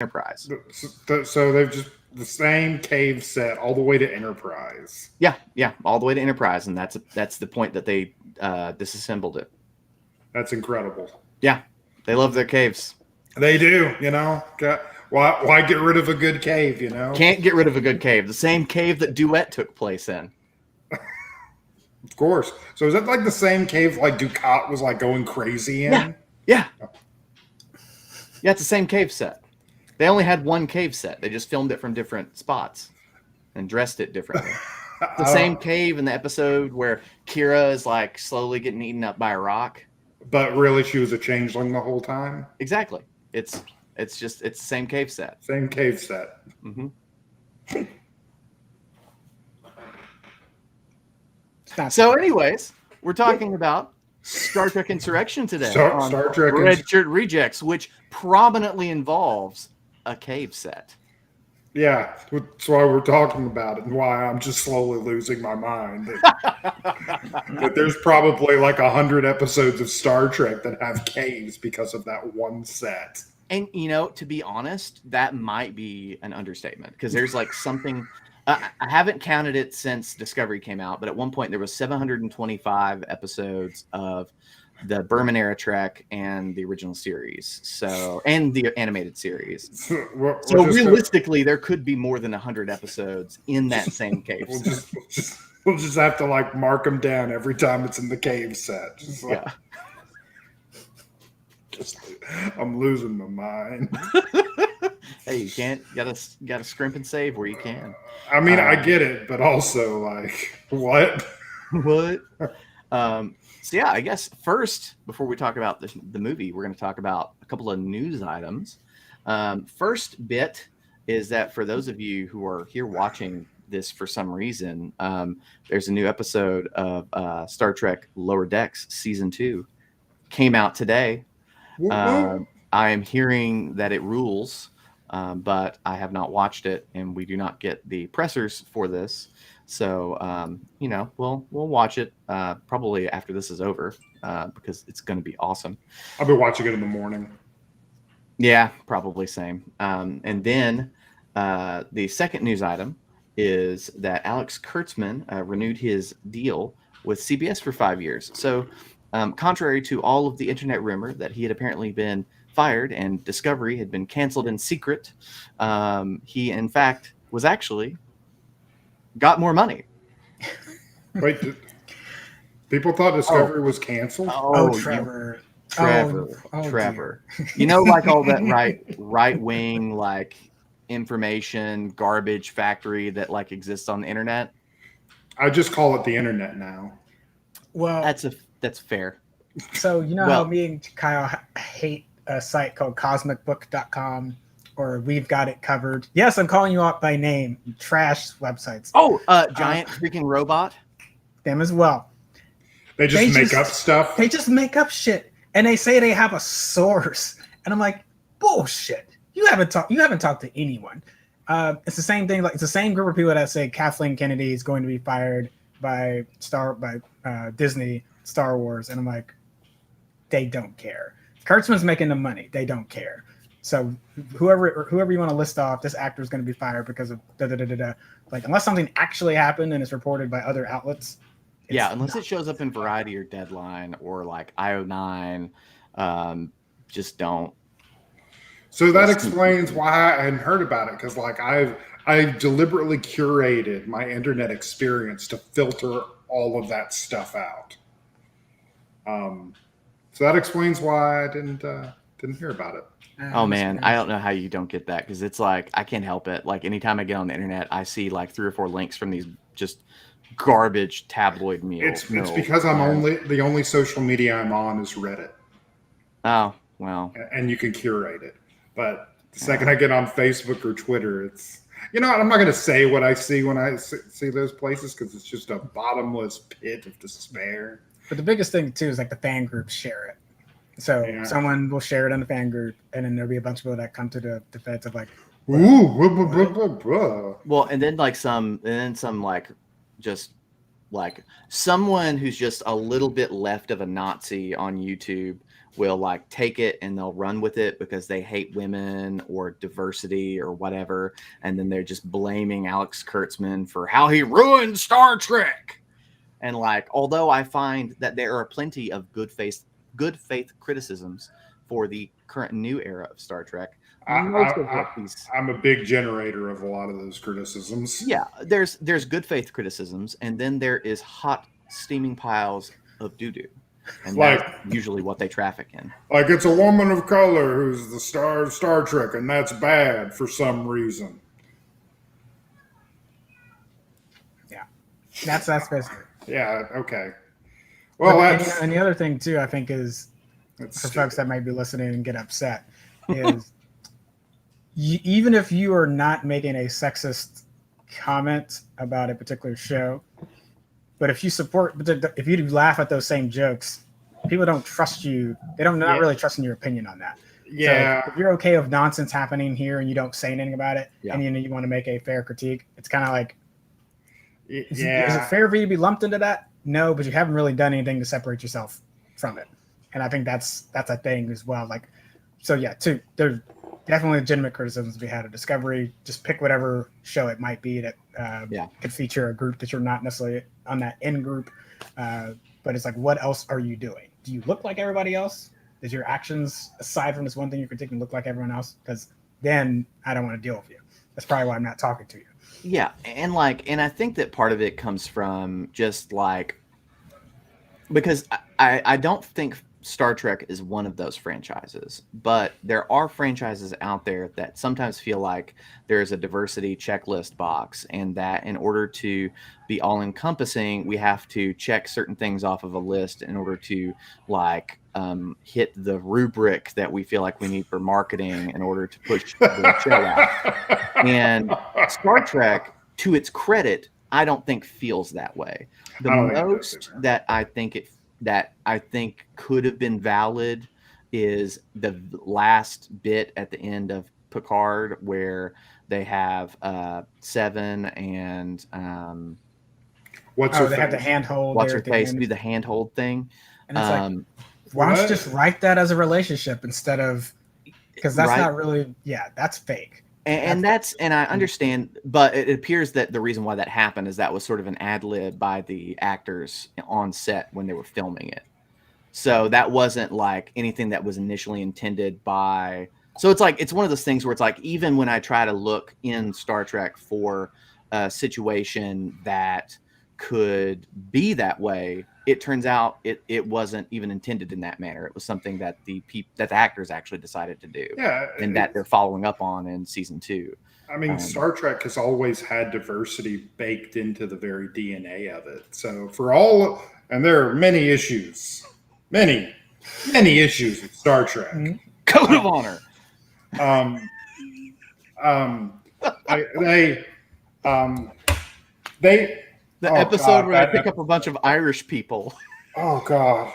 Enterprise. So they've just the same cave set all the way to Enterprise. Yeah, all the way to Enterprise, and that's the point that they disassembled it. That's incredible. Yeah, they love their caves. They do, Why get rid of a good cave, Can't get rid of a good cave. The same cave that Duet took place in. Of course. So is that like the same cave like Ducat was like going crazy in? Yeah. Yeah, it's the same cave set. They only had one cave set. They just filmed it from different spots and dressed it differently. The same cave in the episode where Kira is like slowly getting eaten up by a rock. But really she was a changeling the whole time? Exactly. It's the same cave set. Same cave set. Mm-hmm. So anyways, we're talking about Star Trek Insurrection today. Star Trek Red Shirt Rejects, which prominently involves a cave set. Yeah, that's why we're talking about it and why I'm just slowly losing my mind. That there's probably like 100 episodes of Star Trek that have caves because of that one set. And, to be honest, that might be an understatement because there's like something... I haven't counted it since Discovery came out, but at one point there was 725 episodes of the Berman era Trek and the original series, and the animated series. So realistically, there could be more than 100 episodes in that same cave. We'll just have to like mark them down every time it's in the cave set. I'm losing my mind. Hey, you gotta scrimp and save where you can. I mean, I get it, but also like what? So yeah, I guess first, before we talk about the movie, we're going to talk about a couple of news items. First bit is that for those of you who are here watching this for some reason, there's a new episode of Star Trek Lower Decks Season 2 came out today. I am hearing that it rules, but I have not watched it, and we do not get the pressers for this. So, we'll watch it probably after this is over because it's going to be awesome. I'll be watching it in the morning. Yeah, probably same. And then the second news item is that Alex Kurtzman renewed his deal with CBS for 5 years. So, contrary to all of the internet rumor that he had apparently been fired and Discovery had been canceled in secret, he, in fact, was actually... got more money. Wait, people thought Discovery was canceled? Trevor. Trevor. Like all that right wing like information garbage factory that like exists on the internet. I just call it the internet now. Well, that's fair. So how me and Kyle hate a site called cosmicbook.com. Or We've Got It Covered. Yes, I'm calling you out by name. Trash websites. Giant freaking robot. Them as well. They just make up stuff. They just make up shit, and they say they have a source, and I'm like, bullshit. You haven't talked to anyone. It's the same thing. Like it's the same group of people that say Kathleen Kennedy is going to be fired by Disney Star Wars, and I'm like, they don't care. Kurtzman's making the money. They don't care. So whoever you want to list off, this actor is going to be fired because of da-da-da-da-da. Like, unless something actually happened and is reported by other outlets. Yeah, unless it shows up in Variety or Deadline or like IO9, just don't. So that explains why I hadn't heard about it, because like I've deliberately curated my internet experience to filter all of that stuff out. So that explains why I didn't hear about it. Oh man, I don't know how you don't get that, because it's like I can't help it. Like anytime I get on the internet, I see like 3 or 4 links from these just garbage tabloid meals. It's because the only social media I'm on is Reddit. Oh well, and you can curate it. But the second I get on Facebook or Twitter, it's I'm not going to say what I see when I see those places, because it's just a bottomless pit of despair. But the biggest thing too is like the fan groups share it. So someone will share it on the fan group, and then there'll be a bunch of people that come to the defense of like, well, and then some like just like someone who's just a little bit left of a Nazi on YouTube will like take it and they'll run with it because they hate women or diversity or whatever, and then they're just blaming Alex Kurtzman for how he ruined Star Trek. And like, although I find that there are plenty of good faith criticisms for the current new era of Star Trek, I'm a big generator of a lot of those criticisms. Yeah, there's good faith criticisms, and then there is hot steaming piles of doo-doo. And like, that's usually what they traffic in. Like, it's a woman of color who's the star of Star Trek, and that's bad for some reason. Yeah, that's basically. Yeah. Okay. Well, and the other thing too, I think, is for folks that might be listening and get upset, is even if you are not making a sexist comment about a particular show, but if you laugh at those same jokes, people don't trust you. They don't not really trust in your opinion on that. Yeah. So if you're okay with nonsense happening here and you don't say anything about it, and you want to make a fair critique, it's kind of like, is it fair for you to be lumped into that? No, but you haven't really done anything to separate yourself from it. And I think that's a thing as well. Like, so yeah, there's definitely legitimate criticisms to be had of Discovery. Just pick whatever show it might be that could feature a group that you're not necessarily on that in group. But it's like, what else are you doing? Do you look like everybody else? Does your actions, aside from this one thing you're critiquing, look like everyone else? Because then I don't want to deal with you. That's probably why I'm not talking to you. Yeah, and I think that part of it comes from just like, because I don't think Star Trek is one of those franchises, but there are franchises out there that sometimes feel like there's a diversity checklist box, and that in order to be all encompassing, we have to check certain things off of a list in order to like hit the rubric that we feel like we need for marketing in order to push the show out. And Star Trek, to its credit, I don't think feels that way. The most that I think could have been valid is the last bit at the end of Picard where they have Seven and they have the handhold. What's her face do the handhold thing, and it's like, why don't you just write that as a relationship instead of, because that's not really, that's fake. And I understand, but it appears that the reason why that happened is that was sort of an ad lib by the actors on set when they were filming it. So that wasn't like anything that was initially intended by. So it's like, it's one of those things where it's like, even when I try to look in Star Trek for a situation that could be that way, it turns out it wasn't even intended in that manner. It was something that the actors actually decided to do, and that they're following up on in season 2. I mean, Star Trek has always had diversity baked into the very DNA of it. So and there are many issues with Star Trek. Code of honor. The episode where I pick up a bunch of Irish people. Oh God.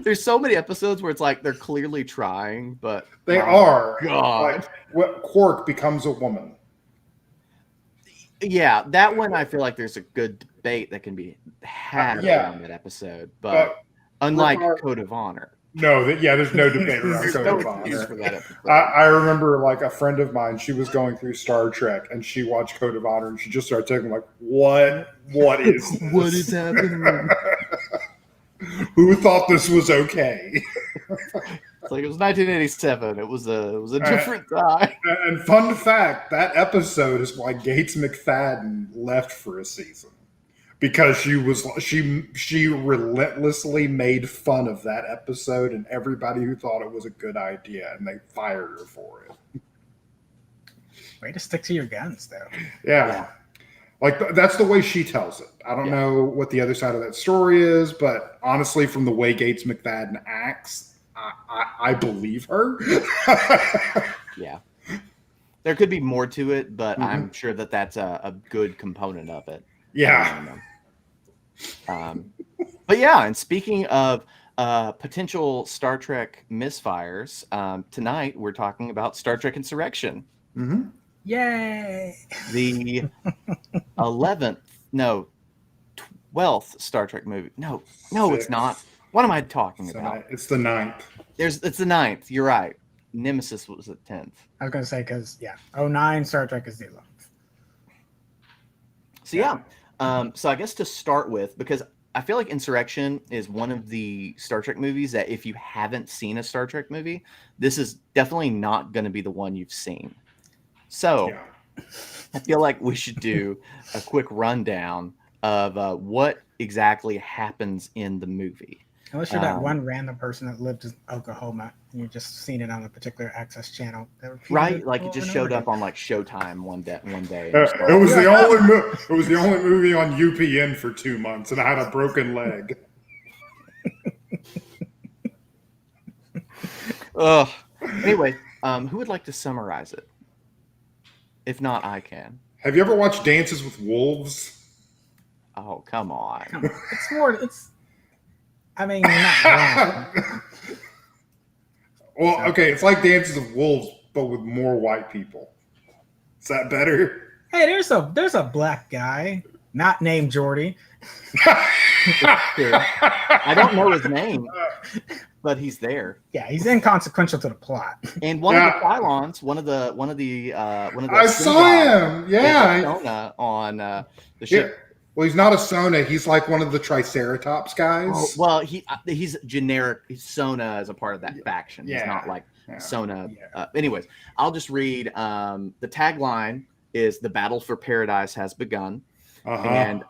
There's so many episodes where it's like they're clearly trying, but they are. God. Like, Quark becomes a woman. Yeah, that one I feel like there's a good debate that can be had around that episode, but unlike Code of Honor. No, there's no debate around Code of Honor. For that episode. I remember like a friend of mine, she was going through Star Trek and she watched Code of Honor and she just started taking like, what is this? What is happening? Who thought this was okay? It's like, it was 1987. It was a different time. And fun fact, that episode is why Gates McFadden left for a season. Because she relentlessly made fun of that episode and everybody who thought it was a good idea, and they fired her for it. Way to stick to your guns, though. Yeah. Like, that's the way she tells it. I don't know what the other side of that story is, but honestly, from the way Gates McFadden acts, I believe her. Yeah. There could be more to it, but I'm sure that that's a good component of it. Yeah. But yeah, and speaking of potential Star Trek misfires, tonight we're talking about Star Trek Insurrection. Mm-hmm. Yay! The 12th Star Trek movie. No, it's not. What am I talking about? It's the 9th. It's the 9th. You're right. Nemesis was the 10th. I was gonna say because 09 Star Trek is the 11th. So so I guess to start with, because I feel like Insurrection is one of the Star Trek movies that if you haven't seen a Star Trek movie, this is definitely not going to be the one you've seen. So I feel like we should do a quick rundown of what exactly happens in the movie. Unless you're that one random person that lived in Oklahoma and you've just seen it on a particular access channel. Right? Like it just showed up on like Showtime one day. It was the only movie on UPN for 2 months, and I had a broken leg. Anyway, who would like to summarize it? If not, I can. Have you ever watched Dances with Wolves? Oh, come on. It's more. I mean, you're not wrong. Well, okay, it's like Dances with Wolves, but with more white people. Is that better? Hey, there's a black guy not named Jordy. I don't know his name, but he's there. Yeah, he's inconsequential to the plot. And one of the Cylons, one of the I saw him. Yeah, Sona on the ship. Yeah. Well, he's not a Sona. He's like one of the Triceratops guys. Oh, well, he's generic. He's Sona as a part of that faction. He's not like Sona. Anyways, I'll just read. The tagline is "The battle for paradise has begun," and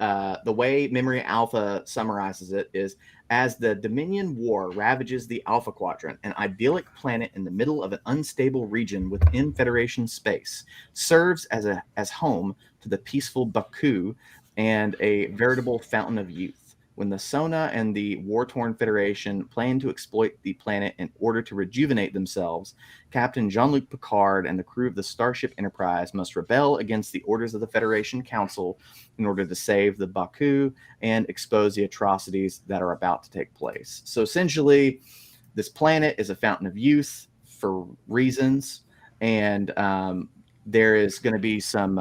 the way Memory Alpha summarizes it is: as the Dominion War ravages the Alpha Quadrant, an idyllic planet in the middle of an unstable region within Federation space serves as home to the peaceful Baku and a veritable fountain of youth. When the Sona and the war-torn Federation plan to exploit the planet in order to rejuvenate themselves, Captain Jean-Luc Picard and the crew of the Starship Enterprise must rebel against the orders of the Federation Council in order to save the Baku and expose the atrocities that are about to take place. So essentially, this planet is a fountain of youth for reasons, and there is going to be some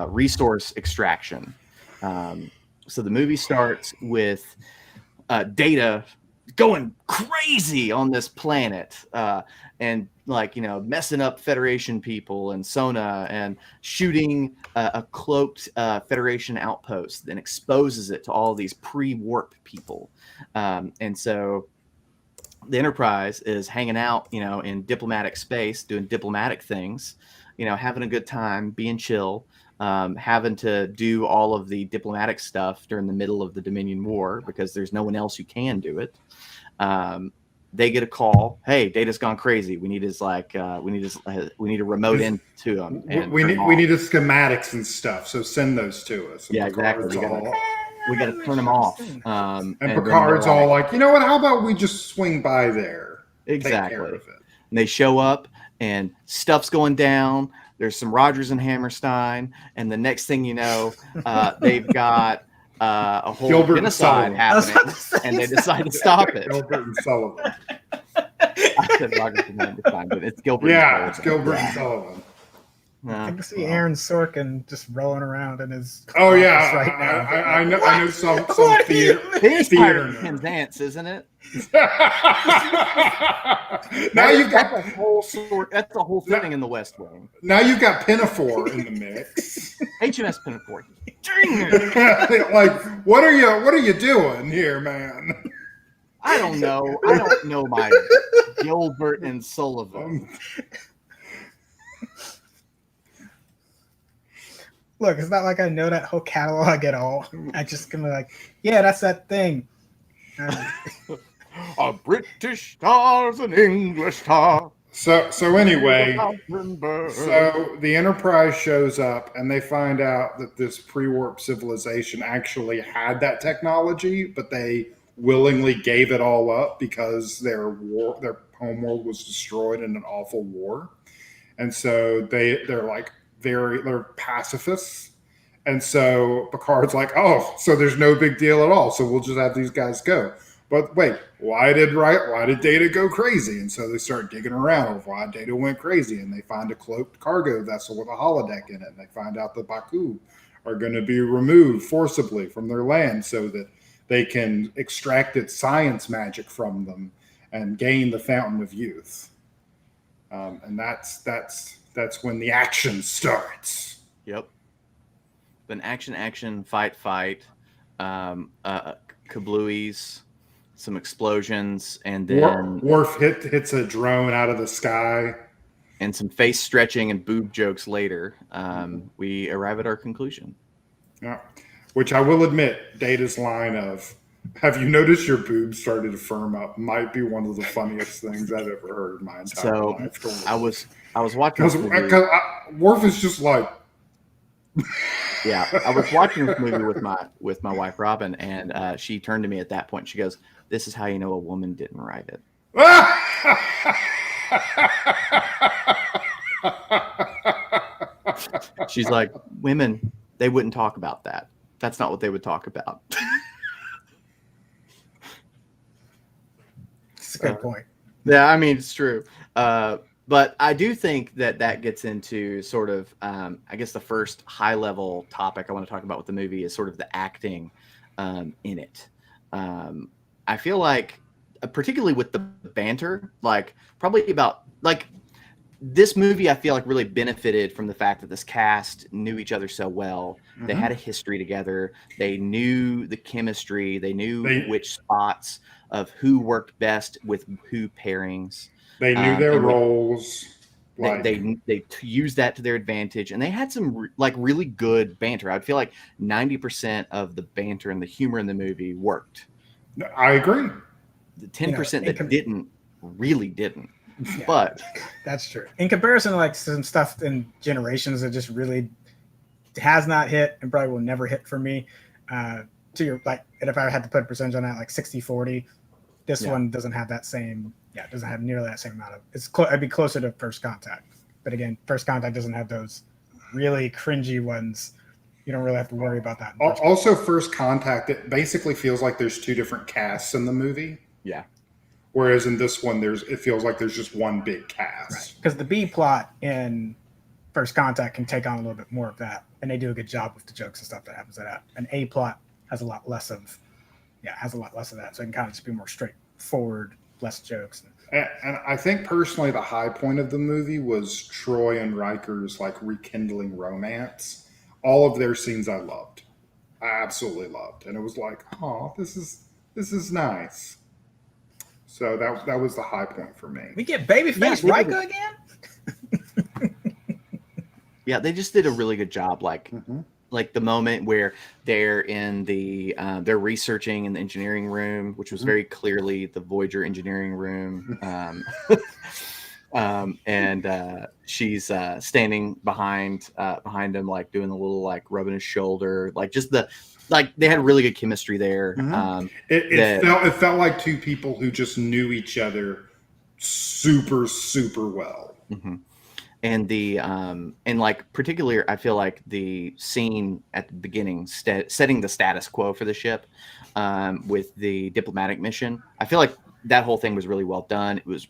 resource extraction. So the movie starts with Data going crazy on this planet and messing up Federation people and Sona and shooting a cloaked Federation outpost, then exposes it to all these pre-warp people. And so the Enterprise is hanging out, in diplomatic space, doing diplomatic things, having a good time, being chill. Having to do all of the diplomatic stuff during the middle of the Dominion War because there's no one else who can do it. They get a call. Hey, Data's gone crazy. We need his we need a remote into him. We need his schematics and stuff. So send those to us. And exactly. We got to turn him off. And Picard's all like, you know what? How about we just swing by there? Exactly. Take care of it. And they show up and stuff's going down. There's some Rogers and Hammerstein, and the next thing you know, they've got a whole Gilbert genocide happening, and they decide to stop it. Gilbert and Sullivan. I said Rogers and Hammerstein, but it's Gilbert. Yeah, it's Gilbert and Sullivan. I can see Aaron Sorkin just rolling around in his office right now. I know some theater. He's Pirate Penzance, isn't it? Now you've got that's the whole thing in the West Wing. Now you've got Pinafore in the mix. HMS Pinafore. Like, what are you doing here, man? I don't know. I don't know my Gilbert and Sullivan. Look, it's not like I know that whole catalog at all. I just gonna like, yeah, that's that thing. A British star's an English star. So anyway, so the Enterprise shows up and they find out that this pre-warp civilization actually had that technology, but they willingly gave it all up because their homeworld was destroyed in an awful war. And so they're like they're pacifists. And so Picard's like, oh, so there's no big deal at all. So we'll just have these guys go. But wait, why did Data go crazy? And so they start digging around of why Data went crazy, and they find a cloaked cargo vessel with a holodeck in it. And they find out the Baku are going to be removed forcibly from their land so that they can extract its science magic from them and gain the fountain of youth. And that's when the action starts. Yep. Then action, fight, kablooies, some explosions, and then Worf hits a drone out of the sky. And some face stretching and boob jokes later, we arrive at our conclusion. Yeah. Which I will admit, Data's line of, "Have you noticed your boobs started to firm up?" might be one of the funniest things I've ever heard in my entire life. I was watching this movie. Because Worf is just like, yeah, I was watching this movie with my wife Robin, and she turned to me at that point. She goes, "This is how you know a woman didn't write it." She's like, "Women, they wouldn't talk about that. That's not what they would talk about." It's a good point. Yeah, I mean, it's true. But I do think that gets into sort of, I guess the first high level topic I want to talk about with the movie is sort of the acting in it. I feel like, particularly with the banter, like probably about like this movie, I feel like really benefited from the fact that this cast knew each other so well. Mm-hmm. They had a history together. They knew the chemistry. They knew which spots of who worked best with who pairings. They knew their roles. They used that to their advantage, and they had some really good banter. I feel like 90% of the banter and the humor in the movie worked. I agree. The 10% that didn't really didn't. Yeah, but that's true. In comparison to like some stuff in Generations that just really has not hit and probably will never hit for me. To your and if I had to put a percentage on that, like 60-40, this one doesn't have that same. Yeah, it doesn't have nearly that same amount of. I'd be closer to First Contact, but again, First Contact doesn't have those really cringy ones. You don't really have to worry about that. Also, First Contact, it basically feels like there's two different casts in the movie. Yeah. Whereas in this one, it feels like there's just one big cast. Because the B plot in First Contact can take on a little bit more of that, and they do a good job with the jokes and stuff that happens to that. An A plot has a lot less of that, so it can kind of just be more straightforward, less jokes. And I think personally, the high point of the movie was Troy and Riker's rekindling romance. All of their scenes I loved, I absolutely loved, and it was like, oh, this is nice. So that was the high point for me. We get babyface Riker again. Yeah, they just did a really good job. Like the moment where they're in they're researching in the engineering room, which was very clearly the Voyager engineering room. And she's standing behind him, doing a little rubbing his shoulder, they had really good chemistry there. It felt like two people who just knew each other super, super well. Mm-hmm. And particularly, I feel like the scene at the beginning, setting the status quo for the ship, with the diplomatic mission, I feel like that whole thing was really well done. It was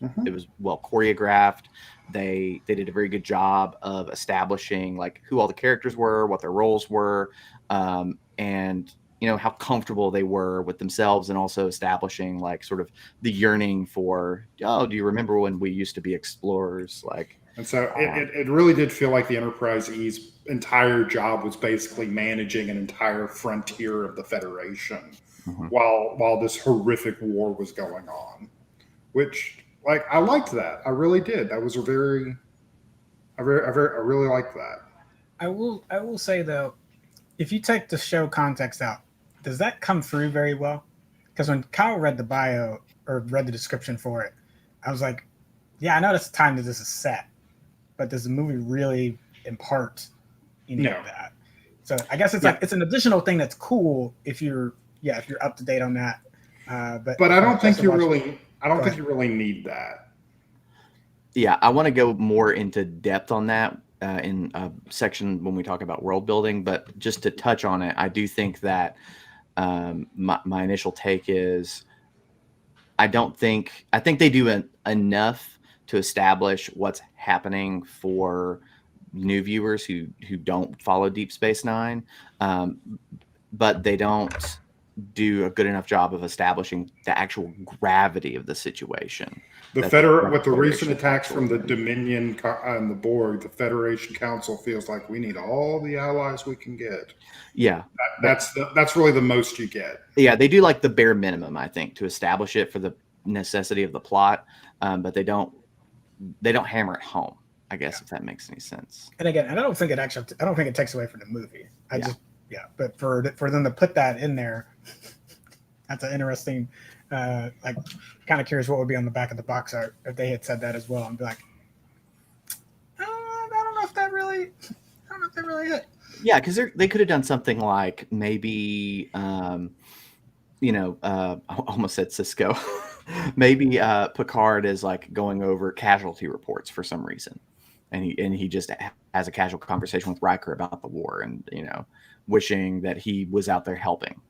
well choreographed. They did a very good job of establishing who all the characters were, what their roles were, and how comfortable they were with themselves, and also establishing sort of the yearning for, oh, do you remember when we used to be explorers? And so it really did feel like the Enterprise E's entire job was basically managing an entire frontier of the Federation while this horrific war was going on, which I liked that. I really did. That was I really liked that. I will say though, if you take the show context out, does that come through very well? Because when Kyle read the bio or read the description for it, I was like, yeah, I know it's the time that this is set, but does the movie really impart any of that? So I guess it's it's an additional thing that's cool if you're up to date on that. But I don't think you really need that. Yeah, I want to go more into depth on that in a section when we talk about world building. But just to touch on it, I do think that my initial take is I think they do enough to establish what's happening for new viewers who don't follow Deep Space Nine, but they don't do a good enough job of establishing the actual gravity of the situation. With the Federation recent attacks from the Council- Dominion and the Borg, the Federation Council feels like we need all the allies we can get. Yeah, That's really the most you get. yeah, they do like the bare minimum, I think, to establish it for the necessity of the plot, but they don't hammer it home, I guess, if that makes any sense. And again, I don't think it takes away from the movie. But for them to put that in there, that's an interesting. Like, kind of curious what would be on the back of the box art if they had said that as well, and be like, I don't know if that really hit. Yeah, because they could have done something like maybe, I almost said Cisco. Maybe Picard is like going over casualty reports for some reason, and he just has a casual conversation with Riker about the war, and wishing that he was out there helping,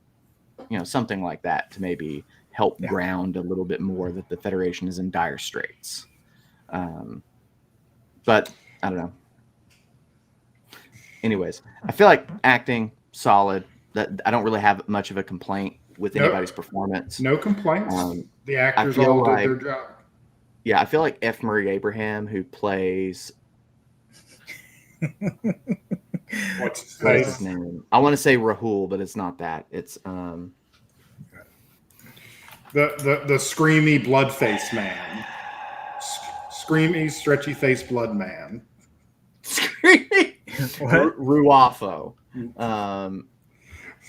something like that to maybe help ground a little bit more that the Federation is in dire straits. But I don't know. Anyways, I feel like acting solid. That I don't really have much of a complaint with anybody's performance. No complaints. The actors all did their job. Yeah, I feel like F. Murray Abraham, who plays What's his name? I want to say Rahul, but it's not that. It's the screamy blood face man. Screamy, stretchy face blood man. Ruafo.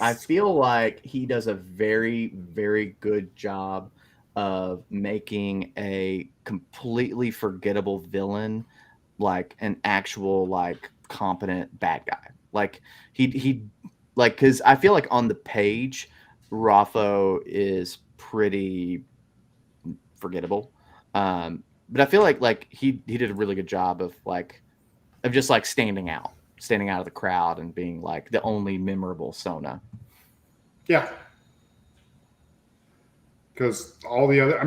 I feel like he does a very, very good job of making a completely forgettable villain like an actual like competent bad guy. Like he like, because I feel like on the page Raffo is pretty forgettable, but I feel like he did a really good job of just like standing out of the crowd and being like the only memorable Sona. Yeah. Because all the other,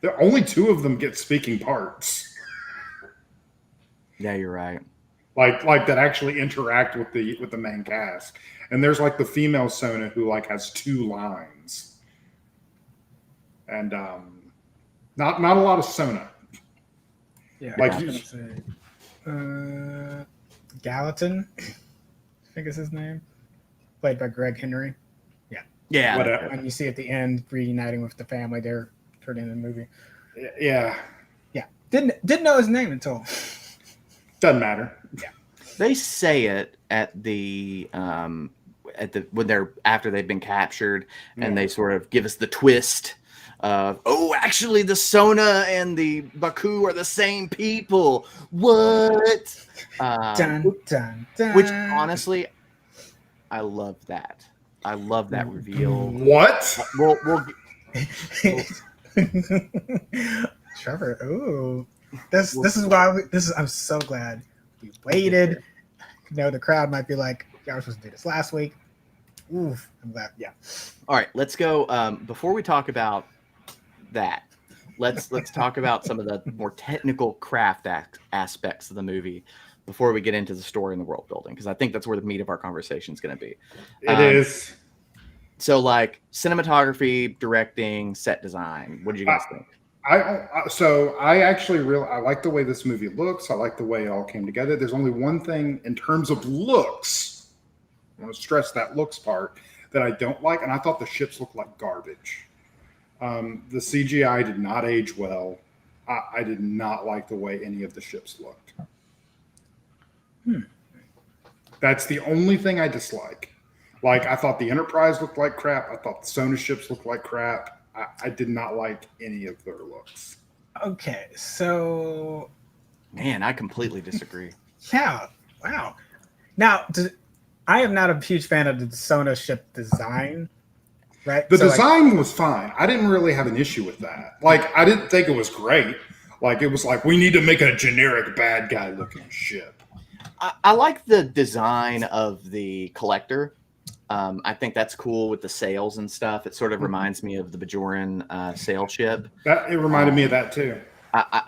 the only two of them get speaking parts. Yeah, you're right. Like that actually interact with the main cast. And there's like the female Sona who like has 2 lines. And not a lot of Sona. Yeah, like I was gonna say, Gallatin, I think is his name, played by Greg Henry. Yeah. Whatever. And you see at the end reuniting with the family there toward the end of the movie. Yeah. Didn't know his name until. Doesn't matter. Yeah. They say it at the after they've been captured, and they sort of give us the twist of, actually the Sona and the Baku are the same people. What? Dun, dun, dun. Which honestly, I love that. I love that reveal. What? We'll Trevor, ooh. This is why I'm so glad we waited. The crowd might be like, "Yeah, we're supposed to do this last week." Oof, I'm glad. Yeah. All right, let's go. Before we talk about that, let's talk about some of the more technical craft aspects of the movie before we get into the story and the world building, because I think that's where the meat of our conversation is going to be. It is. So, like cinematography, directing, set design. What did you guys think? I actually I like the way this movie looks. I like the way it all came together. There's only one thing in terms of looks, I want to stress that looks part, that I don't like, and I thought the ships looked like garbage. The CGI did not age well. I did not like the way any of the ships looked. That's the only thing I dislike. Like, I thought the Enterprise looked like crap. I thought the Sona ships looked like crap. I did not like any of their looks. Okay, so Man, I completely disagree. yeah, wow. Now, I am not a huge fan of the Sona ship design. Right? The design was fine. I didn't really have an issue with that. Like, I didn't think it was great. Like, it was like, we need to make a generic bad guy looking ship. I like the design of the Collector. I think that's cool with the sails and stuff. It sort of reminds me of the Bajoran sail ship. It reminded me of that too.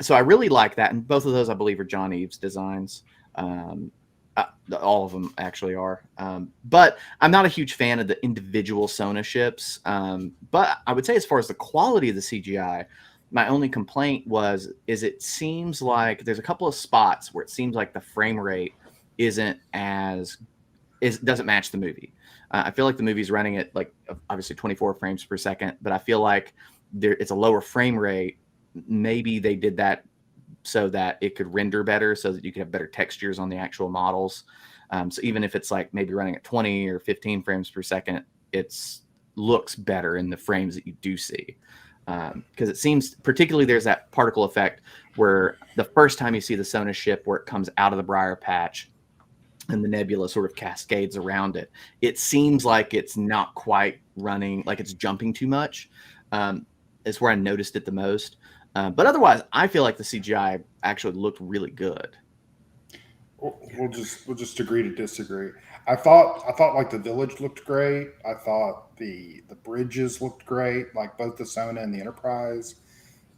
So I really like that. And both of those, I believe, are John Eves designs. All of them actually are. But I'm not a huge fan of the individual Sona ships. But I would say as far as the quality of the CGI, my only complaint is it seems like there's a couple of spots where it seems like the frame rate doesn't match the movie. I feel like the movie's running at like obviously 24 frames per second, but I feel like it's a lower frame rate. Maybe they did that so that it could render better, so that you could have better textures on the actual models. So even if it's like maybe running at 20 or 15 frames per second, it's looks better in the frames that you do see. Because it seems, particularly there's that particle effect where the first time you see the Sona ship where it comes out of the briar patch and the nebula sort of cascades around it, it seems like it's not quite running, like it's jumping too much. Is where I noticed it the most. But otherwise, I feel like the CGI actually looked really good. We'll just agree to disagree. I thought like the village looked great. I thought the bridges looked great, like both the Sona and the Enterprise.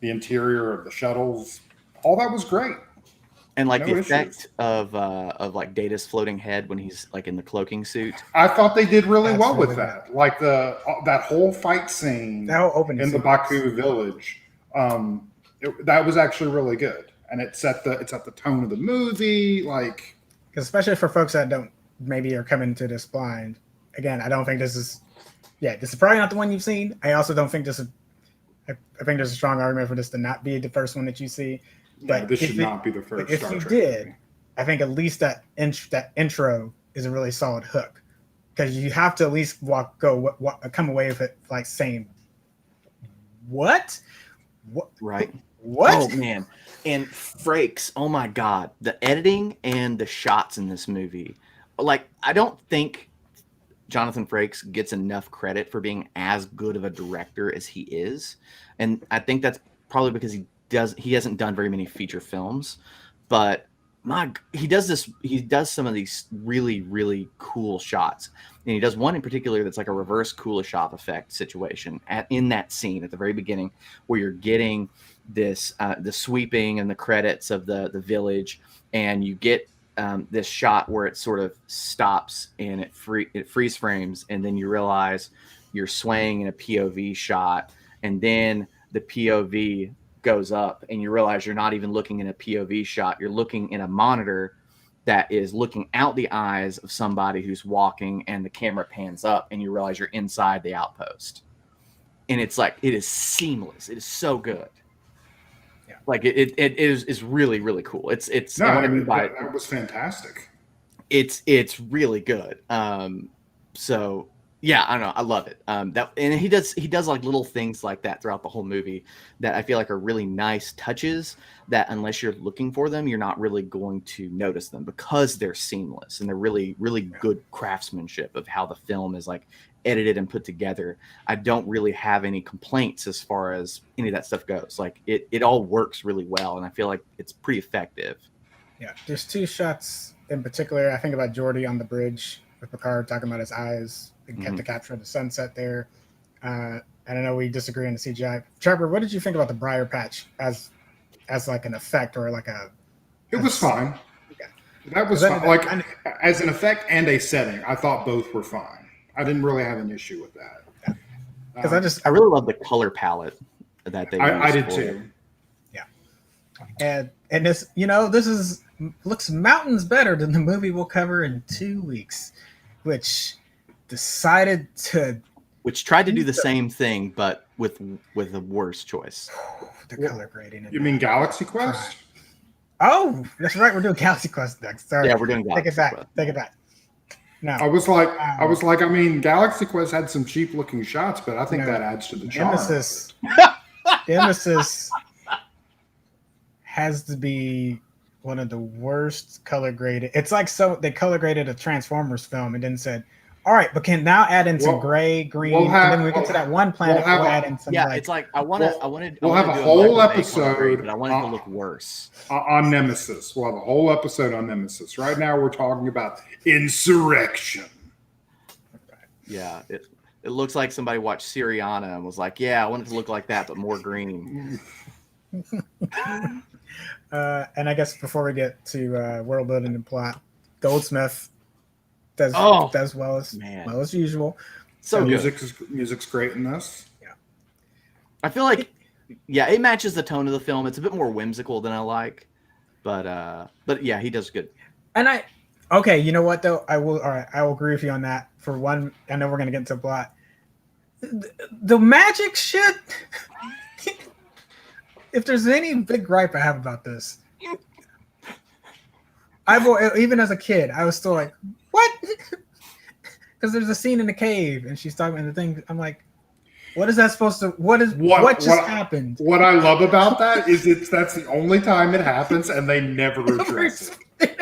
The interior of the shuttles, all that was great. And like No the effect issues. of like Data's floating head when he's like in the cloaking suit. I thought they did really That's well with really that. Like that whole fight scene That whole opening in the sequence. Baku village, that was actually really good, and it set the tone of the movie. Like, Because especially for folks that don't maybe are coming to this blind. Again, I don't think this is probably not the one you've seen. I also don't think I think there's a strong argument for this to not be the first one that you see. But this if should not be the first. If Star you Trek did, movie. I think at least that intro is a really solid hook, because you have to at least come away with it like saying, what? Right. What? Oh man. And Frakes, oh my God, the editing and the shots in this movie. Like, I don't think Jonathan Frakes gets enough credit for being as good of a director as he is. And I think that's probably because he hasn't done very many feature films, but he does some of these really, really cool shots. And he does one in particular that's like a reverse Kuleshov effect situation in that scene at the very beginning, where you're getting this the sweeping and the credits of the village, and you get this shot where it sort of stops and it freeze frames, and then you realize you're swaying in a POV shot, and then the POV goes up and you realize you're not even looking in a POV shot, you're looking in a monitor that is looking out the eyes of somebody who's walking, and the camera pans up and you realize you're inside the outpost. And it's like, it is seamless. It is so good. Yeah. Like it's really, really cool. It's that was fantastic. It's really good. So yeah, I don't know. I love it. And he does like little things like that throughout the whole movie that I feel like are really nice touches that, unless you're looking for them, you're not really going to notice them, because they're seamless and they're really, really good craftsmanship of how the film is like edited and put together. I don't really have any complaints as far as any of that stuff goes. Like it all works really well, and I feel like it's pretty effective. Yeah, there's two shots in particular. I think about Geordi on the bridge with Picard talking about his eyes and kept the capture of the sunset there. And I know we disagree on the CGI. Trevor, what did you think about the briar patch as like an effect, or like a? It was fine. Okay. That was fine. Like, as an effect and a setting, I thought both were fine. I didn't really have an issue with that. Because I really love the color palette that they. I did too. Yeah, and this, this looks mountains better than the movie we'll cover in 2 weeks, which tried to do the same thing, but with a worse choice. The color grading. You mean Galaxy Quest? Oh, that's right. We're doing Galaxy Quest next. Sorry. Yeah, we're doing Galaxy Quest. Take it back. No, I was like, I mean, Galaxy Quest had some cheap looking shots, but I think that adds to the charm. Nemesis has to be one of the worst color graded. It's like, so they color graded a Transformers film and then said, all right, but can now add in some gray, green, and then we get to that one planet, we'll add in some. Yeah, it's like we'll have a whole episode, but I want it to look worse on Nemesis. We'll have a whole episode on Nemesis. Right now, we're talking about Insurrection. Yeah, it looks like somebody watched Syriana and was like, "Yeah, I want it to look like that, but more green." And I guess before we get to world building and plot, Goldsmith does well as usual. So music's great in this. Yeah, I feel like it matches the tone of the film. It's a bit more whimsical than I like, but yeah, he does good. And you know what though? I will agree with you on that. For one, I know we're gonna get into plot. The magic shit. If there's any big gripe I have about this, even as a kid, I was still like, what? Because there's a scene in the cave and she's talking about the thing. I'm like, what is that supposed to? What just happened? What I love about that is that's the only time it happens, and they never address it.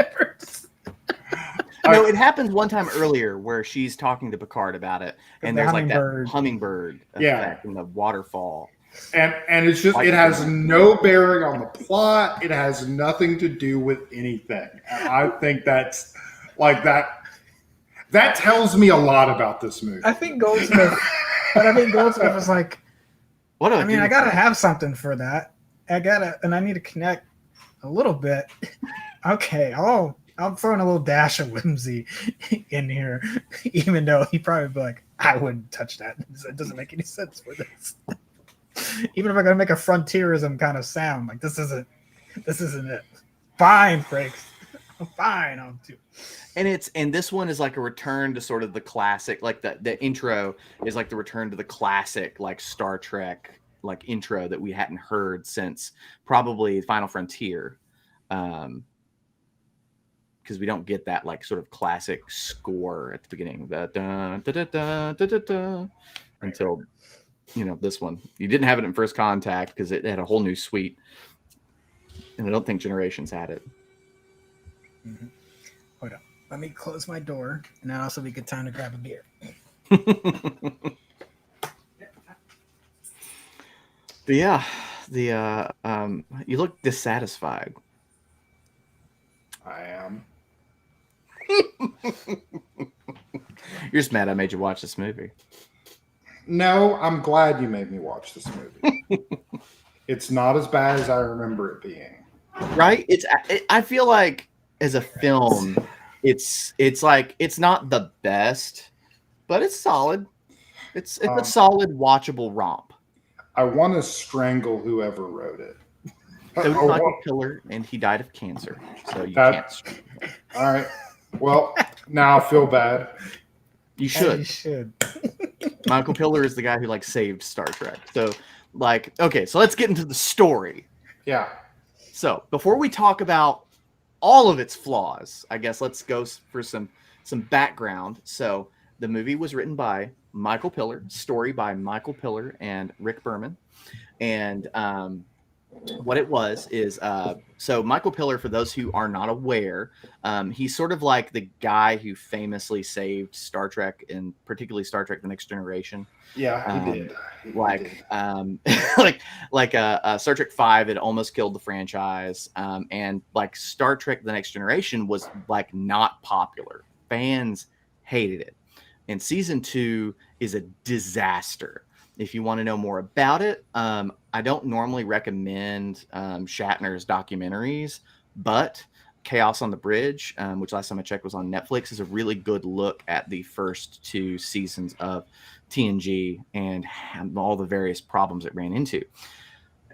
No, it happens one time earlier where she's talking to Picard about it, and there's like that hummingbird effect in the waterfall. And it's just, it has no bearing on the plot. It has nothing to do with anything. And I think that's like that tells me a lot about this movie. I think Goldsmith was like, I gotta have something for that. And I need to connect a little bit. Okay, I'm throwing a little dash of whimsy in here, even though he'd probably be like, I wouldn't touch that. It doesn't make any sense for this. Even if I'm gonna make a frontierism kind of sound, like this isn't it. Fine, Frakes. Fine, I'll do. And this one is like a return to sort of the classic, like the intro is like the return to the classic like Star Trek like intro that we hadn't heard since probably Final Frontier. Because we don't get that like sort of classic score at the beginning, until this one. You didn't have it in First Contact because it had a whole new suite, and I don't think Generations had it. Mm-hmm. Hold up, let me close my door, and that'll also be a good time to grab a beer. But yeah, you look dissatisfied. I am. You're just mad I made you watch this movie. No, I'm glad you made me watch this movie. It's not as bad as I remember it being. Right? I feel like as a film, it's like it's not the best, but it's solid. It's a solid, watchable romp. I want to strangle whoever wrote it. So he's Michael Piller, and he died of cancer. So you can't strangle him. All right. Well, now I feel bad. You should. You should. Michael Piller is the guy who like saved Star Trek. So okay, so let's get into the story. Yeah. So before we talk about all of its flaws, I guess let's go for some background. So the movie was written by Michael Piller, story by Michael Piller and Rick Berman. And what it was is so Michael Piller, for those who are not aware, he's sort of like the guy who famously saved Star Trek, and particularly Star Trek: The Next Generation. Yeah, he did. Star Trek V had almost killed the franchise, and like Star Trek: The Next Generation was like not popular. Fans hated it, and season 2 is a disaster. If you want to know more about it, I don't normally recommend Shatner's documentaries, but Chaos on the Bridge, which last time I checked was on Netflix, is a really good look at the first 2 seasons of TNG and all the various problems it ran into.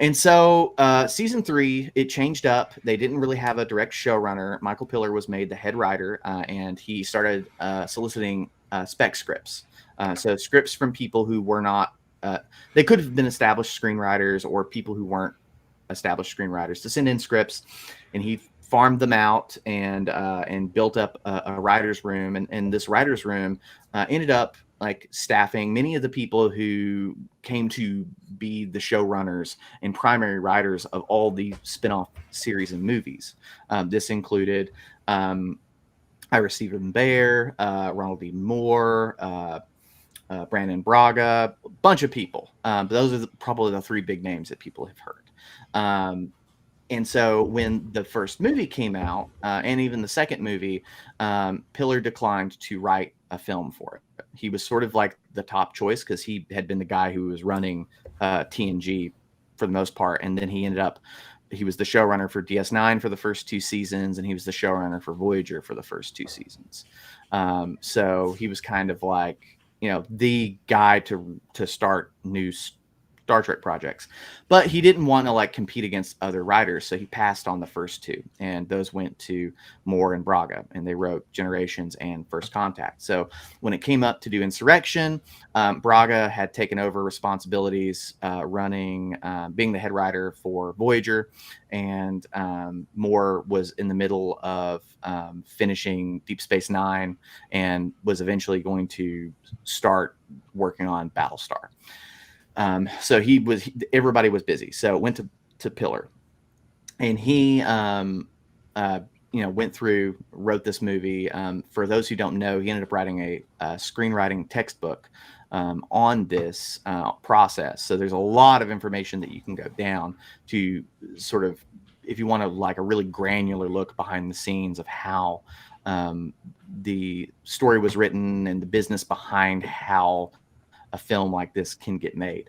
And so season 3, it changed up. They didn't really have a direct showrunner. Michael Piller was made the head writer, and he started soliciting spec scripts. So scripts from people who were not they could have been established screenwriters or people who weren't established screenwriters to send in scripts, and he farmed them out and built up a writer's room. And this writer's room ended up like staffing many of the people who came to be the showrunners and primary writers of all the spin-off series and movies. This included Ira Stephen Bear, Ronald D. Moore, Brandon Braga, a bunch of people. But those are probably the 3 big names that people have heard. And so when the first movie came out, and even the second movie, Piller declined to write a film for it. He was sort of like the top choice because he had been the guy who was running TNG for the most part. And then he ended up he was the showrunner for DS9 for the first 2 seasons, and he was the showrunner for Voyager for the first 2 seasons. So he was kind of like, the guy to start new Star Trek projects, but he didn't want to like compete against other writers, so he passed on the first 2, and those went to Moore and Braga, and they wrote Generations and First Contact. So when it came up to do Insurrection, Braga had taken over responsibilities running, being the head writer for Voyager, and Moore was in the middle of finishing Deep Space Nine, and was eventually going to start working on Battlestar. So everybody was busy. So it went to Pillar, and he, went through, wrote this movie. For those who don't know, he ended up writing a screenwriting textbook on this process. So there's a lot of information that you can go down to sort of, if you want to like a really granular look behind the scenes of how the story was written and the business behind how a film like this can get made.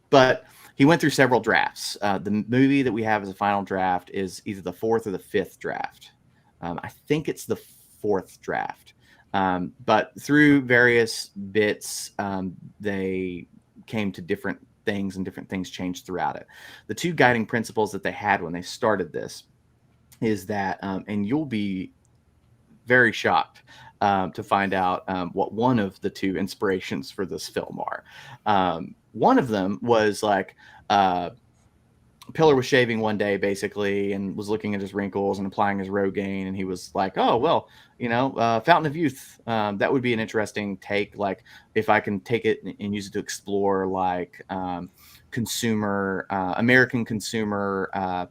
But he went through several drafts. The movie that we have as a final draft is either the 4th or the 5th draft. I think it's the 4th draft. But through various bits, they came to different things, and different things changed throughout it. The 2 guiding principles that they had when they started this is that, and you'll be very shocked to find out what one of the 2 inspirations for this film are. One of them was like, Pillar was shaving one day basically, and was looking at his wrinkles and applying his Rogaine, and he was like, oh, well, Fountain of Youth, that would be an interesting take, like if I can take it and use it to explore like American consumer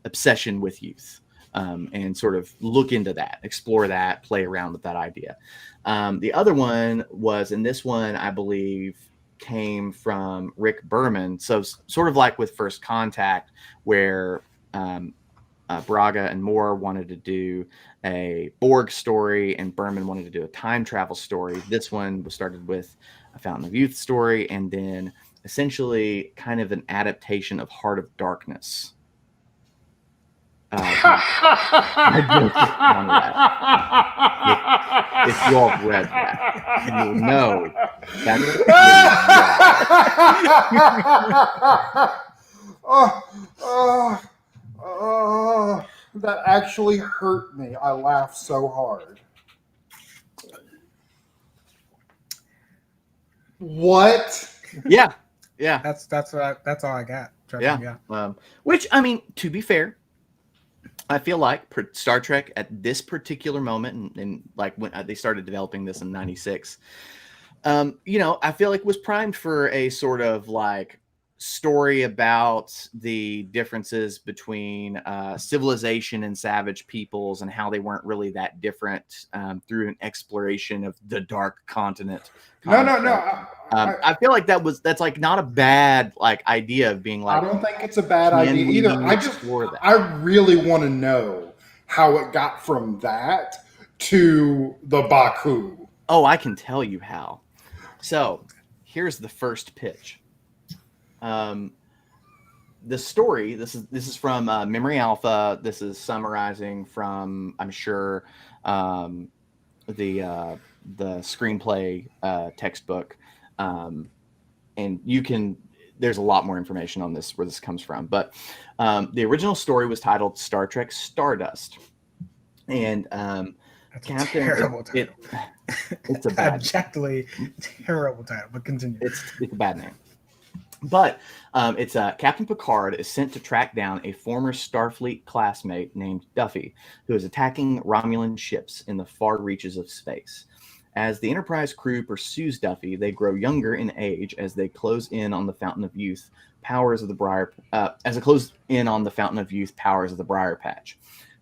obsession with youth. And sort of look into that, explore that, play around with that idea. The other one was, and this one I believe came from Rick Berman. So sort of like with First Contact, where Braga and Moore wanted to do a Borg story, and Berman wanted to do a time travel story. This one was started with a Fountain of Youth story, and then essentially kind of an adaptation of Heart of Darkness. If you all read that, you will know that's that actually hurt me. I laughed so hard. What? Yeah. That's all I got. Yeah. Which, I mean, to be fair, I feel like Star Trek at this particular moment, and like when they started developing this in '96, I feel like was primed for a sort of like story about the differences between civilization and savage peoples, and how they weren't really that different through an exploration of the dark continent. No. I feel like that's like not a bad like idea of being like. I don't think it's a bad idea either. I really want to know how it got from that to the Baku. Oh, I can tell you how. So here's the first pitch. The story. This is from Memory Alpha. This is summarizing from, I'm sure, the screenplay textbook, and there's a lot more information on this where this comes from. But the original story was titled Star Trek Stardust, and That's Captain, a terrible title. it's a bad, abjectly terrible title. But continue. it's a bad name. But it's Captain Picard is sent to track down a former Starfleet classmate named Duffy, who is attacking Romulan ships in the far reaches of space. As the Enterprise crew pursues Duffy, they grow younger in age as they close in on the Fountain of Youth powers of the Briar. Briar Patch.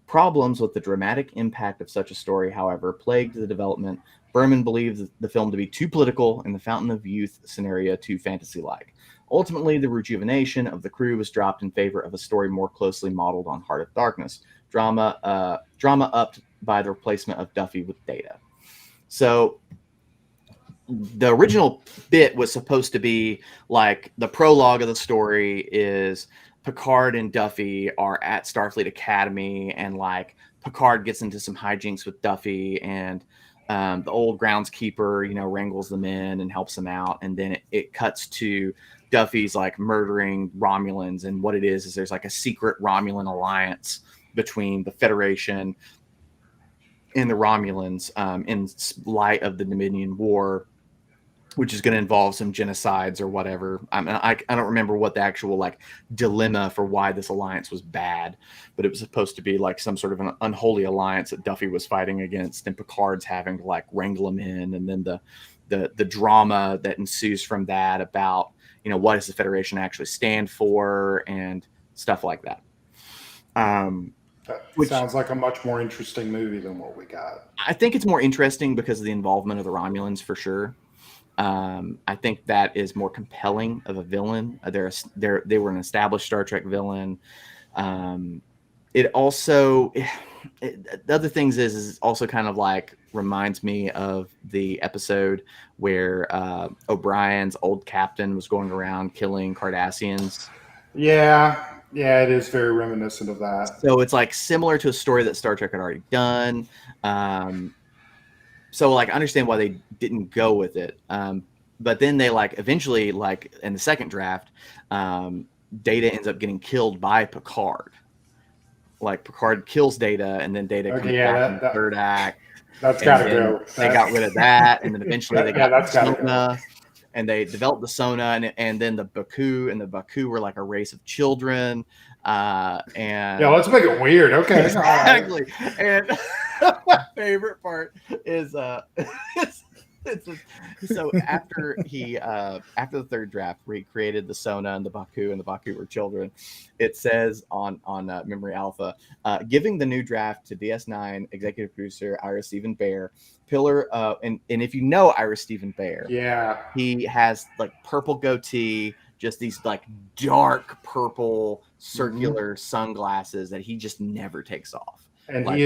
Problems with the dramatic impact of such a story, however, plagued the development. Berman believed the film to be too political and the Fountain of Youth scenario too fantasy-like. Ultimately, the rejuvenation of the crew was dropped in favor of a story more closely modeled on Heart of Darkness, drama upped by the replacement of Duffy with Data. So the original bit was supposed to be like the prologue of the story is Picard and Duffy are at Starfleet Academy, and like Picard gets into some hijinks with Duffy, and the old groundskeeper, wrangles them in and helps them out. And then it cuts to Duffy's like murdering Romulans. And what it is there's like a secret Romulan alliance between the Federation and the Romulans in light of the Dominion War, which is going to involve some genocides or whatever. I don't remember what the actual like dilemma for why this alliance was bad, but it was supposed to be like some sort of an unholy alliance that Duffy was fighting against, and Picard's having to like wrangle him in, and then the drama that ensues from that about what does the Federation actually stand for and stuff like that. Which sounds like a much more interesting movie than what we got. I think it's more interesting because of the involvement of the Romulans for sure. I think that is more compelling of a villain. They were an established Star Trek villain. It also, the other things is also kind of like reminds me of the episode where O'Brien's old captain was going around killing Cardassians. Yeah, it is very reminiscent of that. So it's like similar to a story that Star Trek had already done. So like I understand why they didn't go with it. But then they like eventually like in the second draft, Data ends up getting killed by Picard. Like Picard kills Data, and then Data comes back in the third act. That's gotta go. They got rid of that, and then eventually they got that's gotta Sona, and they developed the Sona, and then the Baku, and the Baku were like a race of children. And let's make it weird. Okay, exactly. And my favorite part is so after the third draft where he created the Sona and the Baku were children, it says on Memory Alpha, giving the new draft to DS9 executive producer Ira Steven Behr, pillar and if you know Ira Steven Behr, he has like purple goatee, just these like dark purple circular sunglasses that he just never takes off. And like,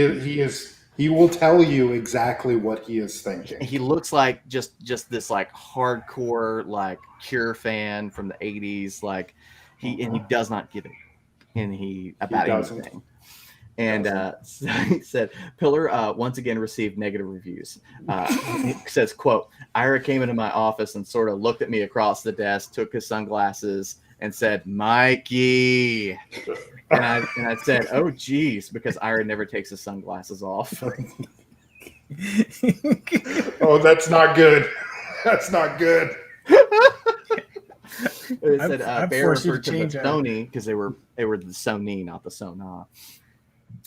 he will tell you exactly what he is thinking. He looks like just this like hardcore like Cure fan from the 80s. Like he does not give it about anything. And so he said, Pillar once again received negative reviews. He says, quote, Ira came into my office and sort of looked at me across the desk, took his sunglasses, and said, Mikey. And I said, oh, geez, because Ira never takes his sunglasses off. Oh, that's not good. That's not good. It said Behr referred to the Sony because they were the Sony, not the Sona,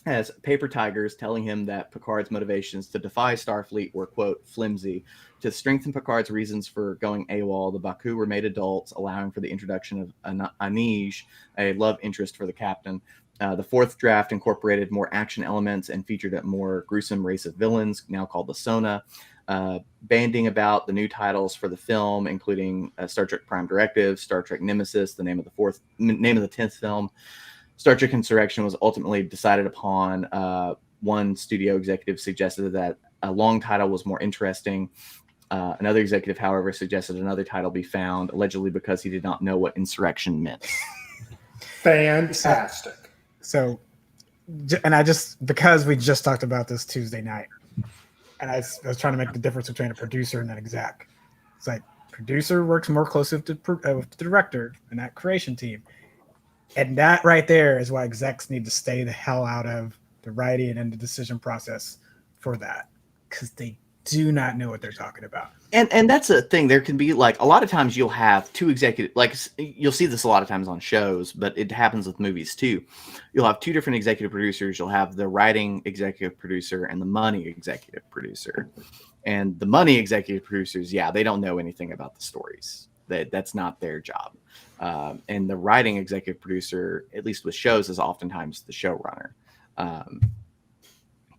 as paper tigers, telling him that Picard's motivations to defy Starfleet were, quote, flimsy. To strengthen Picard's reasons for going AWOL, the Baku were made adults, allowing for the introduction of Anij, a love interest for the captain. The fourth draft incorporated more action elements and featured a more gruesome race of villains, now called the Sona. Banding about the new titles for the film, including Star Trek Prime Directive, Star Trek Nemesis, the name of the 10th film. Star Trek Insurrection was ultimately decided upon. One studio executive suggested that a long title was more interesting. Another executive, however, suggested another title be found, allegedly because he did not know what insurrection meant. Fantastic. So, and because we just talked about this Tuesday night, and I was trying to make the difference between a producer and an exec. It's like producer works more closely with the director and that creation team. And that right there is why execs need to stay the hell out of the writing and the decision process for that, because they do not know what they're talking about. And that's a thing. There can be like a lot of times you'll have two executive, like you'll see this a lot of times on shows, but it happens with movies too. You'll have two different executive producers. You'll have the writing executive producer and the money executive producer. And the money executive producers, they don't know anything about the stories. That's not their job. And the writing executive producer, at least with shows, is oftentimes the showrunner.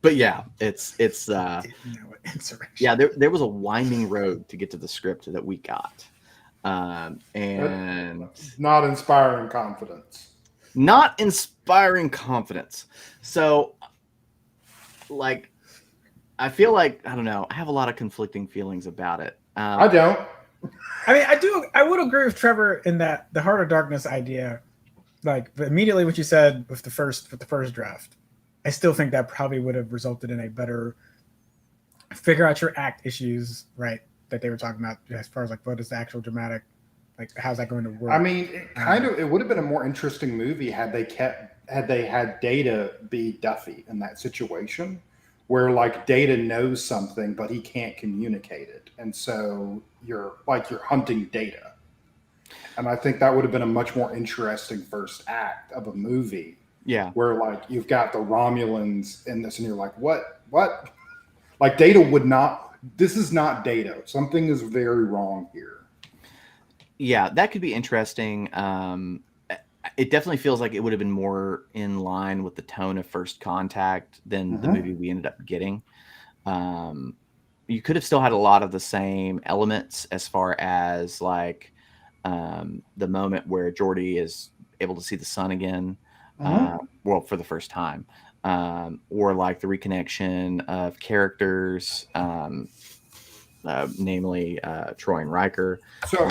But it's there was a winding road to get to the script that we got, and not inspiring confidence. Not inspiring confidence. So, like, I feel like I don't know. I have a lot of conflicting feelings about it. I don't. I mean, I would agree with Trevor in that the Heart of Darkness idea, like immediately what you said with the first draft, I still think that probably would have resulted in a better figure out your act issues, right? That they were talking about as far as like what is the actual dramatic, like how's that going to work? I mean, it would have been a more interesting movie had they had Data be Duffy in that situation, where like Data knows something but he can't communicate it, and so you're hunting Data. And I think that would have been a much more interesting first act of a movie. Yeah. Where like you've got the Romulans in this and you're like, what? Like Data would not, this is not Data. Something is very wrong here. Yeah, that could be interesting. It definitely feels like it would have been more in line with the tone of First Contact than the movie we ended up getting. You could have still had a lot of the same elements as far as like the moment where Geordi is able to see the sun again, well, for the first time, or like the reconnection of characters, namely Troy and Riker. So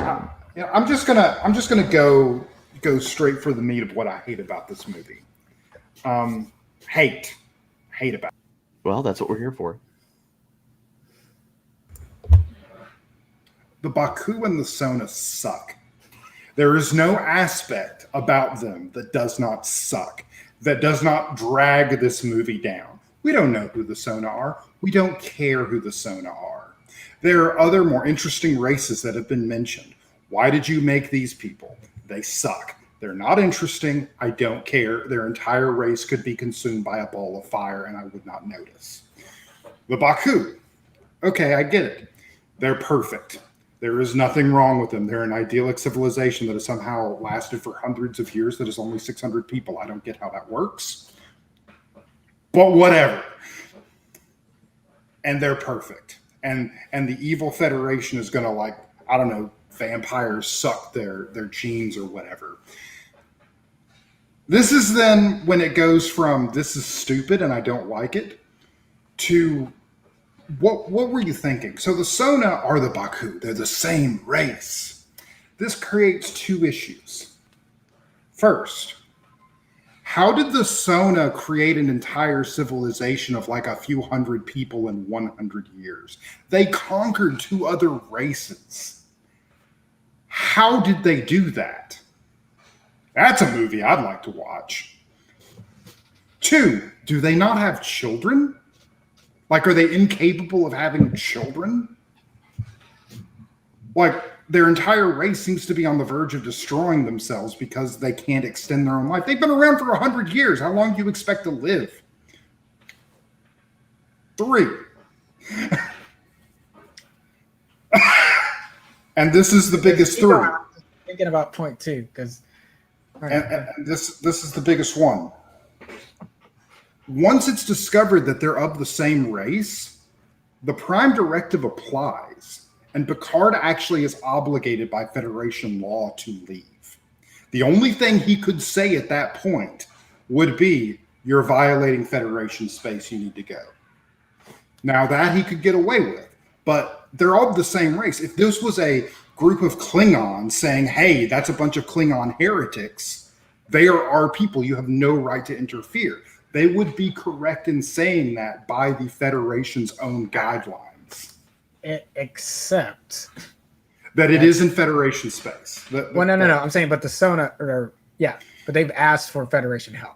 I'm just gonna go straight for the meat of what I hate about this movie. Hate about it. Well, that's what we're here for. The Baku and the Sona suck. There is no aspect about them that does not suck, that does not drag this movie down. We don't know who the Sona are. We don't care who the Sona are. There are other more interesting races that have been mentioned. Why did you make these people? They suck. They're not interesting. I don't care. Their entire race could be consumed by a ball of fire and I would not notice. The Baku. Okay, I get it. They're perfect. There is nothing wrong with them. They're an idyllic civilization that has somehow lasted for hundreds of years that is only 600 people. I don't get how that works. But whatever. And they're perfect. And the evil Federation is going to, like, I don't know, vampires suck their genes or whatever. This is then when it goes from this is stupid and I don't like it to what were you thinking? So the Sona are the Baku. They're the same race. This creates two issues. First, how did the Sona create an entire civilization of like a few hundred people in 100 years? They conquered two other races. How did they do that? That's a movie I'd like to watch. Two, do they not have children? Like, are they incapable of having children? Like, their entire race seems to be on the verge of destroying themselves because they can't extend their own life. They've been around for 100 years. How long do you expect to live? 3. And this is the biggest 3. I'm thinking about point 2 because. And this is the biggest one. Once it's discovered that they're of the same race, the Prime Directive applies, and Picard actually is obligated by Federation law to leave. The only thing he could say at that point would be, you're violating Federation space, you need to go. Now that he could get away with, but they're all the same race. If this was a group of Klingons saying, hey, that's a bunch of Klingon heretics, they are our people, you have no right to interfere. They would be correct in saying that by the Federation's own guidelines. Except that it is in Federation space. No. I'm saying, but the Sona, but they've asked for Federation help.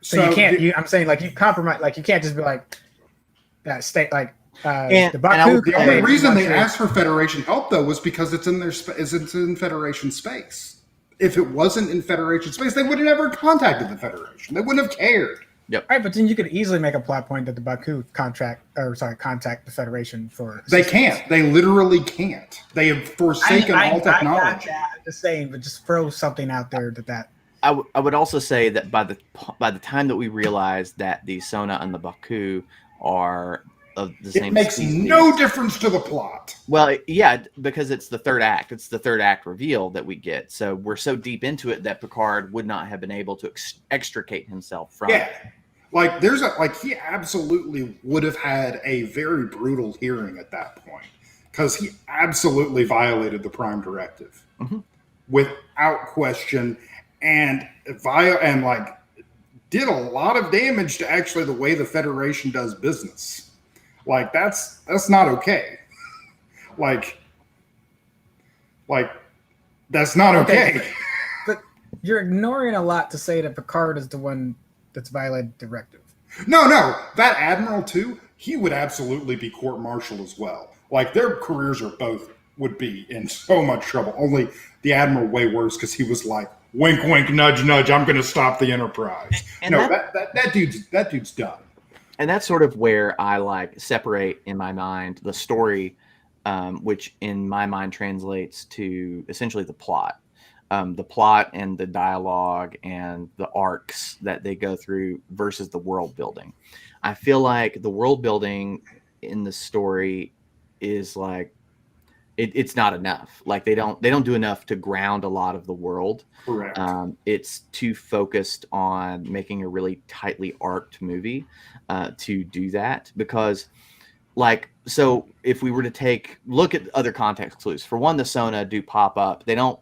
So you can't. I'm saying, like, you compromise. Like, you can't just be like that state. Like the Baku. The only reason they asked for Federation help, though, was because it's in it's in Federation space. If it wasn't in Federation space, they would have never contacted the Federation. They wouldn't have cared. Yep. Right, but then you could easily make a plot point that the Baku contact the Federation for. They can't. They literally can't. They have forsaken all technology. I got that. I'm just saying, but just throw something out there that. I would also say that by the time that we realize that the Sona and the Baku are of the same, it makes species, no difference to the plot. Well, yeah, because it's the third act. It's the third act reveal that we get. So we're so deep into it that Picard would not have been able to extricate himself from it. Like he absolutely would have had a very brutal hearing at that point. because he absolutely violated the Prime Directive without question, and like did a lot of damage to actually the way the Federation does business. Like that's not okay. Like that's not okay. But you're ignoring a lot to say that Picard is the one that's violated directive. No, that Admiral too, he would absolutely be court-martialed as well. Like their careers would be in so much trouble. Only the Admiral way worse because he was like, wink, wink, nudge, nudge. I'm going to stop the Enterprise. And no, that dude's done. And that's sort of where I like separate in my mind the story, which in my mind translates to essentially the plot and the dialogue and the arcs that they go through versus the world building. I feel like the world building in the story is like it's not enough. Like they don't do enough to ground a lot of the world. Correct. It's too focused on making a really tightly arced movie to do that, because like, so if we were to look at other context clues, for one, the Sona do pop up. They don't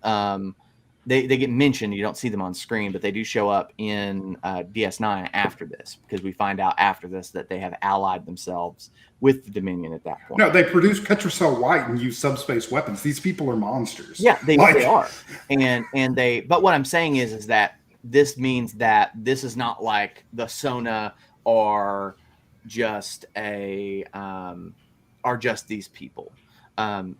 they get mentioned. You don't see them on screen, but they do show up in DS9 after this, because we find out after this that they have allied themselves with the Dominion at that point. No, they produce Petrocell White and use subspace weapons. These people are monsters. Yeah, they are. And they, but what I'm saying is that this means that this is not like the Sona are just these people.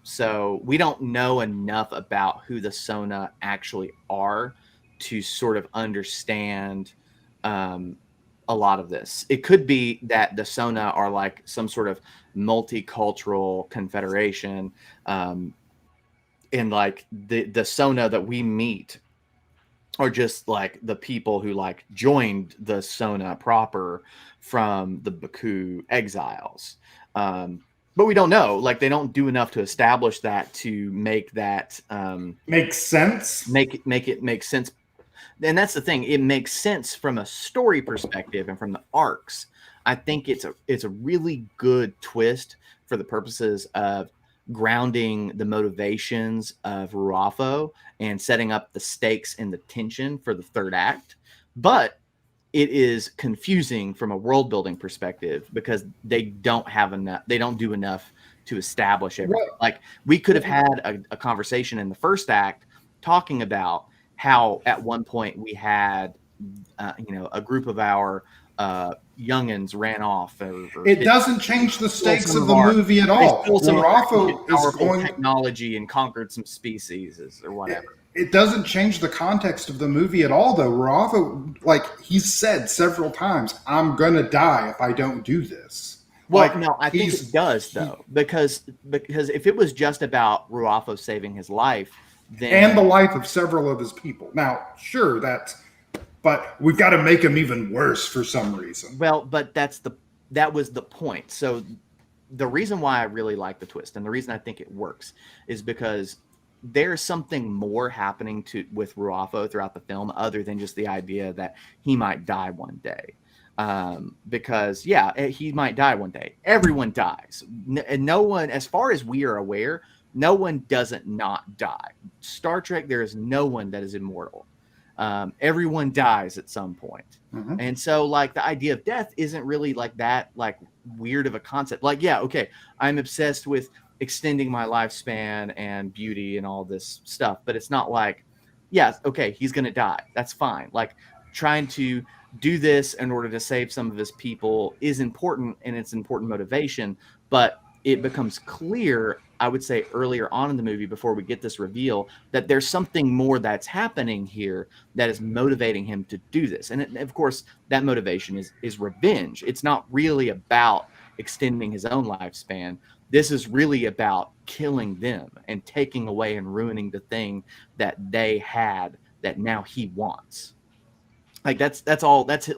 So we don't know enough about who the Sona actually are to sort of understand a lot of this. It could be that the Sona are like some sort of multicultural confederation, and like the Sona that we meet are just like the people who like joined the Sona proper from the Baku exiles. But we don't know. Like they don't do enough to establish that to make that make sense. Make it make sense. And that's the thing. It makes sense from a story perspective and from the arcs. I think it's a really good twist for the purposes of grounding the motivations of Ruafo and setting up the stakes and the tension for the third act. But it is confusing from a world building perspective because they don't have enough. They don't do enough to establish everything. Like we could have had a conversation in the first act talking about how at one point we had, a group of our youngins ran off. It doesn't change the stakes of the movie at all. Ruafo is going technology and conquered some species or whatever. It doesn't change the context of the movie at all, though. Ruafo, like he's said several times, I'm gonna die if I don't do this. Well, like, no, I think it does though, because if it was just about Ruafo saving his life, then and the life of several of his people. Now, sure, but we've got to make him even worse for some reason. Well, but that was the point. So the reason why I really like the twist and the reason I think it works is because there's something more happening with Ruafo throughout the film other than just the idea that he might die one day. Because he might die one day. Everyone dies. And no one, as far as we are aware, no one doesn't not die. Star Trek, there is no one that is immortal. Everyone dies at some point. Mm-hmm. And so like the idea of death isn't really like that, like weird of a concept. Like, yeah, okay, I'm obsessed with extending my lifespan and beauty and all this stuff, but it's not like, okay, he's going to die. That's fine. Like trying to do this in order to save some of his people is important and it's important motivation, but it becomes clear, I would say earlier on in the movie before we get this reveal, that there's something more that's happening here that is motivating him to do this. And of course, that motivation is revenge. It's not really about extending his own lifespan. This is really about killing them and taking away and ruining the thing that they had that now he wants. Like that's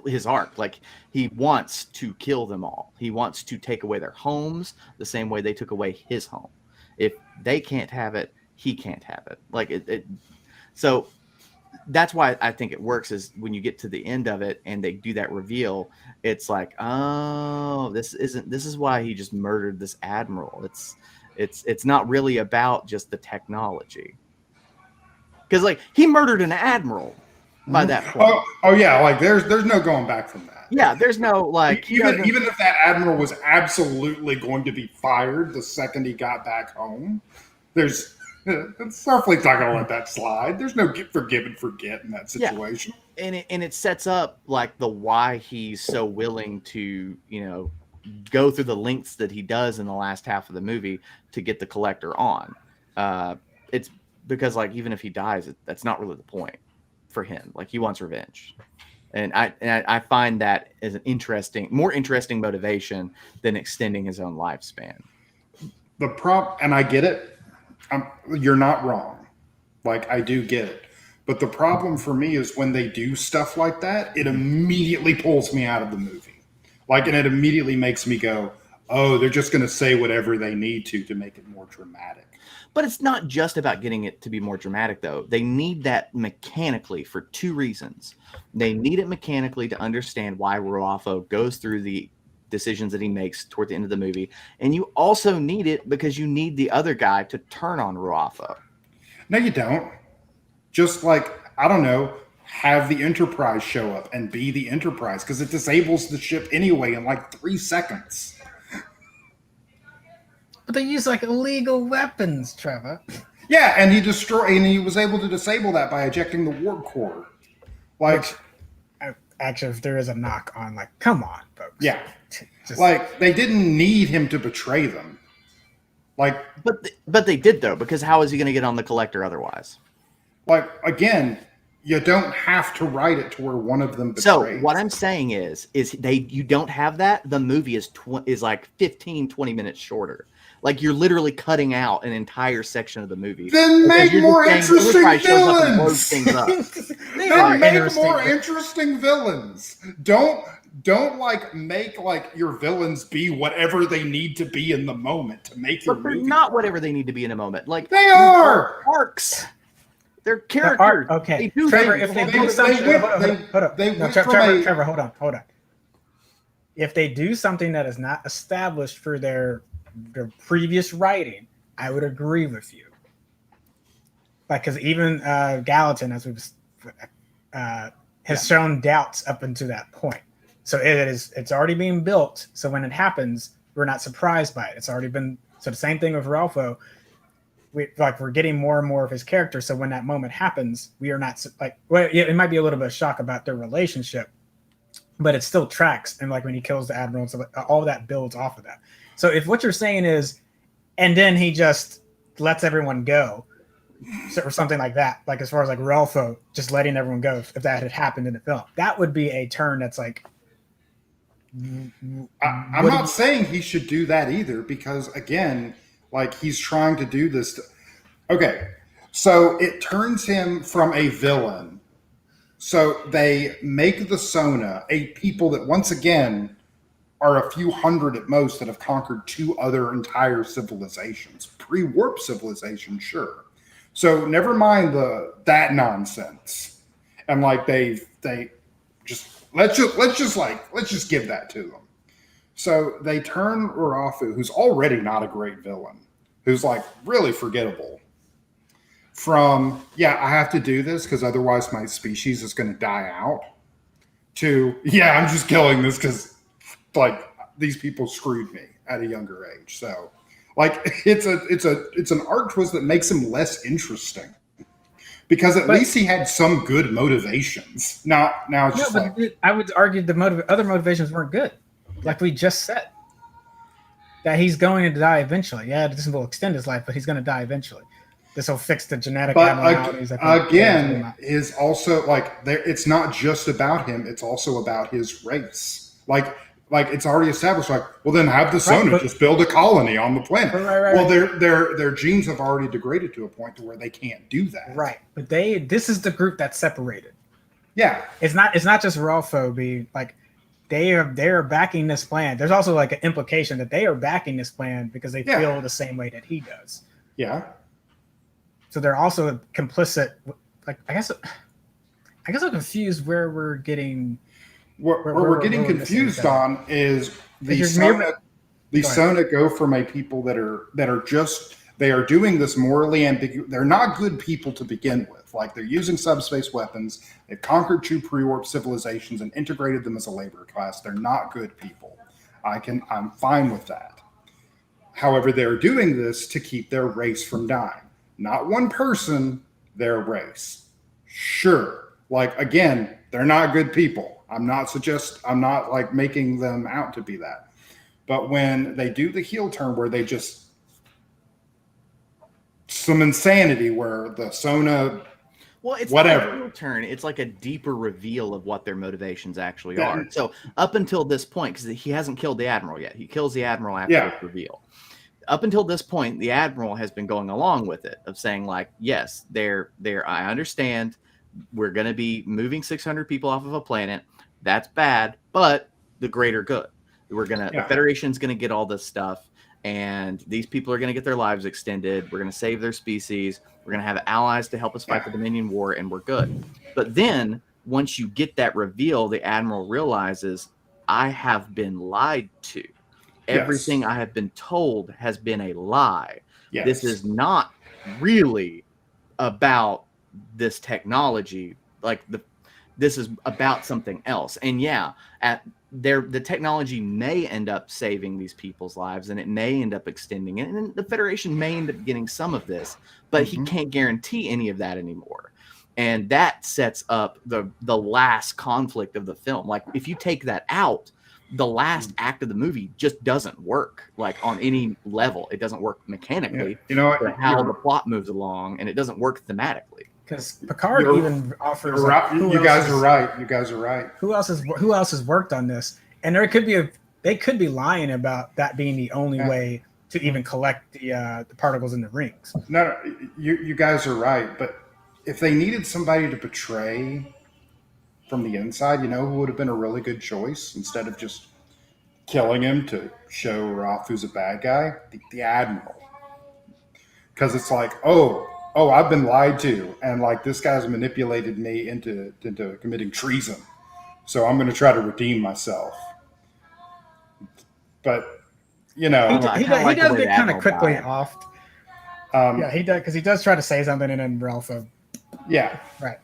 his arc. Like he wants to kill them all. He wants to take away their homes the same way they took away his home. If they can't have it, he can't have it. Like it. So that's why I think it works is when you get to the end of it and they do that reveal, it's like, oh, this is why he just murdered this admiral. It's not really about just the technology. Because like he murdered an admiral by that point. Oh yeah, like there's no going back from that. Yeah, there's no like even if that admiral was absolutely going to be fired the second he got back home, there's Starfleet's not going to let that slide. There's no forgive and forget in that situation. Yeah. And it sets up like the why he's so willing to, go through the lengths that he does in the last half of the movie to get the collector on. It's because like even if he dies, that's not really the point for him. Like he wants revenge. And I find that as an more interesting motivation than extending his own lifespan. And I get it. You're not wrong. Like I do get it. But the problem for me is when they do stuff like that, it immediately pulls me out of the movie. Like, and it immediately makes me go, oh, they're just going to say whatever they need to make it more dramatic. But it's not just about getting it to be more dramatic, though. They need that mechanically for two reasons. They need it mechanically to understand why Ruafo goes through the decisions that he makes toward the end of the movie. And you also need it because you need the other guy to turn on Ruafo. No, you don't. Just like, I don't know, have the Enterprise show up and be the Enterprise because it disables the ship anyway in like 3 seconds. But they use like illegal weapons, Trevor. Yeah, and he was able to disable that by ejecting the warp core. Like, actually, if there is a knock on, like, come on, folks. Yeah, like they didn't need him to betray them. Like, but they did though, because how is he going to get on the collector otherwise? Like again, you don't have to write it to where one of them betrays. So what I'm saying is you don't have that. The movie is like 15, 20 minutes shorter. Like you're literally cutting out an entire section of the movie. Then make more interesting villains. Then make more interesting villains. Don't like make like your villains be whatever they need to be in the moment to make your movie. But they're not whatever they need to be in a moment. Like they are arcs. They're characters. Okay, they do Trevor. things. If they do something, hold on. If they do something that is not established for their previous writing, I would agree with you. Like, because even Gallatin, as we've has shown doubts up until that point. So it's already being built. So when it happens, we're not surprised by it. It's already been. So the same thing with Ralpho. We're getting more and more of his character. So when that moment happens, we are not like. Well, yeah, it might be a little bit of shock about their relationship, but it still tracks. And like when he kills the admiral, so all that builds off of that. So if what you're saying is, and then he just lets everyone go, or something like that, like as far as like Ralpho just letting everyone go, if that had happened in the film, that would be a turn that's like. I'm not saying he should do that either, because again, like he's trying to do this. Okay, so it turns him from a villain. So they make the Sona a people that once again are a few hundred at most that have conquered 2 other entire civilizations, pre-warp civilization, sure. So never mind that nonsense. And like they just let's just give that to them. So they turn Urafu, who's already not a great villain, who's like really forgettable, from I have to do this because otherwise my species is going to die out, to I'm just killing this because like these people screwed me at a younger age. So like it's an arc twist that makes him less interesting. Because at least he had some good motivations. Now it's just like... I would argue the other motivations weren't good. Like we just said. That he's going to die eventually. Yeah, this will extend his life, but he's going to die eventually. This will fix the genetic abnormalities. Again, is also like it's not just about him. It's also about his race. Like it's already established. Like, well, then have the Sona just build a colony on the planet. Right. Well, their genes have already degraded to a point to where they can't do that. Right, but this is the group that's separated. Yeah, it's not just Ralpho being like they are backing this plan. There's also like an implication that they are backing this plan because they feel the same way that he does. Yeah. So they're also complicit. Like I guess I'm confused where we're getting. Where we're getting confused on is the Sona. The Sona go from a people that are just, they are doing this morally ambiguous. They're not good people to begin with. Like, they're using subspace weapons. They've conquered two pre-warp civilizations and integrated them as a labor class. They're not good people. I'm fine with that. However, they're doing this to keep their race from dying. Not one person, their race. Sure. Like, again, they're not good people. I'm not like making them out to be that. But when they do the heel turn where they just some insanity where the Sona, well, it's whatever not a heel turn, it's like a deeper reveal of what their motivations actually are. So up until this point, because he hasn't killed the Admiral yet, he kills the Admiral after this reveal. Up until this point, the Admiral has been going along with it, of saying like, yes, they're I understand we're going to be moving 600 people off of a planet. That's bad, but the greater good. The Federation's going to get all this stuff, and these people are going to get their lives extended. We're going to save their species. We're going to have allies to help us fight the Dominion War, and we're good. But then once you get that reveal, the Admiral realizes, I have been lied to. Everything I have been told has been a lie. Yes. This is not really about this technology. This is about something else. And the technology may end up saving these people's lives, and it may end up extending it. And the Federation may end up getting some of this, but he can't guarantee any of that anymore. And that sets up the last conflict of the film. Like, if you take that out, the last act of the movie just doesn't work, like, on any level. It doesn't work mechanically. You know what? How the plot moves along, and it doesn't work thematically. Because Picard even offers. You guys are right. You guys are right. Who else has worked on this? And they could be lying about that being the only way to even collect the particles in the rings. No, you guys are right. But if they needed somebody to betray from the inside, you know who would have been a really good choice instead of just killing him to show Roth who's a bad guy? The Admiral. Because it's like, oh, I've been lied to, and like, this guy's manipulated me into committing treason. So I'm going to try to redeem myself. But, you know, he does get kind of quickly off. He does, because he does try to say something, and then Ralph. Right.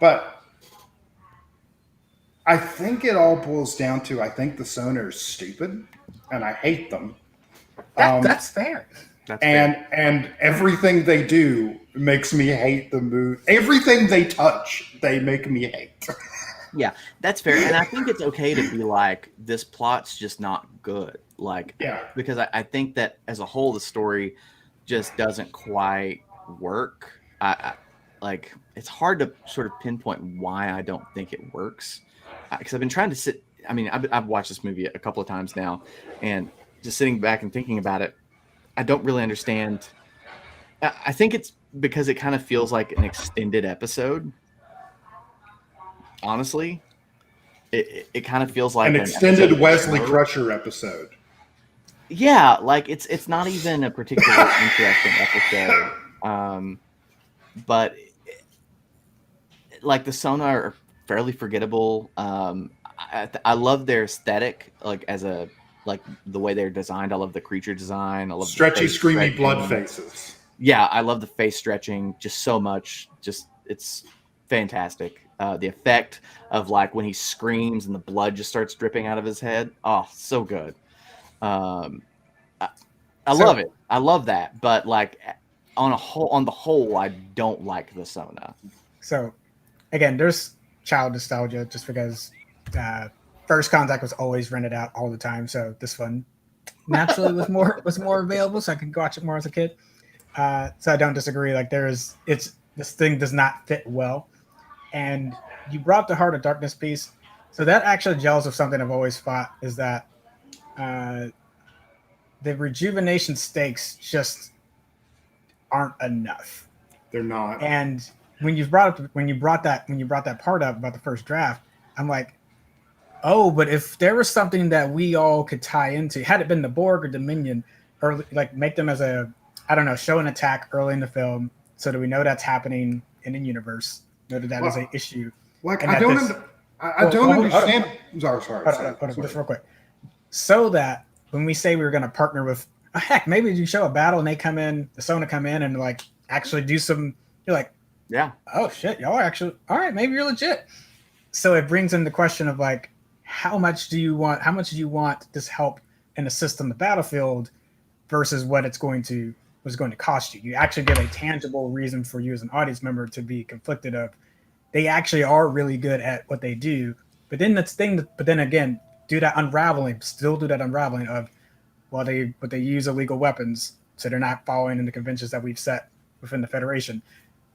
But I think it all boils down to, I think the Sona are stupid, and I hate them. That's fair. And everything they do makes me hate the movie. Everything they touch, they make me hate. Yeah, that's fair. And I think it's okay to be like, this plot's just not good. Because I think that as a whole, the story just doesn't quite work. It's hard to sort of pinpoint why I don't think it works. Because I've been trying to I've watched this movie a couple of times now, and just sitting back and thinking about it, I don't really understand. I think it's because it kind of feels like an extended episode. Honestly, it kind of feels like an extended Wesley Crusher episode. Yeah, like it's not even a particularly interesting episode. But like, the Sona are fairly forgettable. I love their aesthetic, like the way they're designed. I love the creature design. I love stretchy, screamy blood faces. Yeah, I love the face stretching just so much. Just, it's fantastic. The effect of like when he screams and the blood just starts dripping out of his head. Oh, so good. I love it. I love that. But like, on the whole, I don't like the Sona. So again, there's child nostalgia just because First Contact was always rented out all the time. So this one naturally was more available, so I could watch it more as a kid. So I don't disagree. Like, this thing does not fit well. And you brought the Heart of Darkness piece. So that actually gels with something I've always thought, is that the rejuvenation stakes just aren't enough. They're not. And when you brought that part up about the first draft, I'm like, oh, but if there was something that we all could tie into, had it been the Borg or Dominion, or like make them as show an attack early in the film, so that we know that's happening in the universe, know that is an issue. Like, I don't understand. Sorry. Hold on, just real quick. so that when we say we were going to partner with, heck, maybe you show a battle and they come in, the Sona come in and like actually do some. You're like, yeah, oh shit, y'all are actually all right. Maybe you're legit. So it brings in the question of like, how much do you want? How much do you want this help and assist on the battlefield versus what was going to cost you? You actually give a tangible reason for you as an audience member to be conflicted of. They actually are really good at what they do, but then but then again, do that unraveling of, well, they use illegal weapons, so they're not following in the conventions that we've set within the Federation.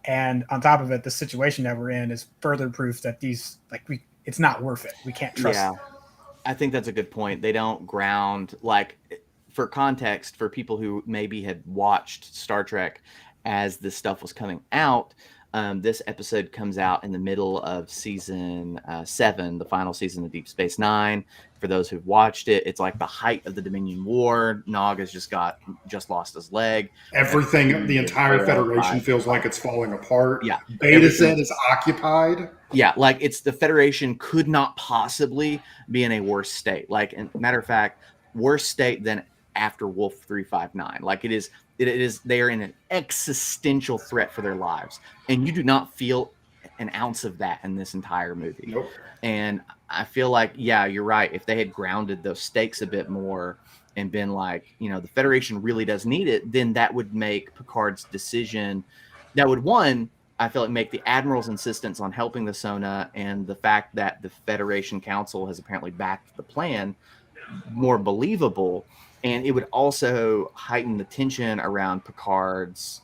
And on top of it, the situation that we're in is further proof that it's not worth it. We can't trust. Yeah, I think that's a good point. They don't ground, like, for context, for people who maybe had watched Star Trek as this stuff was coming out. This episode comes out in the middle of season 7, the final season of Deep Space Nine. For those who've watched it, it's like the height of the Dominion War. Nog has just lost his leg. Everything, the entire Federation feels like it's falling apart. Yeah, Beta Set is occupied. Yeah, like it's the Federation could not possibly be in a worse state. Like, matter of fact, worse state than after Wolf 359. Like it is. They are in an existential threat for their lives, and you do not feel an ounce of that in this entire movie. Nope. And I feel like, yeah, you're right. If they had grounded those stakes a bit more and been like, the Federation really does need it, then that would make Picard's decision. That would, I feel like, make the Admiral's insistence on helping the Sona and the fact that the Federation Council has apparently backed the plan more believable. And it would also heighten the tension around Picard's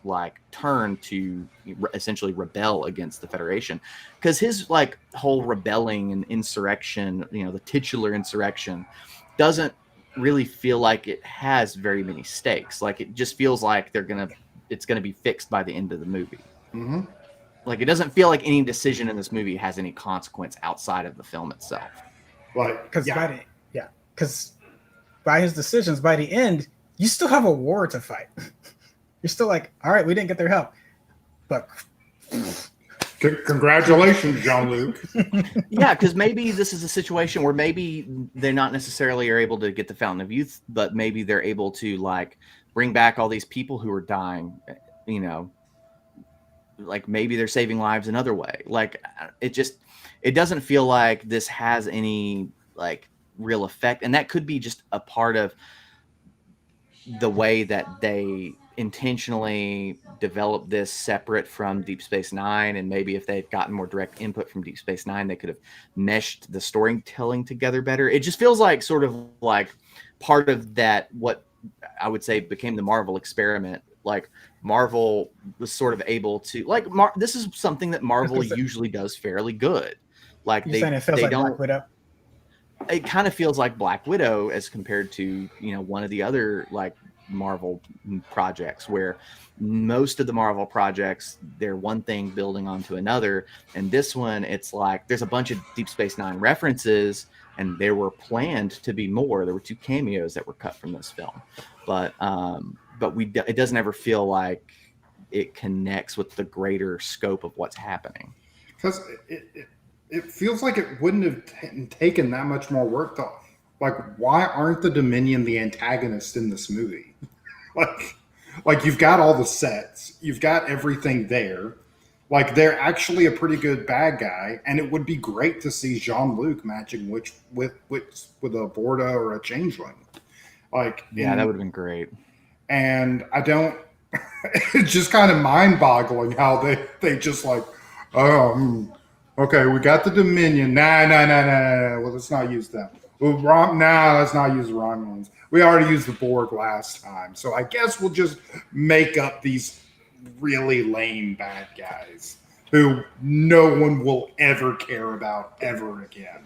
turn to essentially rebel against the Federation, because his whole rebelling and insurrection, the titular insurrection, doesn't really feel like it has very many stakes. Like it just feels like it's gonna be fixed by the end of the movie. Mm-hmm. Like it doesn't feel like any decision in this movie has any consequence outside of the film itself. Because by his decisions, by the end, you still have a war to fight. You're still like, all right, we didn't get their help, but congratulations, Jean-Luc. Yeah, because maybe this is a situation where maybe they're not necessarily are able to get the Fountain of Youth, but maybe they're able to bring back all these people who are dying. Maybe they're saving lives another way. It doesn't feel like this has any real effect, and that could be just a part of the way that they intentionally developed this separate from Deep Space Nine. And maybe if they'd gotten more direct input from Deep Space Nine, they could have meshed the storytelling together better. It just feels like sort of like part of that, what I would say became the Marvel experiment. Like Marvel was sort of able to this is something that Marvel usually does fairly good. Like you're saying it feels like Black Widow? It kind of feels like Black Widow as compared to, one of the other Marvel projects, where most of the Marvel projects, they're one thing building onto another. And this one, it's like there's a bunch of Deep Space Nine references, and there were planned to be more. There were 2 cameos that were cut from this film, but it doesn't ever feel like it connects with the greater scope of what's happening. Because it feels like it wouldn't have taken that much more work to, why aren't the Dominion the antagonist in this movie? You've got all the sets, you've got everything there. They're actually a pretty good bad guy, and it would be great to see Jean-Luc matching with a Borda or a Changeling. That would have been great. And I don't. It's just kind of mind-boggling how they just okay, we got the Dominion. Nah. Well, let's not use them. Let's not use the Romulans. We already used the Borg last time, so I guess we'll just make up these really lame bad guys who no one will ever care about ever again.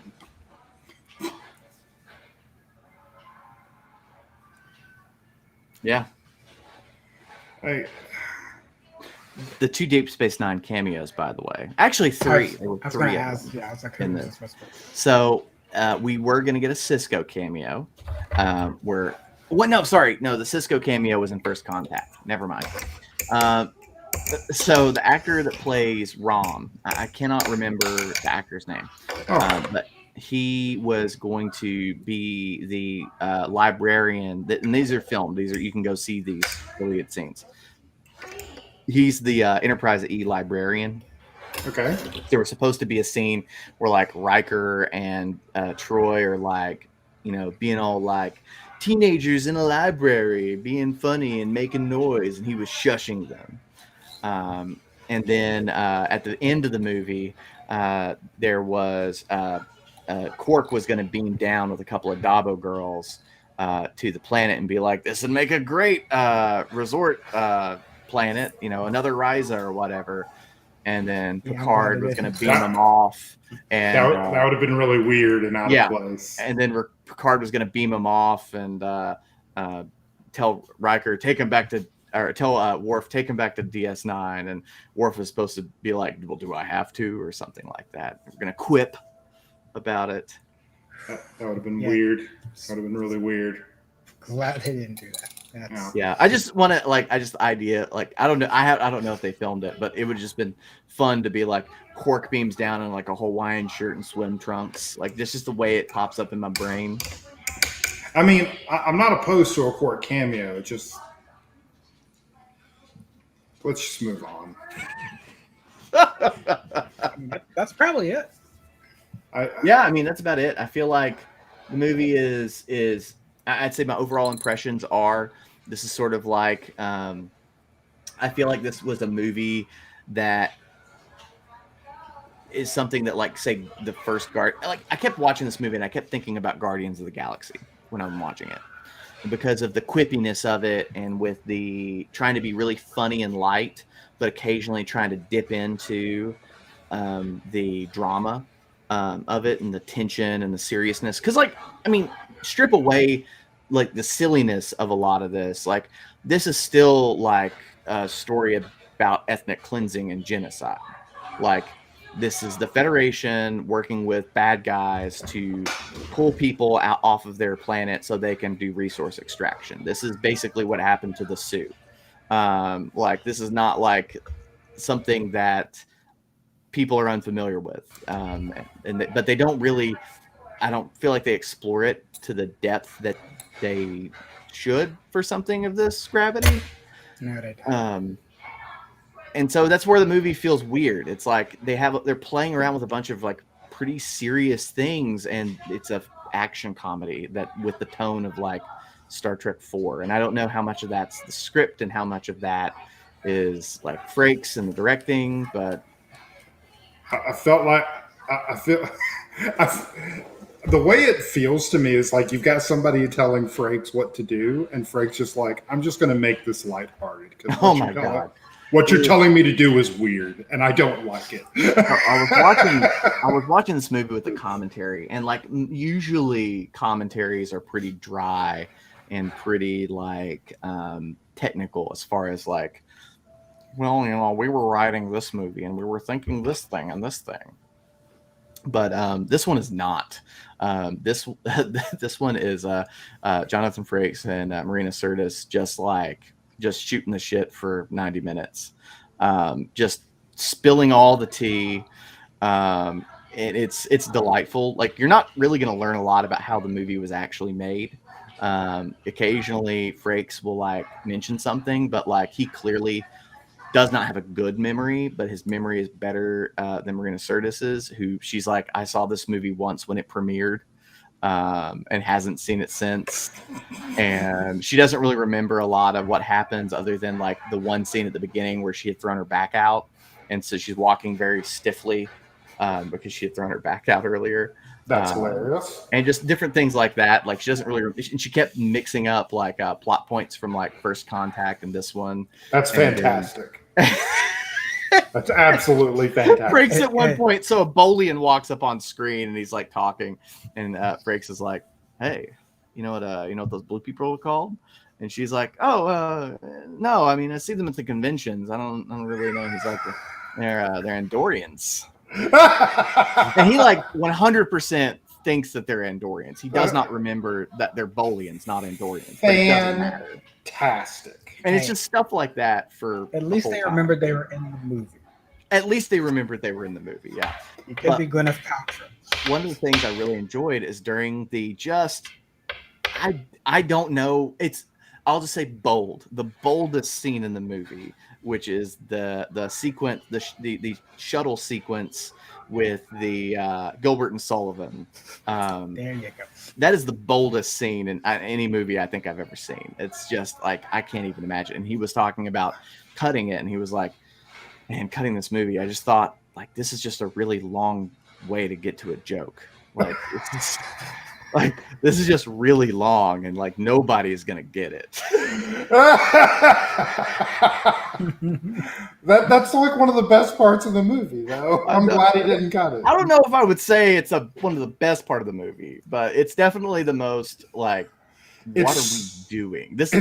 Yeah. Hey. The 2 Deep Space Nine cameos, by the way. Actually, 3. There were 3 of them in this. So we were going to get a Cisco cameo. The Cisco cameo was in First Contact. Never mind. So the actor that plays Rom, I cannot remember the actor's name, but he was going to be the librarian. And these are filmed. You can go see these deleted scenes. He's the Enterprise E librarian. Okay. There was supposed to be a scene where like Riker and Troy are like, being all like teenagers in a library, being funny and making noise, and he was shushing them. And then at the end of the movie, there was Quark was going to beam down with a couple of Dabo girls to the planet and be like, this would make a great resort planet, another Risa or whatever. And then Picard was going to beam them off. And that would have been really weird and out of place. And then Picard was going to beam him off and tell Riker, take him back to, or tell Worf, take him back to DS9. And Worf was supposed to be like, well, do I have to? Or something like that. We're going to quip about it. That would have been weird. That would have been really weird. Glad they didn't do that. I just want to I don't know. I don't know if they filmed it, but it would have just been fun to be like Quark beams down in like a Hawaiian shirt and swim trunks. Like this is the way it pops up in my brain. I mean, I'm not opposed to a Quark cameo. Just let's just move on. That's probably it. I mean that's about it. I feel like the movie is. I'd say my overall impressions are this is sort of like I feel like this was a movie that is something that like say the first I kept watching this movie and I kept thinking about Guardians of the Galaxy when I'm watching it because of the quippiness of it and with the trying to be really funny and light but occasionally trying to dip into the drama of it and the tension and the seriousness because strip away like the silliness of a lot of this. Like this is still like a story about ethnic cleansing and genocide. Like this is the Federation working with bad guys to pull people out off of their planet so they can do resource extraction. This is basically what happened to the Sioux. Like this is not like something that people are unfamiliar with. But they don't really, I don't feel like they explore it to the depth that they should for something of this gravity. No, they don't. And so that's where the movie feels weird. It's like they're playing around with a bunch of like pretty serious things, and it's a action comedy that with the tone of like Star Trek 4. And I don't know how much of that's the script and how much of that is like Frakes and the directing, but I felt like the way it feels to me is like you've got somebody telling Frakes what to do, and Frakes just like, I'm just going to make this lighthearted. Oh my God. What you're telling me to do is weird, and I don't like it. I was watching this movie with the commentary, and like usually commentaries are pretty dry and pretty like technical as far as like, well, we were writing this movie and we were thinking this thing and this thing. But this one is not. This one is Jonathan Frakes and Marina Sirtis just shooting the shit for 90 minutes, just spilling all the tea. And it's delightful. Like you're not really going to learn a lot about how the movie was actually made. Occasionally Frakes will like mention something, but like he clearly does not have a good memory, but his memory is better than Marina Sirtis's, who she's like, I saw this movie once when it premiered and hasn't seen it since. And she doesn't really remember a lot of what happens other than like the one scene at the beginning where she had thrown her back out. And so she's walking very stiffly because she had thrown her back out earlier. That's hilarious. And just different things like that. Like she doesn't really, and she kept mixing up like plot points from like First Contact and this one. That's fantastic. That's absolutely fantastic. Frakes at one point, so a Bolian walks up on screen and he's like talking, and Frakes is like, "Hey, you know what those blue people are called?" And she's like, "Oh, no, I mean I see them at the conventions. I don't really know." He's like, "They're Andorians," and he like 100% thinks that they're Andorians. He does not remember that they're Bolians, not Andorians. Fantastic. And it's just stuff like that for at least they remembered they were in the movie. At least they remembered they were in the movie, yeah. It could be Gwyneth Paltrow. one of the things I really enjoyed is during the I don't know, I'll just say the boldest scene in the movie, which is the sequence, the shuttle sequence with the Gilbert and Sullivan. There you go. That is the boldest scene in any movie I think I've ever seen. It's just like, I can't even imagine. And he was talking about cutting it, and he was like, man, cutting this movie, I just thought, like, this is just a really long way to get to a joke. Like, it's just, like, this is just really long, and like nobody's gonna get it. That's like one of the best parts of the movie, though. I'm glad he didn't cut it. I don't know if I would say it's one of the best part of the movie, but it's definitely the most like, what are we doing? This is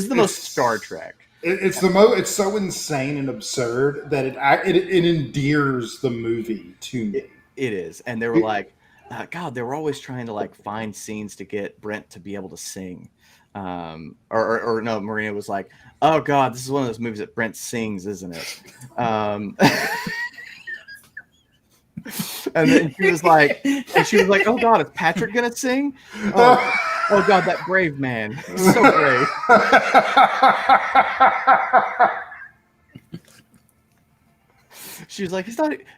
the most Star Trek. It's so insane and absurd that it endears the movie to me. It is, and they were like, God, they were always trying to like find scenes to get Brent to be able to sing. Or no, Marina was like, oh God, this is one of those movies that Brent sings, isn't it? And then she was like, oh God, is Patrick gonna sing? Oh God, that brave man, he's so brave. She was like,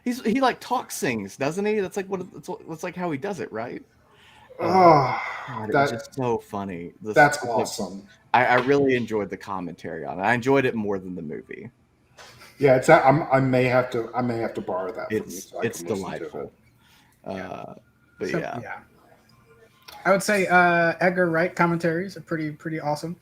he like talk sings, doesn't he? That's like that's like how he does it, right? Oh, God, it was just so funny. That's awesome. I really enjoyed the commentary on it. I enjoyed it more than the movie. Yeah, I may have to borrow that from you. So it's delightful. But yeah. I would say Edgar Wright commentaries are pretty awesome.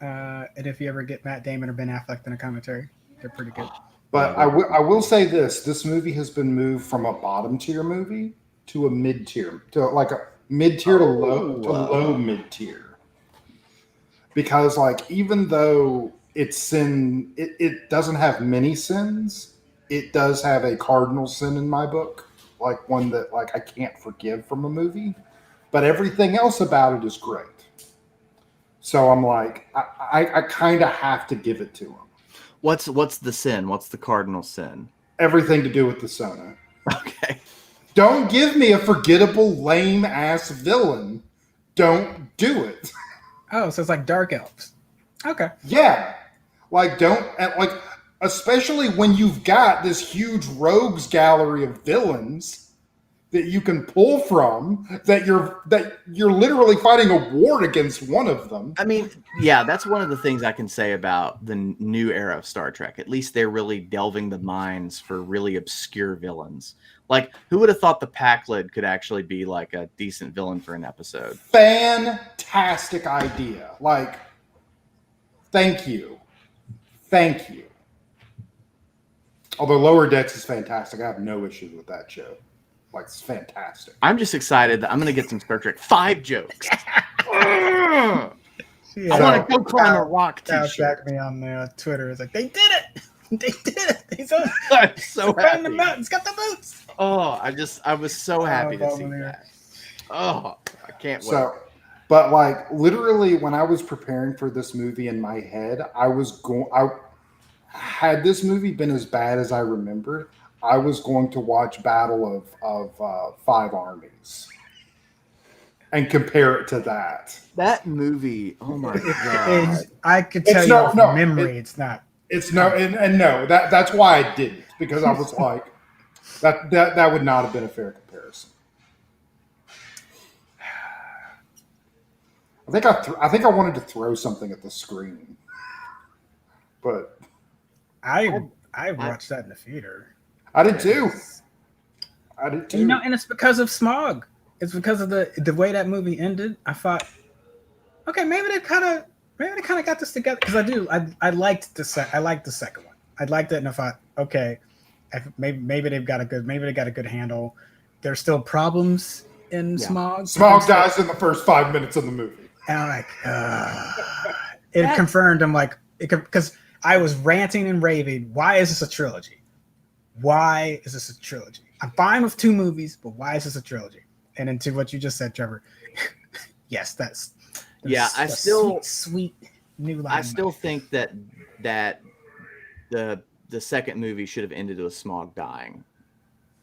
And if you ever get Matt Damon or Ben Affleck in a commentary, they're pretty good. But I will say this movie has been moved from a bottom tier movie to a mid tier, to like a mid tier to low mid tier. Because like, even though it doesn't have many sins, it does have a cardinal sin in my book, like one that like I can't forgive from a movie. But everything else about it is great. So I'm like, I kind of have to give it to him. What's the sin? What's the cardinal sin? Everything to do with the Sona. Okay. Don't give me a forgettable, lame ass villain. Don't do it. Oh, so it's like Dark Elves. Okay. Yeah. Like, especially when you've got this huge rogues gallery of villains that you can pull from, that you're literally fighting a war against one of them. I mean, yeah, that's one of the things I can say about the new era of Star Trek. At least they're really delving the mines for really obscure villains. Like, who would have thought the Pakled could actually be like a decent villain for an episode? Fantastic idea. Like, thank you. Although Lower Decks is fantastic. I have no issues with that show. Like, it's fantastic. I'm just excited that I'm going to get some Star Trek 5 jokes. I want to go climb a rock t-shirt. Jack me on Twitter. It's like, they did it. They did it. I'm so happy. The mountains, got the boots. Oh, I was so happy to see that. Oh, I can't wait. So, but like, literally, when I was preparing for this movie in my head, had this movie been as bad as I remember, I was going to watch Battle of Five Armies and compare it to that. That movie, oh my God. I could tell you off memory, it's not. It's no, and no, that's why I didn't, because I was like, that would not have been a fair comparison. I think I wanted to throw something at the screen, but I watched that in the theater. I did too. You know, and it's because of Smog. It's because of the way that movie ended. I thought, okay, maybe they kind of got this together, because I liked the second one. I liked it, and I thought, okay, maybe they got a good handle. There's still problems in Smog. Smog dies in the first 5 minutes of the movie, and I'm like, it confirmed. I'm like, because I was ranting and raving. Why is this a trilogy? Why is this a trilogy? I'm fine with 2 movies, but why is this a trilogy? And then to what you just said, Trevor, yes, that's sweet new line. I still think that the second movie should have ended with Smog dying.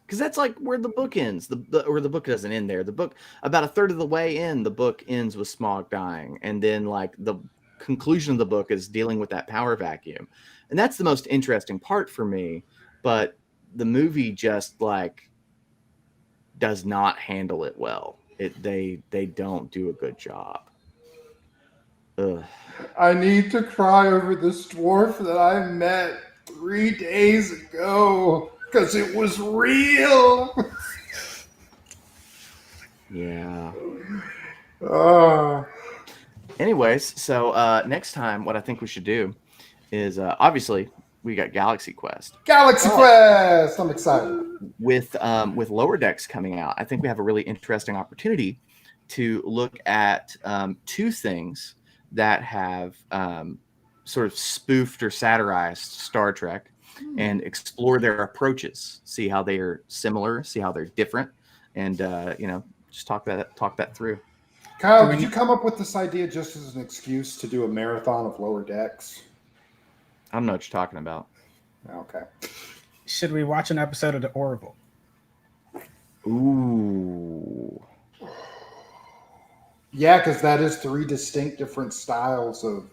because that's like where the book ends. Or the book doesn't end there. The book, about a third of the way in, the book ends with Smaug dying, and then like the conclusion of the book is dealing with that power vacuum, and that's the most interesting part for me. But the movie just like does not handle it well. They don't do a good job. Ugh. I need to cry over this dwarf that I met 3 days ago because it was real. Yeah. Oh. Anyways, so next time, what I think we should do is obviously we got Galaxy Quest. Galaxy Quest! I'm excited. With Lower Decks coming out, I think we have a really interesting opportunity to look at 2 things that have sort of spoofed or satirized Star Trek and explore their approaches, see how they are similar, see how they're different, and just talk that through. Kyle, did you come up with this idea just as an excuse to do a marathon of Lower Decks? I don't know what you're talking about. Okay. Should we watch an episode of The Orville? Ooh. Yeah, because that is 3 distinct different styles of...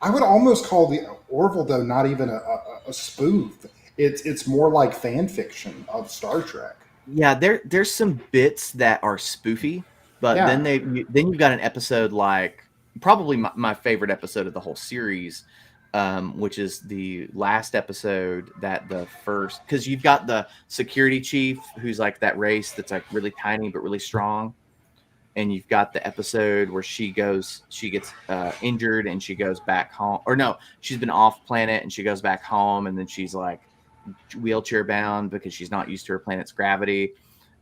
I would almost call the Orville, though, not even a spoof. It's more like fan fiction of Star Trek. Yeah, there's some bits that are spoofy, but then you've got an episode like probably my favorite episode of the whole series, which is the last episode that the first, because you've got the security chief who's like that race that's like really tiny but really strong, and you've got the episode where she gets injured and she goes back home, or no, she's been off planet and she goes back home, and then she's like wheelchair bound because she's not used to her planet's gravity.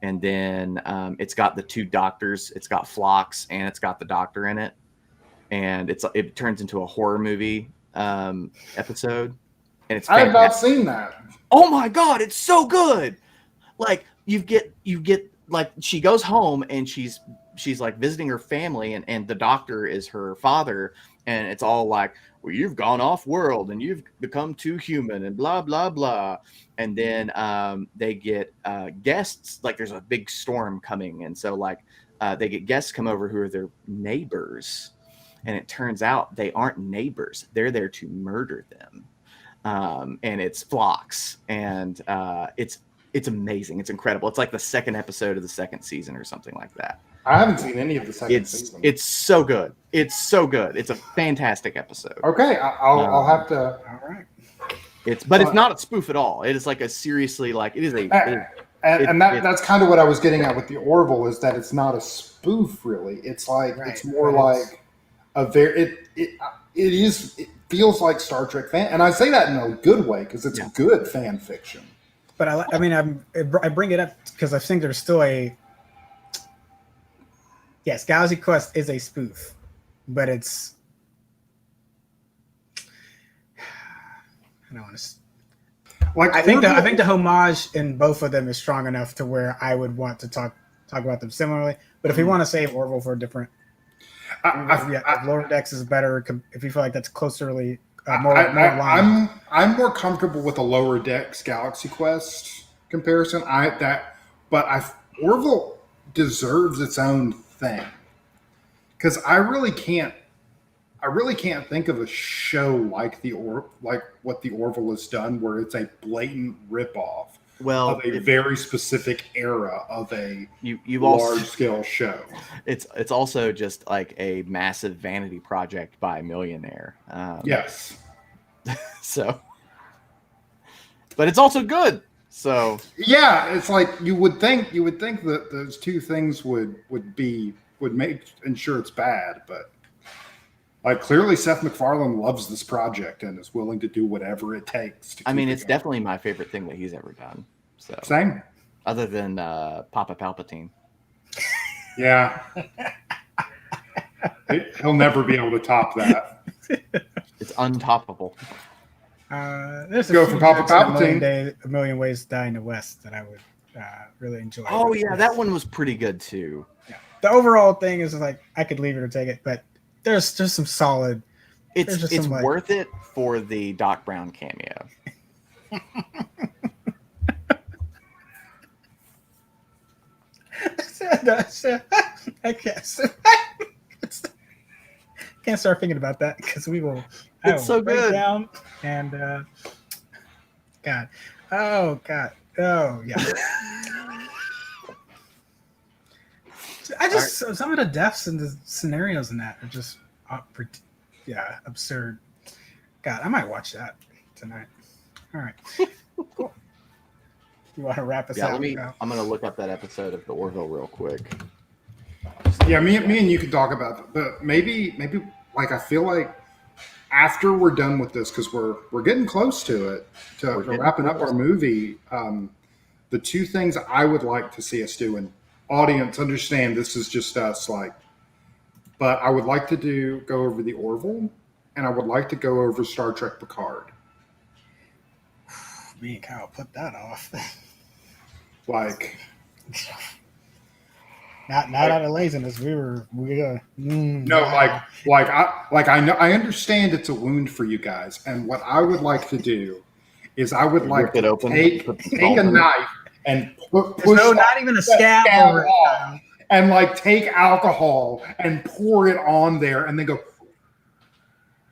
And then it's got the 2 doctors, it's got Phlox and it's got the doctor in it, and it turns into a horror movie episode, and it's I have not seen that. Oh my god, it's so good. Like you get like, she goes home and she's like visiting her family, and the doctor is her father, and it's all like, well, you've gone off world and you've become too human and blah blah blah. And then they get guests, like there's a big storm coming, and so like they get guests come over who are their neighbors, and it turns out they aren't neighbors, they're there to murder them. And it's Phlox, and it's amazing, it's incredible. It's like the 2nd episode of the 2nd season or something like that. I haven't seen any of the 2nd season. It's so good. It's so good. It's a fantastic episode. Okay, I'll have to. All right. It's not a spoof at all. It is like a seriously, like it is a. That's kind of what I was getting at with the Orville, is that it's not a spoof really. It's like it's more like a very it feels like Star Trek fan, and I say that in a good way because it's good fan fiction. But I bring it up because I think there's still yes, Galaxy Quest is a spoof, but it's, I don't want to. Like I think the homage in both of them is strong enough to where I would want to talk about them similarly. But if we want to save Orville for a different, Lower Decks is better if you feel like that's closerly more aligned. I'm more comfortable with a Lower Decks Galaxy Quest comparison. Orville deserves its own thing, because I really can't think of a show like what the Orville has done, where it's a blatant ripoff of a very specific era of a large scale show. It's also just like a massive vanity project by a millionaire. Yes. So, but it's also good. So yeah, it's like you would think that those 2 things would ensure it's bad, but like clearly Seth MacFarlane loves this project and is willing to do whatever it takes to it's definitely my favorite thing that he's ever done. So same, other than Papa Palpatine. Yeah. He'll never be able to top that. It's untoppable. There's Go for Papa Palpatine. A Million Ways to Die in the West that I would really enjoy. Oh yeah, that one was pretty good too. Yeah. The overall thing is like I could leave it or take it, but there's just some solid. It's worth it for the Doc Brown cameo. I can't start thinking about that because we will. It's so break good. down and God, oh God, oh yeah. I just some of the deaths and the scenarios in that are just absurd. God, I might watch that tonight. All right, cool. You want to wrap us out? I'm gonna look up that episode of the Orville real quick. Yeah, me and you can talk about that, but maybe like I feel like after we're done with this, because we're getting close to it, to wrapping up our movie. The two things I would like to see us do, and audience, understand this is just us, but I would like to go over the Orville, and I would like to go over Star Trek Picard. Me and Kyle put that off. Like, not out of laziness. I know, I understand it's a wound for you guys, and what I would like to do is I would like to take a knife and push not even a scab over off, and like take alcohol and pour it on there, and then go.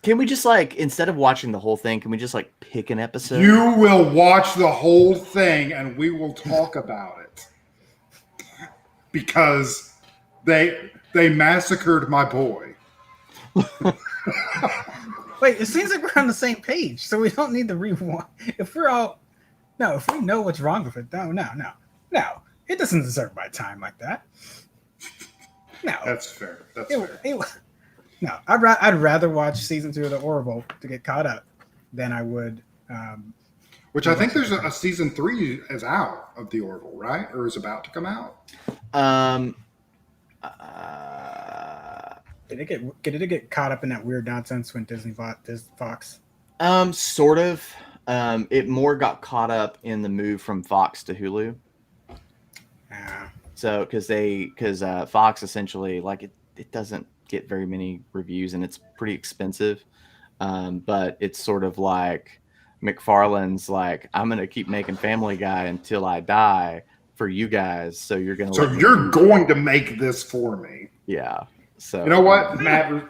Can we just instead of watching the whole thing, can we just pick an episode? You will watch the whole thing, and we will talk about it because they massacred my boy. Wait, it seems like we're on the same page, so we don't need to rewind. If we know what's wrong with it, no, it doesn't deserve my time like that. No, that's fair. No, I'd rather watch season 2 of the Orville to get caught up than I would. Which I think there's a season 3 is out of the Orville, right, or is about to come out. Did it get caught up in that weird nonsense when Disney bought Fox? Sort of. It more got caught up in the move from Fox to Hulu. Yeah. So because Fox essentially it doesn't get very many reviews and it's pretty expensive, but it's sort of like McFarlane's I'm gonna keep making Family Guy until I die for you guys, so you're going to make this for me. Yeah. So you know what? Mad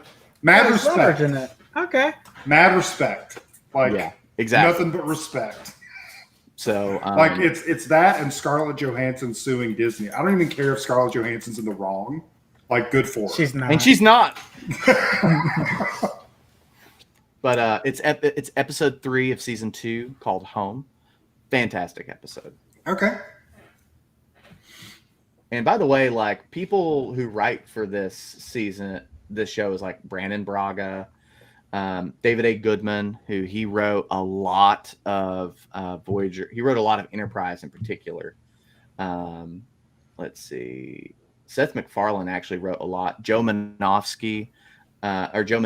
respect. In it. Okay. Mad respect. Yeah, exactly. Nothing but respect. So it's that and Scarlett Johansson suing Disney. I don't even care if Scarlett Johansson's in the wrong. Good for her. She's not. And she's not. But it's episode 3 of season 2 called Home. Fantastic episode. Okay. And by the way, people who write for this show is Brandon Braga, David A. Goodman, who he wrote a lot of Voyager. He wrote a lot of Enterprise in particular. Let's see. Seth MacFarlane actually wrote a lot. Joe Manofsky, Joe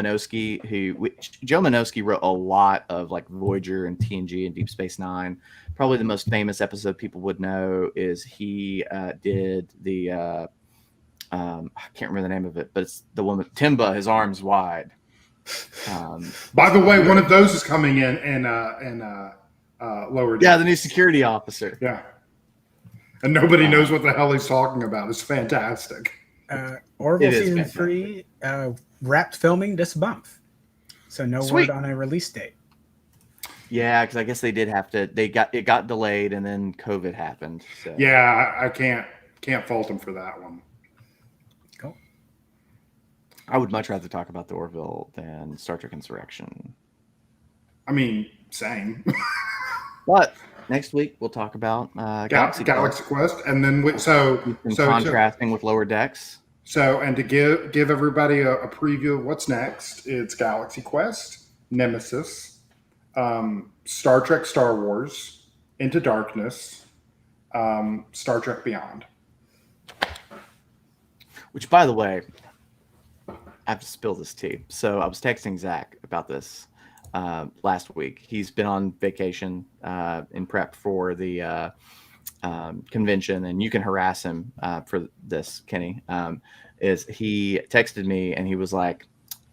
Manofsky wrote a lot of Voyager and TNG and Deep Space Nine. Probably the most famous episode people would know is he did the I can't remember the name of it, but it's the one with Timba, His Arms Wide. By the way, one of those is coming in Lower Decks. Yeah, the new security officer. Yeah. And nobody knows what the hell he's talking about. It's fantastic. Orville season 3 wrapped filming this month, so no word on a release date. Yeah, because I guess they did have to. It got delayed, and then COVID happened. So. Yeah, I can't fault them for that one. Cool. I would much rather talk about the Orville than Star Trek Insurrection. I mean, same. But next week we'll talk about Galaxy Quest, and then contrasting with Lower Decks. So, and to give everybody a preview of what's next, it's Galaxy Quest, Nemesis, Star Trek, Star Wars, Into Darkness, Star Trek Beyond. Which, by the way, I have to spill this tea. So I was texting Zach about this last week. He's been on vacation in prep for the convention, and you can harass him for this, Kenny. Is he texted me and he was like,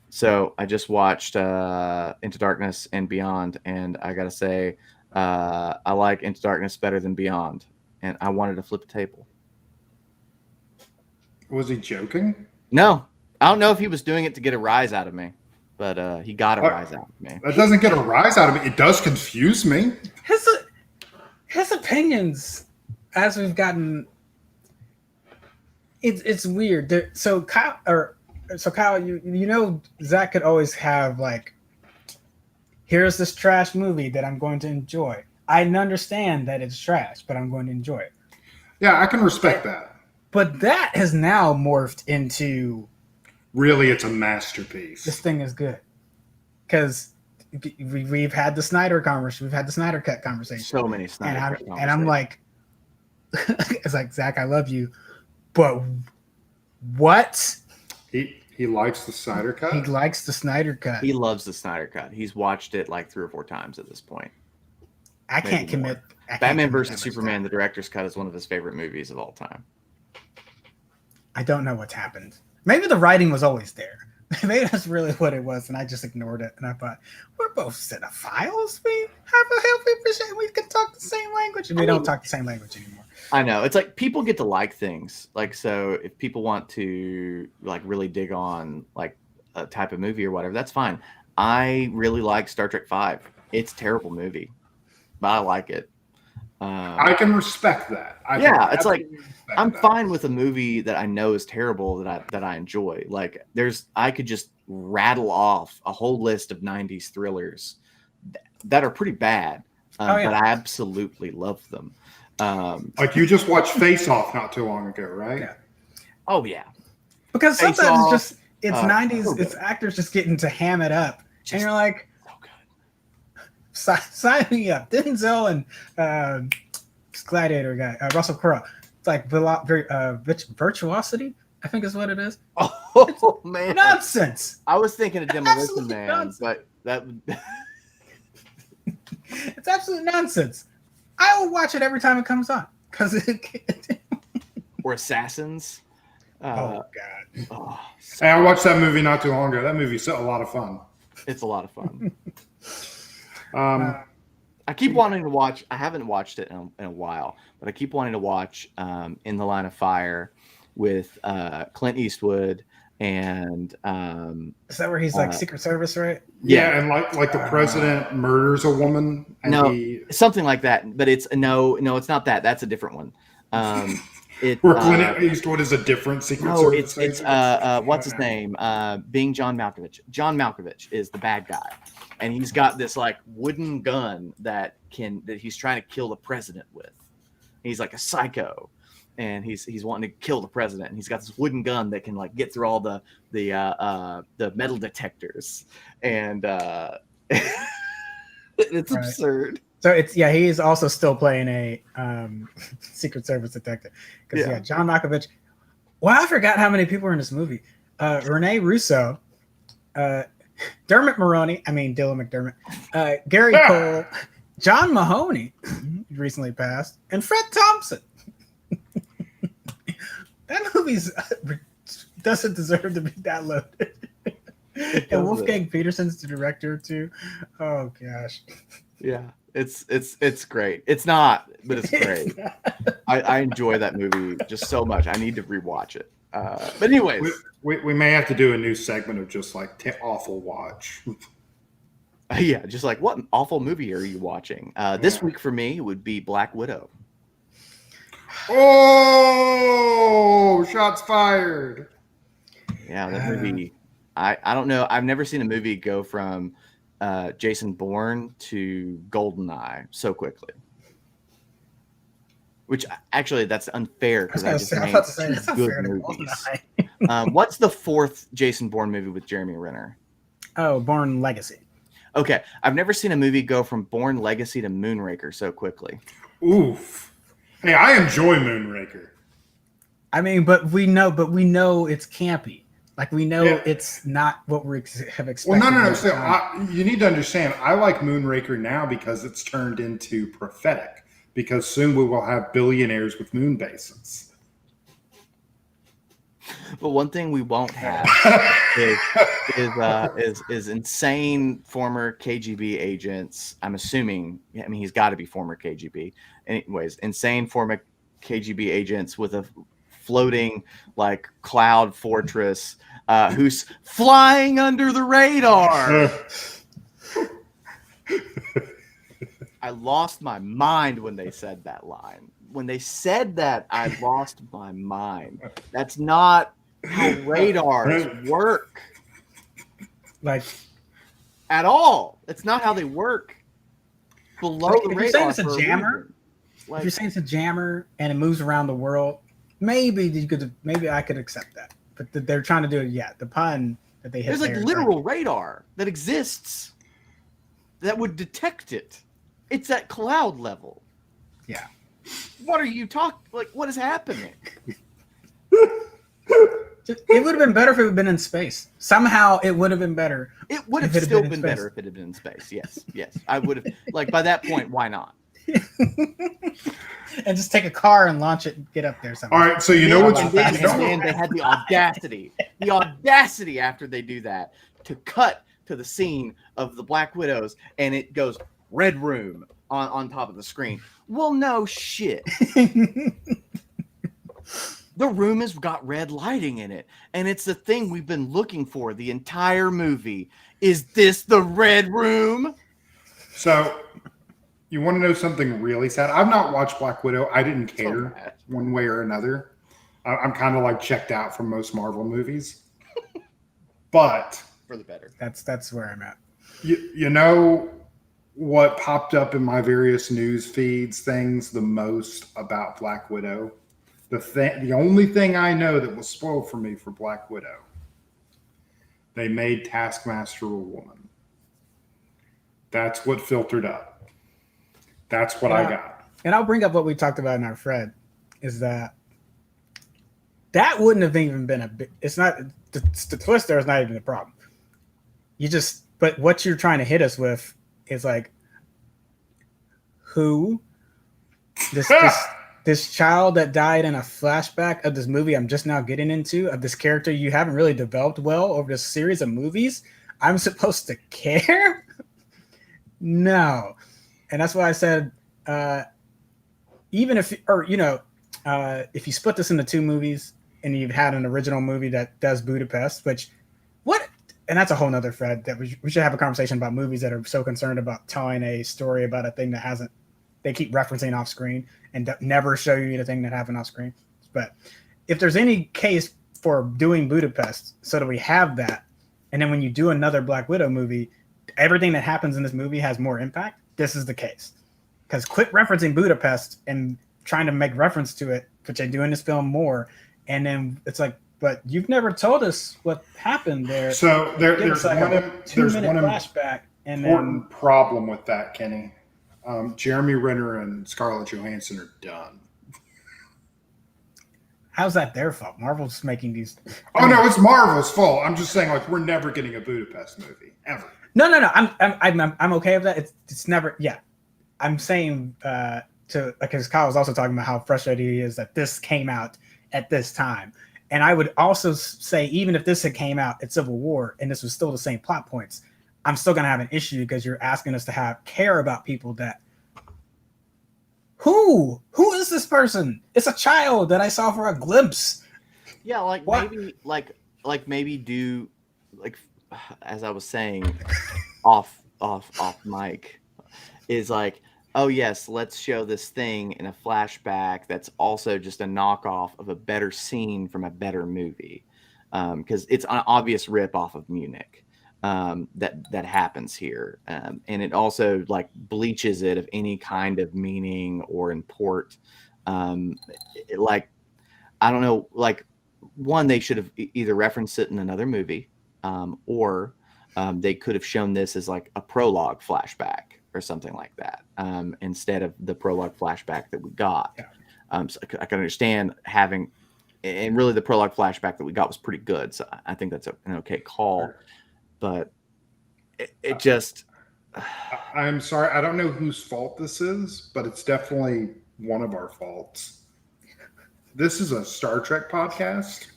so I just watched Into Darkness and Beyond, and I gotta say I like Into Darkness better than Beyond, and I wanted to flip a table. Was he joking? No, I don't know if he was doing it to get a rise out of me, but he got a rise out of me. That doesn't get a rise out of me. It does confuse me. His opinions, as we've gotten, it's weird. So Kyle, you know, Zach could always have like, here's this trash movie that I'm going to enjoy. I understand that it's trash, but I'm going to enjoy it. Yeah, I can respect that. But that has now morphed into, really, it's a masterpiece. this thing is good. Because we've had the Snyder conversation, we've had the Snyder Cut conversation. So many Snyder Cut and I'm like, it's like, Zach, I love you, but what? He likes the Snyder Cut? He likes the Snyder Cut. He loves the Snyder Cut. He's watched it like 3 or 4 times at this point. I can't commit. Batman vs. Superman, the director's cut, is one of his favorite movies of all time. I don't know what's happened. Maybe the writing was always there. Maybe that's really what it was, and I just ignored it. And I thought, we're both cinephiles. We have a healthy percent. We can talk the same language, and we don't talk the same language anymore. I know. It's like people get to like things. Like, so if people want to like really dig on like a type of movie or whatever, that's fine. I really like Star Trek V. It's a terrible movie, but I like it. I can respect that. It's like I'm fine with a movie that I know is terrible that I enjoy. Like I could just rattle off a whole list of 90s thrillers that are pretty bad, but I absolutely love them. Like you just watched Face Off not too long ago, right? Yeah. Oh yeah. Because sometimes it's 90s, so it's actors just getting to ham it up, and you're like, so good. Sign me up. Denzel and Gladiator guy, Russell Crowe. It's like virtuosity, I think is what it is. Oh man, nonsense. I was thinking of Demolition Man, nonsense. but that it's absolute nonsense. I will watch it every time it comes on because or Assassins. Oh god. Hey, I watched that movie not too long ago. That movie's a lot of fun. It's a lot of fun. I keep wanting to watch. I haven't watched it in a while, but I keep wanting to watch In the Line of Fire with Clint Eastwood and is that where he's like Secret Service, right? Yeah, and like the president murders a woman. And something like that. But it's no, it's not that. That's a different one. Where Clint Eastwood is a different Secret Service. It's what's his name? Being John Malkovich. John Malkovich is the bad guy, and he's got this like wooden gun that he's trying to kill the president with. He's like a psycho, and he's wanting to kill the president, and he's got this wooden gun that can like get through all the metal detectors, and it's absurd. So he is also still playing a Secret Service detective because John Malkovich. Well, I forgot how many people were in this movie. Rene Russo, Dylan McDermott, Gary Cole, John Mahoney, recently passed, and Fred Thompson. That movie doesn't deserve to be downloaded. And Wolfgang Petersen's the director too. Oh gosh. Yeah. It's great. It's not, but it's great. I enjoy that movie just so much. I need to rewatch it. But anyways, we may have to do a new segment of just like awful watch. Yeah, just like what awful movie are you watching? This week for me would be Black Widow. Oh, shots fired. Yeah, that movie. I don't know. I've never seen a movie go from Jason Bourne to GoldenEye so quickly. Which actually, that's unfair because I just named two good movies. What's the fourth Jason Bourne movie with Jeremy Renner? Oh, Bourne Legacy. Okay, I've never seen a movie go from Bourne Legacy to Moonraker so quickly. Oof. Hey, I enjoy Moonraker. I mean, but we know it's campy. Like we know it's not what we have expected. Well, no. So you need to understand. I like Moonraker now because it's turned into prophetic. Because soon we will have billionaires with moon bases. But one thing we won't have is insane former KGB agents. I'm assuming. I mean, he's got to be former KGB. Anyways, insane former KGB agents with a floating like cloud fortress who's flying under the radar. I lost my mind when they said that line. When they said that, I lost my mind. That's not how radars work. Like at all. It's not how they work below the radar. If you're saying it's a jammer, if you're saying it's a jammer and it moves around the world, maybe I could accept that. But they're trying to do it. Yeah, the pun that they hit. There's like literal radar that exists that would detect it. It's at cloud level. Yeah. What are you talking? Like, what is happening? It would have been better if it had been in space. Somehow it would have been better. It would have still been better if it had been in space. Yes. I would have, like, by that point, why not? And just take a car and launch it and get up there somehow. All right, so you know what's and they had the audacity after they do that to cut to the scene of the Black Widows and it goes Red Room on top of the screen. Well, no shit. The room has got red lighting in it, and it's the thing we've been looking for the entire movie. Is this the Red Room? So, you want to know something really sad? I've not watched Black Widow. I didn't care one way or another. I'm kind of like checked out from most Marvel movies. But for the better. That's where I'm at. You know what popped up in my various news feeds things the most about Black Widow? The only thing I know that was spoiled for me for Black Widow, they made Taskmaster a woman. That's what filtered up. That's what I got. And I'll bring up what we talked about in our thread, is that wouldn't have even been a big, it's not, the twist there is not even the problem. But what you're trying to hit us with is like, who, this child that died in a flashback of this movie I'm just now getting into, of this character you haven't really developed well over this series of movies, I'm supposed to care? No. And that's why I said, even if you split this into two movies and you've had an original movie that does Budapest, and that's a whole nother thread that we should have a conversation about movies that are so concerned about telling a story about a thing that they keep referencing off screen and never show you the thing that happened off screen. But if there's any case for doing Budapest so that we have that, and then when you do another Black Widow movie, everything that happens in this movie has more impact, this is the case. Because quit referencing Budapest and trying to make reference to it, which they do in this film more, and then it's like, but you've never told us what happened there. So there's like one a 2-minute flashback, and important problem with that, Kenny. Jeremy Renner and Scarlett Johansson are done. How's that their fault? Marvel's making these. No, it's Marvel's fault. I'm just saying, like, we're never getting a Budapest movie ever. No. I'm okay with that. It's never. Yeah, I'm saying because Kyle was also talking about how frustrated he is that this came out at this time, and I would also say even if this had came out at Civil War and this was still the same plot points, I'm still going to have an issue because you're asking us to care about people that. Who is this person? It's a child that I saw for a glimpse. Yeah, like what? maybe do like as I was saying off mic is like, oh yes, let's show this thing in a flashback that's also just a knockoff of a better scene from a better movie. Because it's an obvious rip off of Munich. That happens here, and it also like bleaches it of any kind of meaning or import. Like I don't know, like one, they should have either referenced it in another movie, or they could have shown this as like a prologue flashback or something like that, instead of the prologue flashback that we got. Yeah. So I can understand having, and really the prologue flashback that we got was pretty good, so I think that's an okay call. Sure. But it just... I'm sorry. I don't know whose fault this is, but it's definitely one of our faults. This is a Star Trek podcast.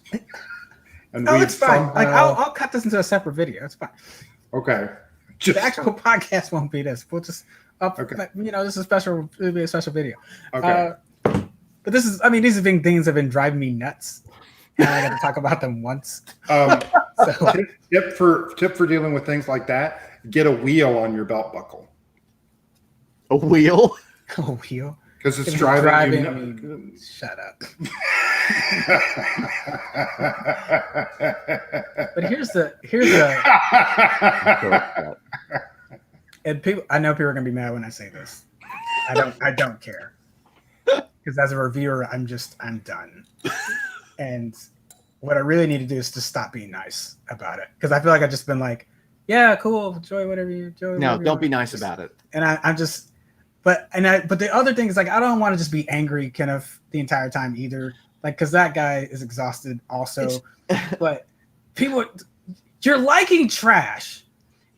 And it's fine. Like I'll cut this into a separate video. It's fine. Okay. The actual podcast won't be this. We'll just... Okay. This is special. It'll be a special video. Okay. But this is, I mean, these have been things that have been driving me nuts. And I got to talk about them once. So tip for dealing with things like that: get a wheel on your belt buckle. A wheel? a wheel. Because it's If driving. I mean, shut up. But here's the and people. I know people are gonna be mad when I say this. I don't care. Because as a reviewer, I'm done. And what I really need to do is to stop being nice about it. Because I feel like I've just been like, yeah, cool, enjoy whatever you enjoy. No, don't be nice about it. And I'm just. But the other thing is, like, I don't want to just be angry kind of the entire time either. Like, because that guy is exhausted also. But people, you're liking trash.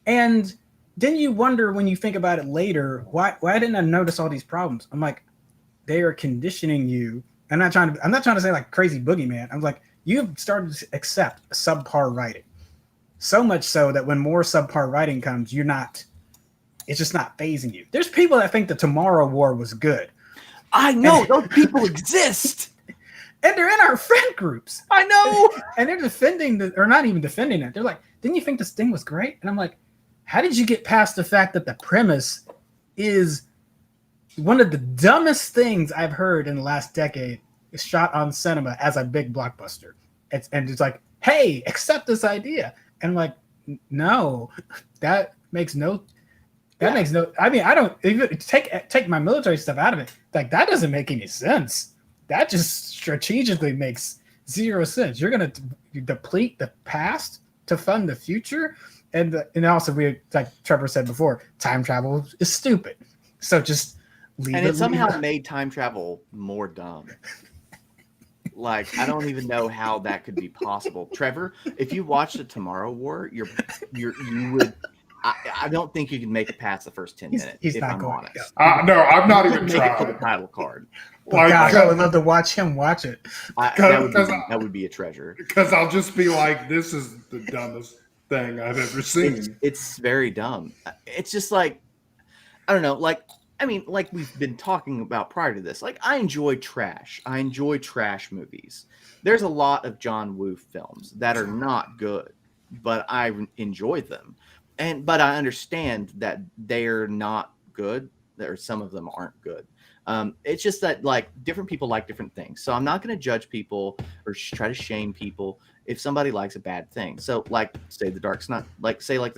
And then you wonder when you think about it later, why didn't I notice all these problems? I'm like, they are conditioning you. I'm not trying to say like crazy boogeyman. I'm like, you've started to accept subpar writing. So much so that when more subpar writing comes, it's just not phasing you. There's people that think the Tomorrow War was good. I know, those people exist. And they're in our friend groups. I know. And they're defending or not even defending it. They're like, didn't you think this thing was great? And I'm like, how did you get past the fact that the premise is one of the dumbest things I've heard in the last decade is shot on cinema as a big blockbuster? It's like, hey, accept this idea. And I'm like, no, that makes no. I mean, I don't even take my military stuff out of it. Like, that doesn't make any sense. That just strategically makes zero sense. You're going to deplete the past to fund the future. And also, like Trevor said before, time travel is stupid. So just leave it. And it somehow made time travel more dumb. Like, I don't even know how that could be possible. Trevor, if you watched the Tomorrow War, you would. I don't think you can make it past the first 10 minutes. He's if not I'm going. honest. No, I've not even Make it to the tried. title card. Like, gosh, I would love to watch him watch it. That would be a treasure. Because I'll just be like, this is the dumbest thing I've ever seen. It's very dumb. It's just like, I don't know. Like, I mean, like we've been talking about prior to this. Like, I enjoy trash. I enjoy trash movies. There's a lot of John Woo films that are not good, but I enjoy them. But I understand that they're not good. Some of them aren't good. It's just that, like, different people like different things. So I'm not going to judge people or try to shame people if somebody likes a bad thing. So, like, say the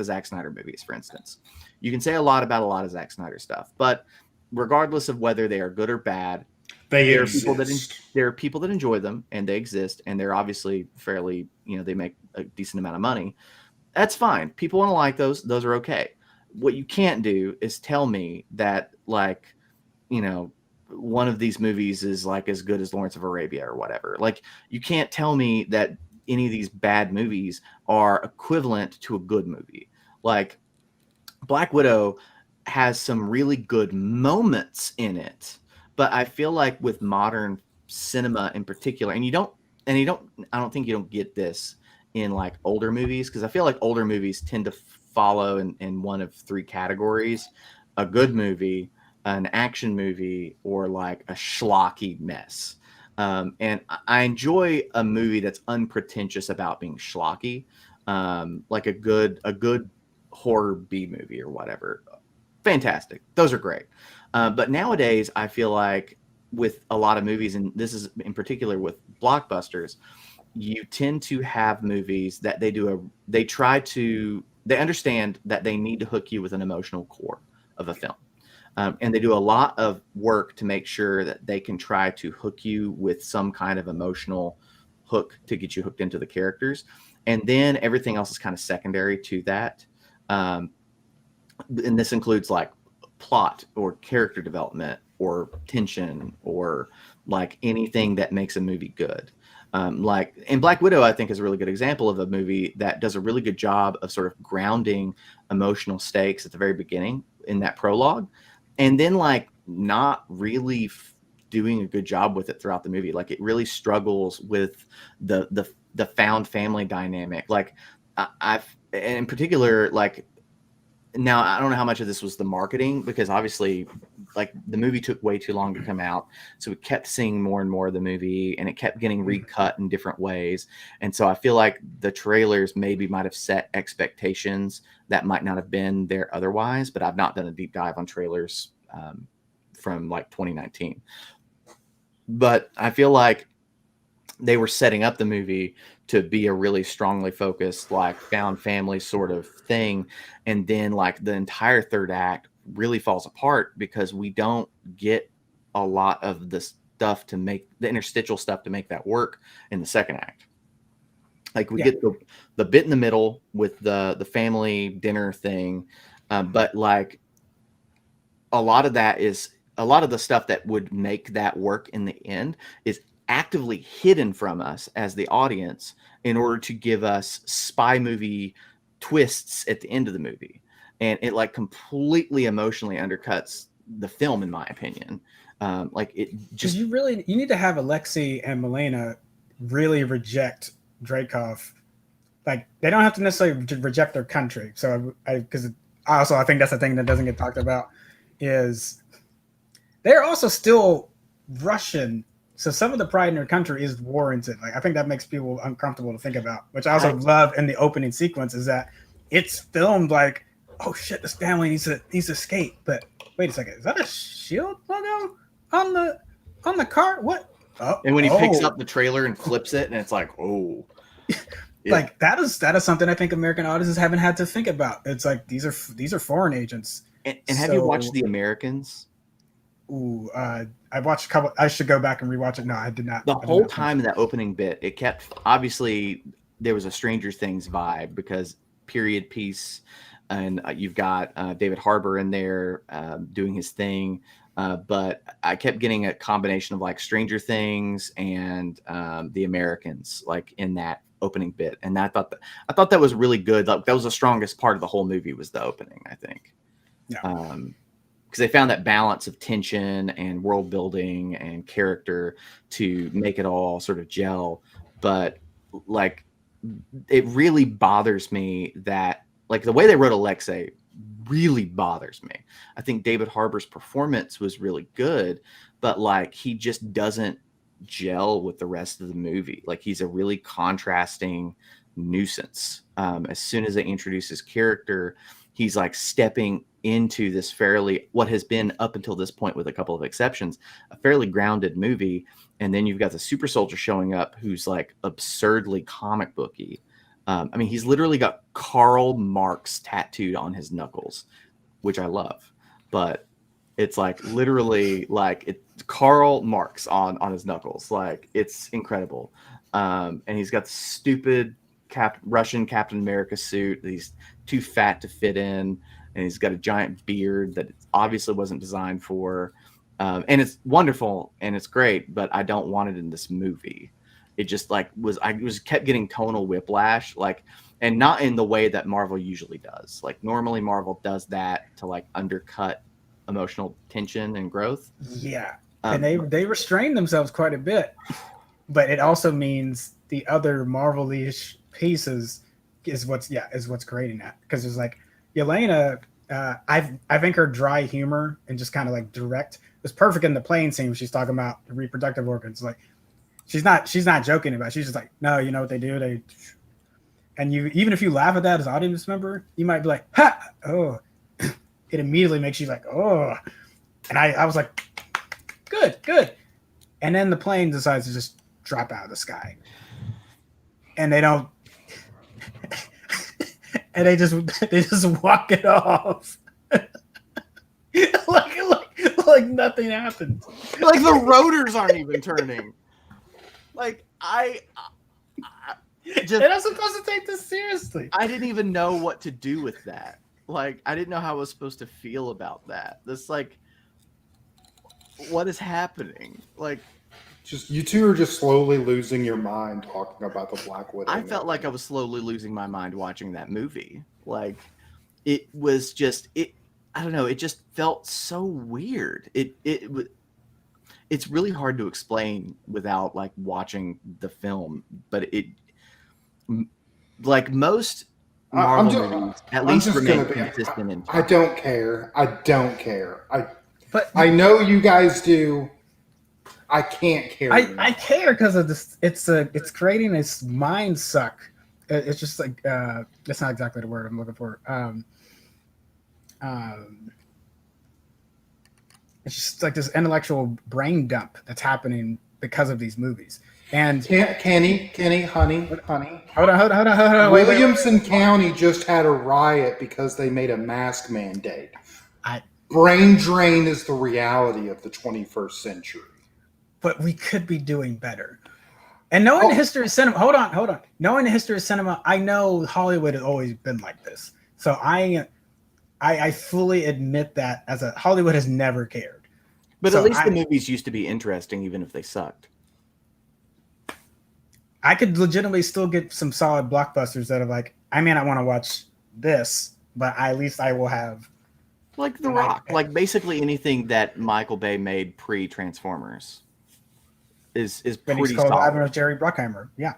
Zack Snyder movies, for instance. You can say a lot about a lot of Zack Snyder stuff, but regardless of whether they are good or bad, there are people that enjoy them, and they exist, and they're obviously fairly, they make a decent amount of money. That's fine. People want to like those. Those are okay. What you can't do is tell me that, like, one of these movies is like as good as Lawrence of Arabia or whatever. Like, you can't tell me that any of these bad movies are equivalent to a good movie. Like, Black Widow has some really good moments in it, but I feel like with modern cinema in particular, I don't think you don't get this in like older movies, because I feel like older movies tend to follow in one of three categories: a good movie, an action movie, or like a schlocky mess. And I enjoy a movie that's unpretentious about being schlocky, like a good horror B movie or whatever. Fantastic. Those are great. But nowadays, I feel like with a lot of movies, and this is in particular with blockbusters, you tend to have movies that they understand that they need to hook you with an emotional core of a film. And they do a lot of work to make sure that they can try to hook you with some kind of emotional hook to get you hooked into the characters. And then everything else is kind of secondary to that. And this includes like plot or character development or tension or like anything that makes a movie good. Like in Black Widow, I think is a really good example of a movie that does a really good job of sort of grounding emotional stakes at the very beginning in that prologue, and then like not really doing a good job with it throughout the movie. Like, it really struggles with the found family dynamic. Like, I've in particular, like, now I don't know how much of this was the marketing, because obviously like the movie took way too long to come out, so we kept seeing more and more of the movie, and it kept getting recut in different ways. And so I feel like the trailers maybe might have set expectations that might not have been there otherwise. But I've not done a deep dive on trailers from like 2019. But I feel like they were setting up the movie to be a really strongly focused, like found family sort of thing. And then like the entire third act really falls apart because we don't get a lot of the stuff to make the interstitial stuff to make that work in the second act. Like we get the bit in the middle with the family dinner thing. But like a lot of the stuff that would make that work in the end is actively hidden from us as the audience in order to give us spy movie twists at the end of the movie. And it like completely emotionally undercuts the film, in my opinion. Like it just, you need to have Alexei and Milena really reject Dreykov. Like they don't have to necessarily reject their country. So because I think that's the thing that doesn't get talked about is they're also still Russian. So some of the pride in their country is warranted. Like I think that makes people uncomfortable to think about, which I also love in the opening sequence is that it's filmed like, oh shit, this family needs to escape. But wait a second, is that a shield logo on the car? What? Oh, and when he picks up the trailer and flips it, and it's like, oh, like that is something I think American audiences haven't had to think about. It's like these are foreign agents. And have you watched The Americans? Ooh, I watched a couple. I should go back and rewatch it. No, I did not. The whole time in that opening bit, it kept obviously there was a Stranger Things vibe because period piece, and you've got David Harbour in there doing his thing. But I kept getting a combination of like Stranger Things and The Americans, like in that opening bit, and I thought that was really good. Like, that was the strongest part of the whole movie was the opening, I think. Yeah. Because they found that balance of tension and world building and character to make it all sort of gel. But like, it really bothers me that like the way they wrote Alexei really bothers me. I think David Harbour's performance was really good, but like he just doesn't gel with the rest of the movie. Like he's a really contrasting nuisance. As soon as they introduce his character, he's like stepping into this fairly, what has been up until this point with a couple of exceptions, a fairly grounded movie. And then you've got the super soldier showing up who's like absurdly comic booky. I mean, he's literally got Karl Marx tattooed on his knuckles, which I love, but it's like literally like it's Karl Marx on his knuckles. Like it's incredible. And he's got the stupid Russian Captain America suit that he's too fat to fit in. And he's got a giant beard that obviously wasn't designed for. And it's wonderful and it's great, but I don't want it in this movie. It just like kept getting tonal whiplash, like, and not in the way that Marvel usually does. Like normally Marvel does that to like undercut emotional tension and growth. Yeah. And they restrain themselves quite a bit, but it also means the other Marvel-ish pieces is what's creating that. Because it's like Yelena, I think her dry humor and just kind of like direct was perfect in the plane scene when she's talking about the reproductive organs. Like she's not joking about it. She's just like, no, you know what they do? And you, even if you laugh at that as an audience member, you might be like, ha, oh. It immediately makes you like, oh. And I was like, good. And then the plane decides to just drop out of the sky. And they don't and they just walk it off. like nothing happened. Like the rotors aren't even turning. Like they're not supposed to take this seriously. I didn't even know what to do with that. Like, I didn't know how I was supposed to feel about that. This, like, what is happening? Like, just you two are just slowly losing your mind talking about the Black Widow. I felt like I was slowly losing my mind watching that movie. Like, it was just I don't know. It just felt so weird. It's really hard to explain without like watching the film, but like most Marvel movies, at least remain consistent. I don't care. But I know you guys do. I can't care. I care because of this. It's creating this mind suck. It's just like that's not exactly the word I'm looking for. It's just like this intellectual brain dump that's happening because of these movies. And Kenny, honey. hold on. Wait. Williamson County just had a riot because they made a mask mandate. I- Brain drain is the reality of the 21st century. But we could be doing better. And knowing the history of cinema, hold on. Knowing the history of cinema, I know Hollywood has always been like this. So I fully admit that Hollywood has never cared. But So at least the movies used to be interesting, even if they sucked. I could legitimately still get some solid blockbusters that are like, I may not want to watch this, but at least I will have. Like The Rock. Like basically anything that Michael Bay made pre-Transformers is When pretty he's called solid. Admiral Jerry Bruckheimer. Yeah.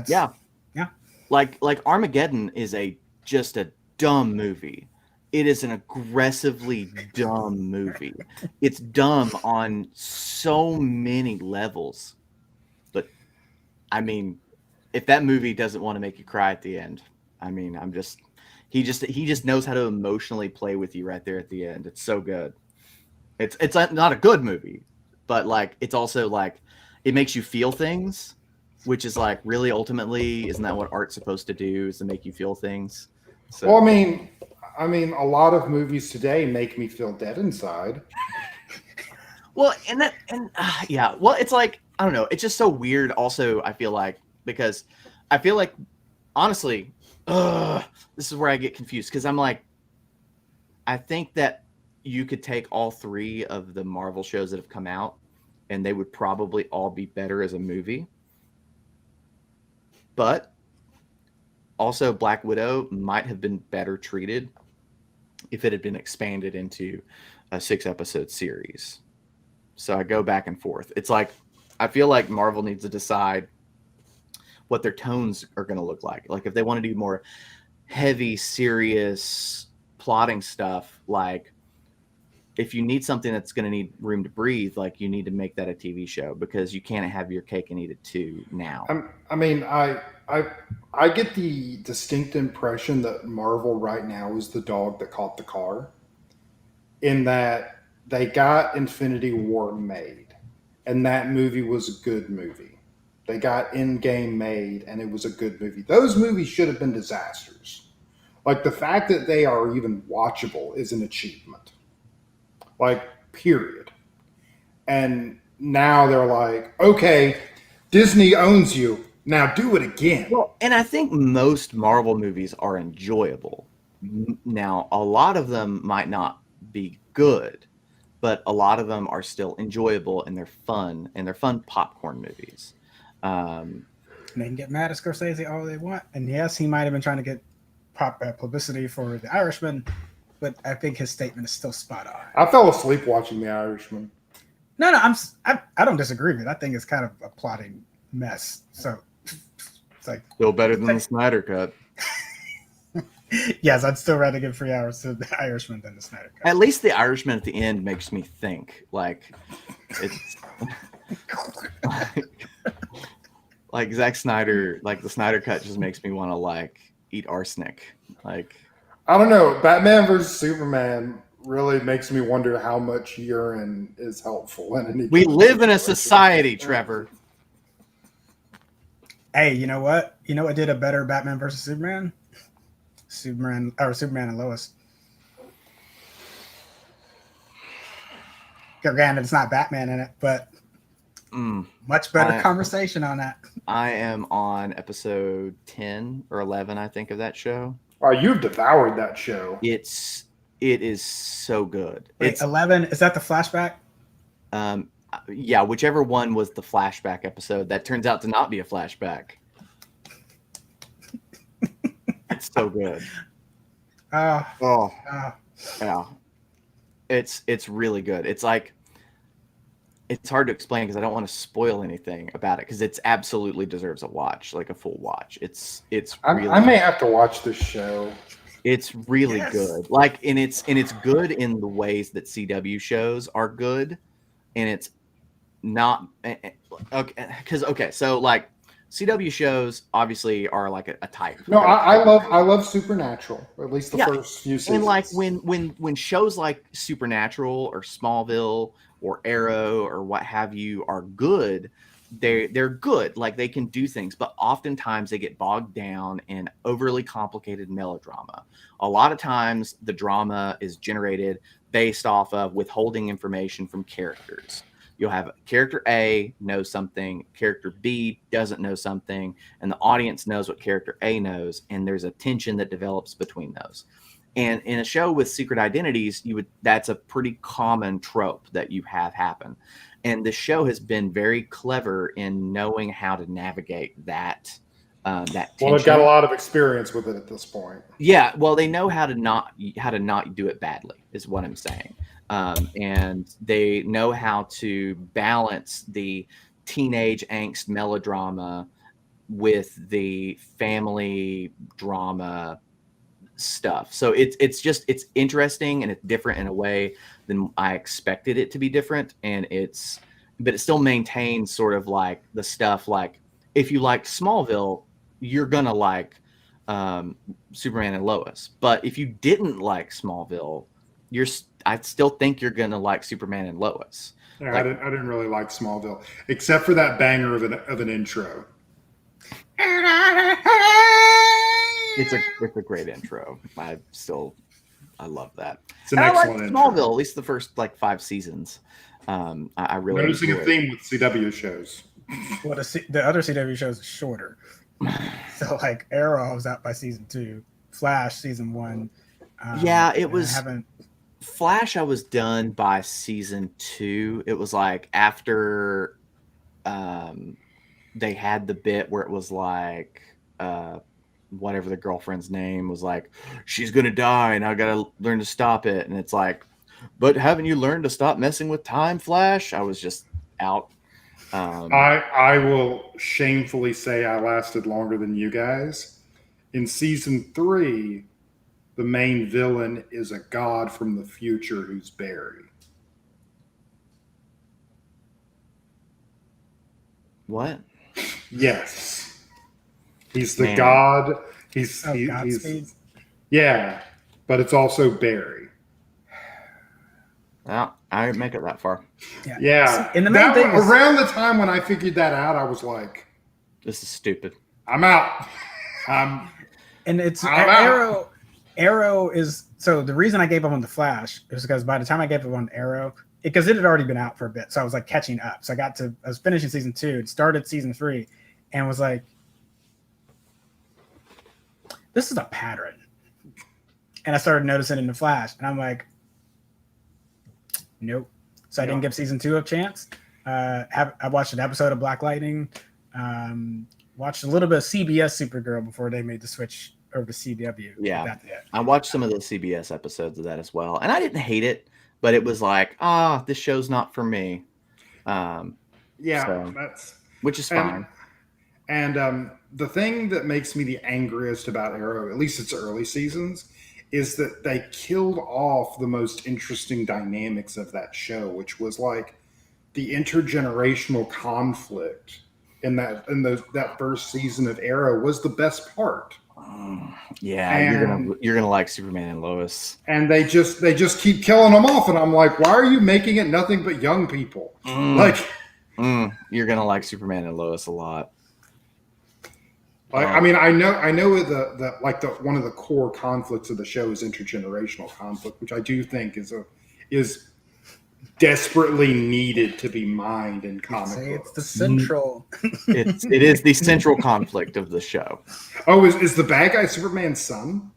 Yeah. Yeah. Like Armageddon is just a dumb movie. It is an aggressively dumb movie. It's dumb on so many levels. But I mean, if that movie doesn't want to make you cry at the end, I mean, he just knows how to emotionally play with you right there at the end. It's so good. It's not a good movie, but like it's also like it makes you feel things, which is like really ultimately, isn't that what art's supposed to do? Is to make you feel things? So, Well, I mean, a lot of movies today make me feel dead inside. well, yeah, well, it's like I don't know. It's just so weird. Also, I feel like because I feel like honestly, this is where I get confused because I'm like, I think that you could take all three of the Marvel shows that have come out, and they would probably all be better as a movie. But also, Black Widow might have been better treated if it had been expanded into a 6-episode series. So I go back and forth. It's like I feel like Marvel needs to decide what their tones are going to look like. Like if they want to do more heavy, serious plotting stuff, like if you need something that's going to need room to breathe, like you need to make that a TV show because you can't have your cake and eat it too now. I mean, I get the distinct impression that Marvel right now is the dog that caught the car, in that they got Infinity War made, and that movie was a good movie. They got Endgame made, and it was a good movie. Those movies should have been disasters. Like the fact that they are even watchable is an achievement. Like, period. And now they're like, okay, Disney owns you. Now do it again. Well, and I think most Marvel movies are enjoyable. Now, a lot of them might not be good, but a lot of them are still enjoyable and they're fun popcorn movies. They can get mad at Scorsese all they want. And yes, he might have been trying to get publicity for The Irishman, but I think his statement is still spot on. I fell asleep watching The Irishman. No, I don't disagree with it. I think it's kind of a plotting mess. So it's like Still better than the Snyder Cut. yes, I'd still rather give 3 hours to The Irishman than the Snyder Cut. At least The Irishman at the end makes me think. Like it's like Zack Snyder, like the Snyder Cut just makes me want to like eat arsenic. Like I don't know. Batman versus Superman really makes me wonder how much urine is helpful in any. we live in a society, Trevor. Hey, you know what? You know what did a better Batman versus Superman? Superman and Lois. Granted, it's not Batman in it, but much better conversation on that. I am on episode 10 or 11, I think, of that show. Wow, you've devoured that show. It is so good. Wait, It's 11, is that the flashback? yeah, whichever one was the flashback episode that turns out to not be a flashback. It's so good. Oh, Yeah. It's really good. It's like it's hard to explain because I don't want to spoil anything about it because it's absolutely deserves a watch, like a full watch. It's really I may have to watch this show. It's really Yes. good. Like, and it's good in the ways that CW shows are good, and it's not okay. Because so like CW shows obviously are like a type. No, They're- I love Supernatural. At least the Yeah, first few seasons. and like when shows like Supernatural or Smallville or Arrow or what have you are good, they're good. Like they can do things, but oftentimes they get bogged down in overly complicated melodrama. A lot of times the drama is generated based off of withholding information from characters. You'll have character A knows something, character B doesn't know something, and the audience knows what character A knows, and there's a tension that develops between those. And in a show with secret identities, that's a pretty common trope that you have happen. And the show has been very clever in knowing how to navigate that tension. Well, they've got a lot of experience with it at this point. Yeah, well, they know how to not do it badly, is what I'm saying. And they know how to balance the teenage angst melodrama with the family drama stuff. So it's interesting, and it's different in a way than I expected it to be different. And but it still maintains sort of like the stuff. Like if you like Smallville, you're gonna like Superman and Lois. But if you didn't like Smallville, I still think you're gonna like Superman and Lois. Yeah, Like- I didn't really like Smallville, except for that banger of an intro. It's a great intro. I love that. It's an And I like excellent intro. Smallville, at least the first like 5 seasons. I really Noticing a enjoy it. theme with CW shows. Well, the other CW shows are shorter. So like Arrow was out by season 2, Flash season 1. Yeah, it and was- I haven't. Flash, I was done by season 2. It was like after they had the bit where it was like whatever the girlfriend's name was, like, she's gonna die and I gotta learn to stop it. And it's like, but haven't you learned to stop messing with time, Flash? I was just out. I will shamefully say I lasted longer than you guys. In season 3, the main villain is a god from the future who's Barry. What? Yes, he's the Man. god. He's Godspeed. yeah, but it's also Barry. Well, I didn't make it that far. Yeah, See, and the main thing is, around the time when I figured that out, I was like, This is stupid. I'm out. and it's I'm out. Arrow. Arrow is so the reason I gave up on the Flash is because by the time I gave up on Arrow, because it had already been out for a bit, so I was like catching up. So I was finishing season 2, started season 3, and was like, this is a pattern. And I started noticing it in the Flash, and I'm like, nope. So I didn't give season 2 a chance. I watched an episode of Black Lightning, watched a little bit of CBS Supergirl before they made the switch over to CW. Yeah. That's it. I watched some of the CBS episodes of that as well, and I didn't hate it, but it was like, this show's not for me. Yeah, So- that's Which is fine. and the thing that makes me the angriest about Arrow, at least its early seasons, is that they killed off the most interesting dynamics of that show, which was like the intergenerational conflict in that first season of Arrow was the best part. Yeah, you're gonna like Superman and Lois. And they just keep killing them off, and I'm like, why are you making it nothing but young people? Like, You're gonna like Superman and Lois a lot. I mean, I know the one of the core conflicts of the show is intergenerational conflict, which I do think is desperately needed to be mined in comic Say books. it's the central. It is the central conflict of the show. Oh, is the bad guy Superman's son?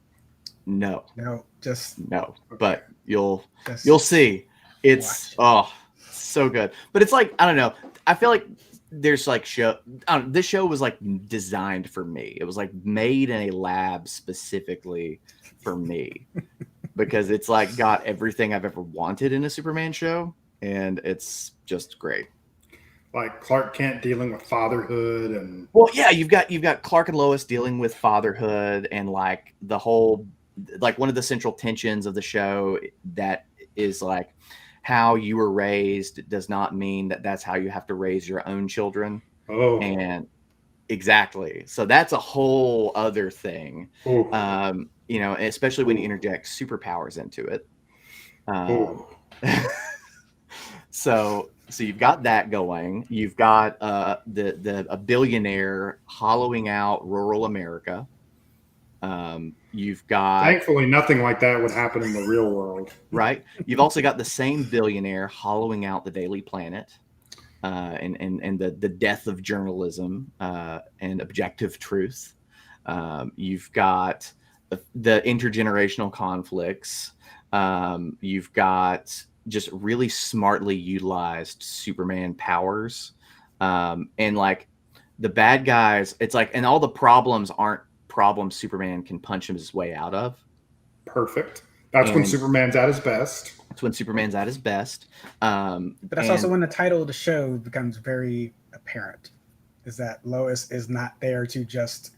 No, No, just but you'll just see. It's so good. But it's like, I don't know. I feel like there's like this show was like designed for me. It was like made in a lab specifically for me because it's like got everything I've ever wanted in a Superman show, and it's just great. Like Clark Kent dealing with fatherhood and Well, yeah, you've got Clark and Lois dealing with fatherhood and like the whole like one of the central tensions of the show that is like how you were raised does not mean that that's how you have to raise your own children. Oh, And exactly. So that's a whole other thing. oh, You know, especially when you interject superpowers into it. oh. So you've got that going. You've got a billionaire hollowing out rural America. You've got Thankfully, nothing like that would happen in the real world. right. You've also got the same billionaire hollowing out the Daily Planet, and the death of journalism and objective truth. You've got the intergenerational conflicts. You've got just really smartly utilized Superman powers, and like the bad guys. It's like, and all the problems aren't problems Superman can punch his way out of. Perfect. That's when Superman's at his best. That's when Superman's at his best. But that's also when the title of the show becomes very apparent, is that Lois is not there to just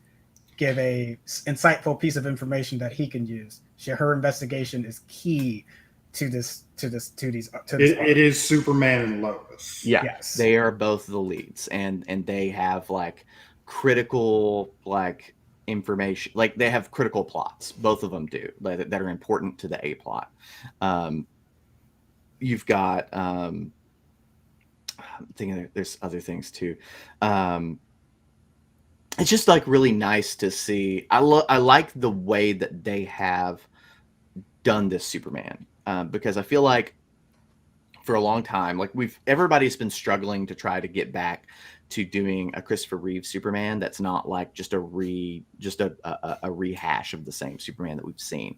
give a insightful piece of information that he can use. Her investigation is key to this. It is Superman and Lois. Yeah, yes. They are both the leads, and they have like critical like information, like they have critical plots. Both of them do that are important to the A plot. You've got I'm thinking there's other things too. It's just like really nice to see. I like the way that they have done this Superman, because I feel like for a long time, like everybody's been struggling to try to get back to doing a Christopher Reeve Superman that's not like just a rehash of the same Superman that we've seen.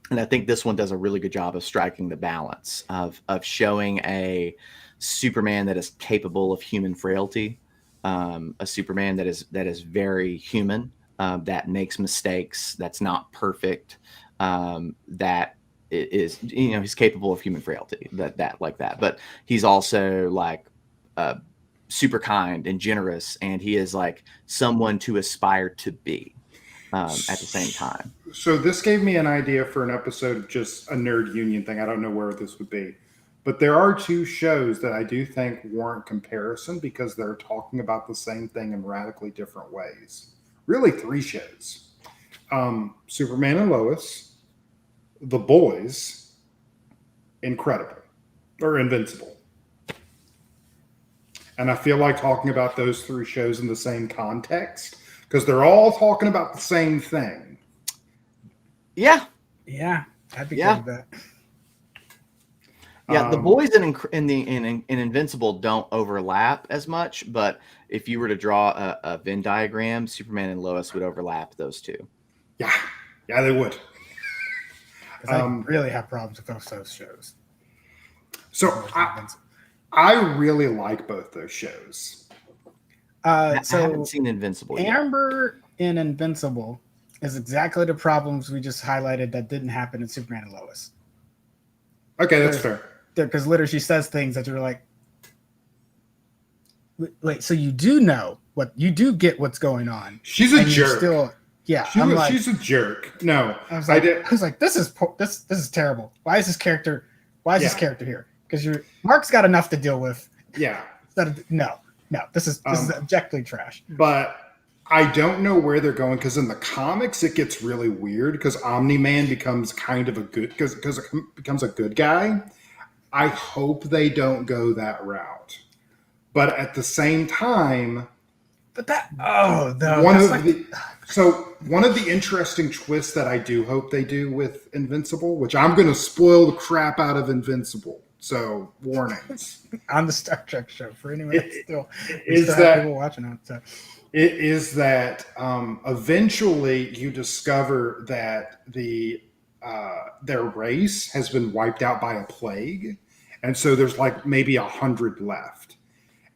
And I think this one does a really good job of striking the balance of showing a Superman that is capable of human frailty, a Superman that is very human, that makes mistakes, that's not perfect, that is, he's capable of human frailty, that. But he's also like super kind and generous, and he is like someone to aspire to be at the same time. So this gave me an idea for an episode of just a nerd union thing. I don't know where this would be, but there are two shows that I do think warrant comparison because they're talking about the same thing in radically different ways. Really, three shows: Superman and Lois, The Boys, Incredible, or Invincible. And I feel like talking about those three shows in the same context because they're all talking about the same thing. Yeah, I'd be good with that. Yeah, The Boys and Invincible don't overlap as much, but if you were to draw a Venn diagram, Superman and Lois would overlap those two. Yeah, they would. I really have problems with those shows. So I really like both those shows. I haven't seen Invincible yet. Amber in Invincible is exactly the problems we just highlighted that didn't happen in Superman and Lois. Okay, that's fair. Because literally she says things that you're like, wait, so you do know you do get what's going on. She's a jerk. She's a jerk. No, I was like, this is terrible. Why is this character here? Because Mark's got enough to deal with. Yeah. No, this is objectively trash. But I don't know where they're going because in the comics it gets really weird because Omni-Man becomes kind of a good becomes a good guy. I hope they don't go that route. But at the same time, one of the interesting twists that I do hope they do with Invincible, which I'm going to spoil the crap out of Invincible. So warnings on the Star Trek show for anyone that still have people watching it. So. It is that eventually you discover that their race has been wiped out by a plague, and so there's like maybe 100 left,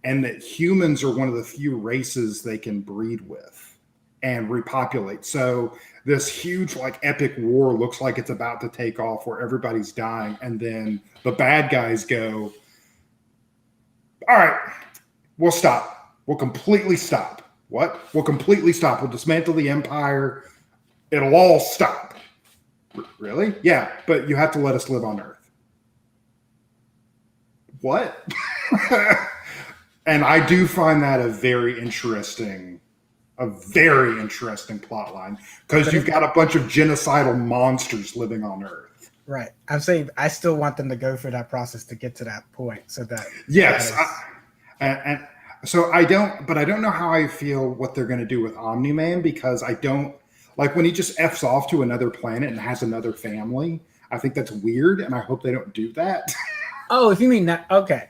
and that humans are one of the few races they can breed with and repopulate. So this huge like epic war looks like it's about to take off where everybody's dying, and then the bad guys go, all right, we'll stop. We'll completely stop. What? We'll completely stop. We'll dismantle the empire. It'll all stop. Really? Yeah, but you have to let us live on Earth. What? And I do find that a very interesting plot line, because you've got a bunch of genocidal monsters living on Earth. Right. I'm saying I still want them to go through that process to get to that point, so that yes, that so I don't know how I feel what they're going to do with Omni-Man, because I don't like when he just F's off to another planet and has another family. I think that's weird, and I hope they don't do that. Oh, if you mean that, okay.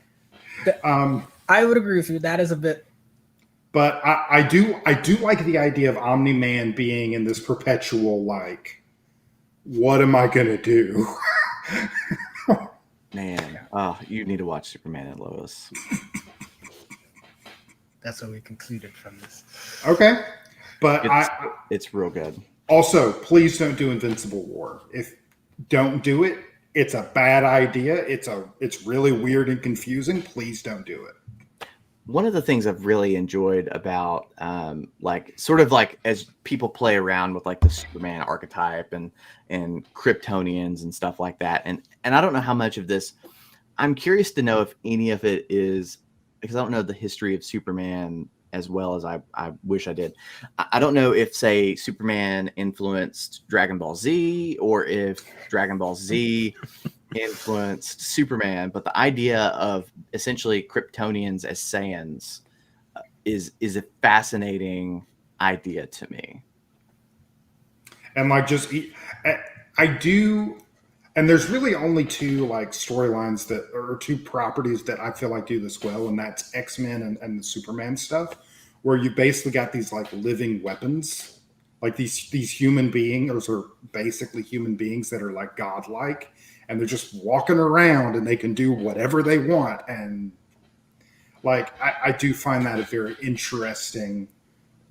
I would agree with you. That is a bit. But I do like the idea of Omni-Man being in this perpetual, like, what am I gonna do? Man, you need to watch Superman and Lois. That's what we concluded from this. Okay, but it's real good. Also, please don't do Invincible War. If don't do it, it's a bad idea. It's really weird and confusing. Please don't do it. One of the things I've really enjoyed about like sort of like as people play around with like the Superman archetype and Kryptonians and stuff like that, and I don't know how much of this, I'm curious to know if any of it is, because I don't know the history of Superman as well as I wish I did. I don't know if, say, Superman influenced Dragon Ball Z, or if Dragon Ball Z influenced Superman, but the idea of essentially Kryptonians as Saiyans is a fascinating idea to me. And like I do, and there's really only two like storylines or two properties that I feel like do this well, and that's X-Men and the Superman stuff, where you basically got these like living weapons, like these human beings are basically human beings that are like godlike, and they're just walking around and they can do whatever they want. And like I do find that a very interesting,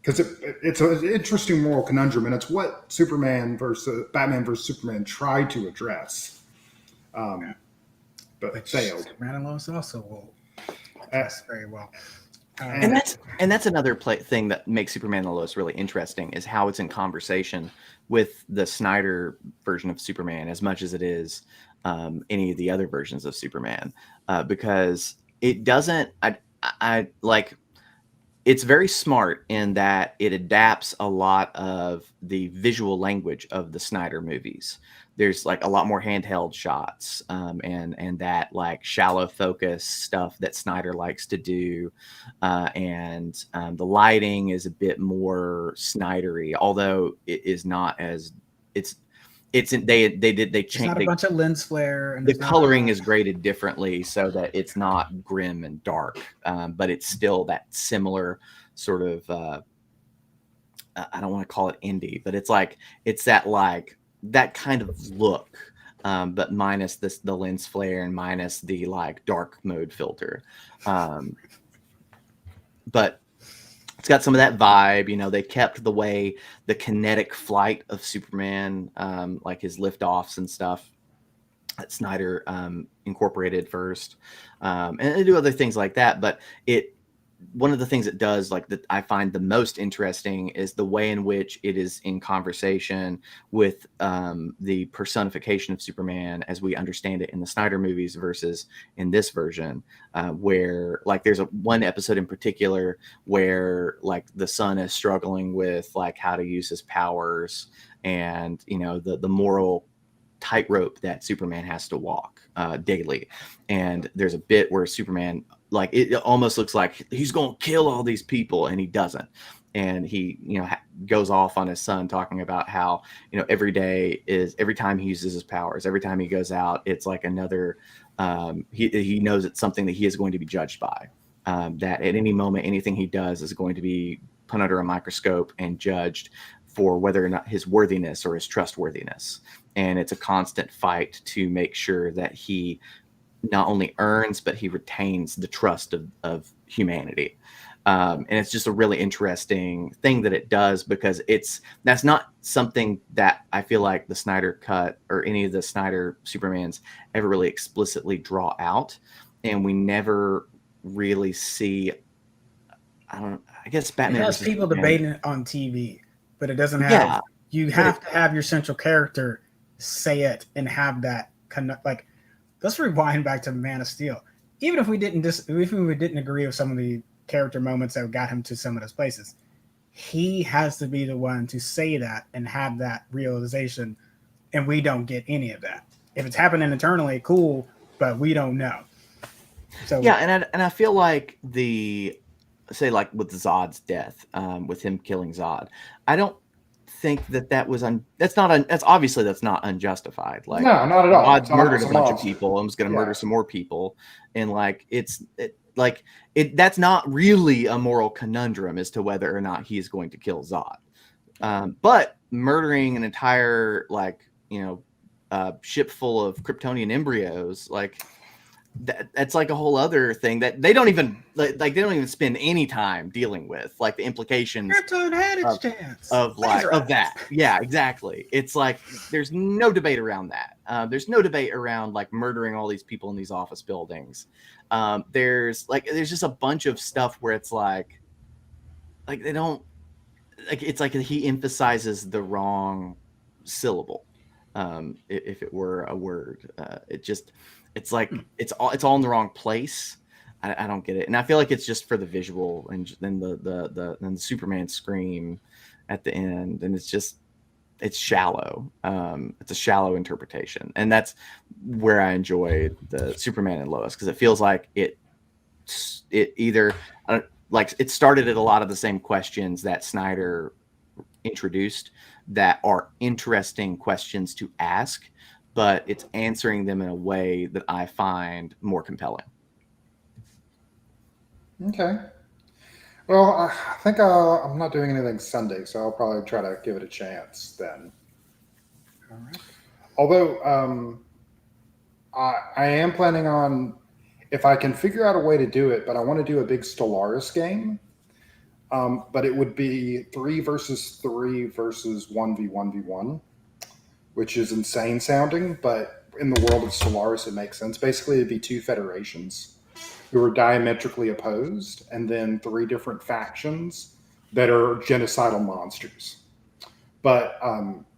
because it's an interesting moral conundrum, and it's what Batman versus Superman tried to address, but failed. Superman and Lois also will address very well. And that's another thing that makes Superman and Lois really interesting, is how it's in conversation with the Snyder version of Superman as much as it is any of the other versions of Superman, because it doesn't. I like. It's very smart in that it adapts a lot of the visual language of the Snyder movies. There's like a lot more handheld shots, and that like shallow focus stuff that Snyder likes to do, and the lighting is a bit more Snydery, although it is not as they changed. Not a bunch of lens flare, and the coloring is graded differently so that it's not grim and dark, but it's still that similar sort of I don't want to call it indie, but it's that kind of look, but minus the lens flare and minus the like dark mode filter, but it's got some of that vibe. You know, they kept the kinetic flight of Superman, like his liftoffs and stuff, that Snyder incorporated first, and they do other things like that. But one of the things it does, like that I find the most interesting, is the way in which it is in conversation with the personification of Superman as we understand it in the Snyder movies versus in this version, where like there's one episode in particular where like the son is struggling with like how to use his powers, and you know the moral tightrope that Superman has to walk daily. And there's a bit where Superman, like, it almost looks like he's going to kill all these people, and he doesn't. And he, goes off on his son, talking about how, every time he uses his powers, every time he goes out, it's like another, he knows it's something that he is going to be judged by, that at any moment, anything he does is going to be put under a microscope and judged for whether or not his worthiness or his trustworthiness. And it's a constant fight to make sure that he not only earns, but he retains the trust of humanity. And it's just a really interesting thing that it does, because that's not something that I feel like the Snyder Cut or any of the Snyder Supermans ever really explicitly draw out. And we never really see, I guess Batman. It has people debating it on TV, but it doesn't have, Yeah, you have to have your central character say it and have that like. Let's rewind back to Man of Steel. Even if we didn't agree with some of the character moments that got him to some of those places, he has to be the one to say that and have that realization, and we don't get any of that. If it's happening internally, cool, but we don't know. So yeah, and I feel like say like with Zod's death, with him killing Zod, I don't think that was that's obviously not unjustified. Like, no, not at all. Zod murdered a bunch of people and was going to murder some more people, and like that's not really a moral conundrum as to whether or not he's going to kill Zod. But murdering an entire ship full of Kryptonian embryos, like that's like a whole other thing that they don't even spend any time dealing with, like the implications Krypton had its chance of that. Yeah, exactly. It's like there's no debate around that. There's no debate around like murdering all these people in these office buildings. There's just a bunch of stuff where it's like they don't it's like he emphasizes the wrong syllable. If it were a word, it's like it's all in the wrong place. I don't get it, and I feel like it's just for the visual, and then the Superman scream at the end, and it's shallow. It's a shallow interpretation, and that's where I enjoy the Superman and Lois, because it feels like it either it started at a lot of the same questions that Snyder introduced that are interesting questions to ask, but it's answering them in a way that I find more compelling. Okay. Well, I think I'm not doing anything Sunday, so I'll probably try to give it a chance then. All right. Although I am planning on, if I can figure out a way to do it, but I want to do a big Stellaris game. But it would be 3 versus 3 versus 1v1v1, which is insane sounding, but in the world of Stellaris, it makes sense. Basically, it'd be 2 federations who are diametrically opposed, and then 3 different factions that are genocidal monsters. But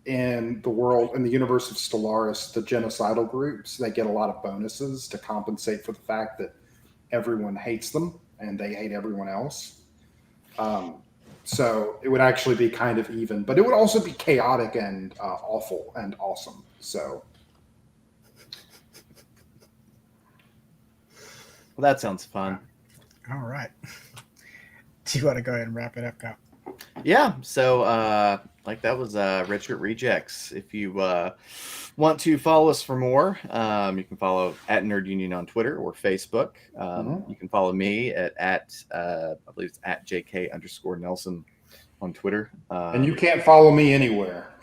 in the universe of Stellaris, the genocidal groups, they get a lot of bonuses to compensate for the fact that everyone hates them and they hate everyone else. So it would actually be kind of even, but it would also be chaotic and awful and awesome. So, well, that sounds fun. All right. Do you want to go ahead and wrap it up, Kyle? Yeah. So, that was Red Shirt Rejects. If you want to follow us for more, you can follow at Nerd Union on Twitter or Facebook. You can follow me at I believe it's at JK_Nelson on Twitter. And you can't follow me anywhere.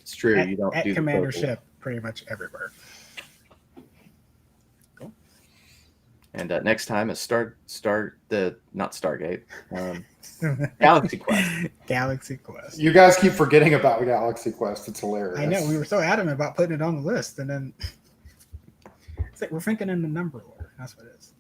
It's true. You don't at do Commandership pretty much everywhere. Cool. And next time it's not Stargate. Galaxy Quest. Galaxy Quest. You guys keep forgetting about Galaxy Quest. It's hilarious. I know. We were so adamant about putting it on the list, and then it's like we're thinking in the number order. That's what it is.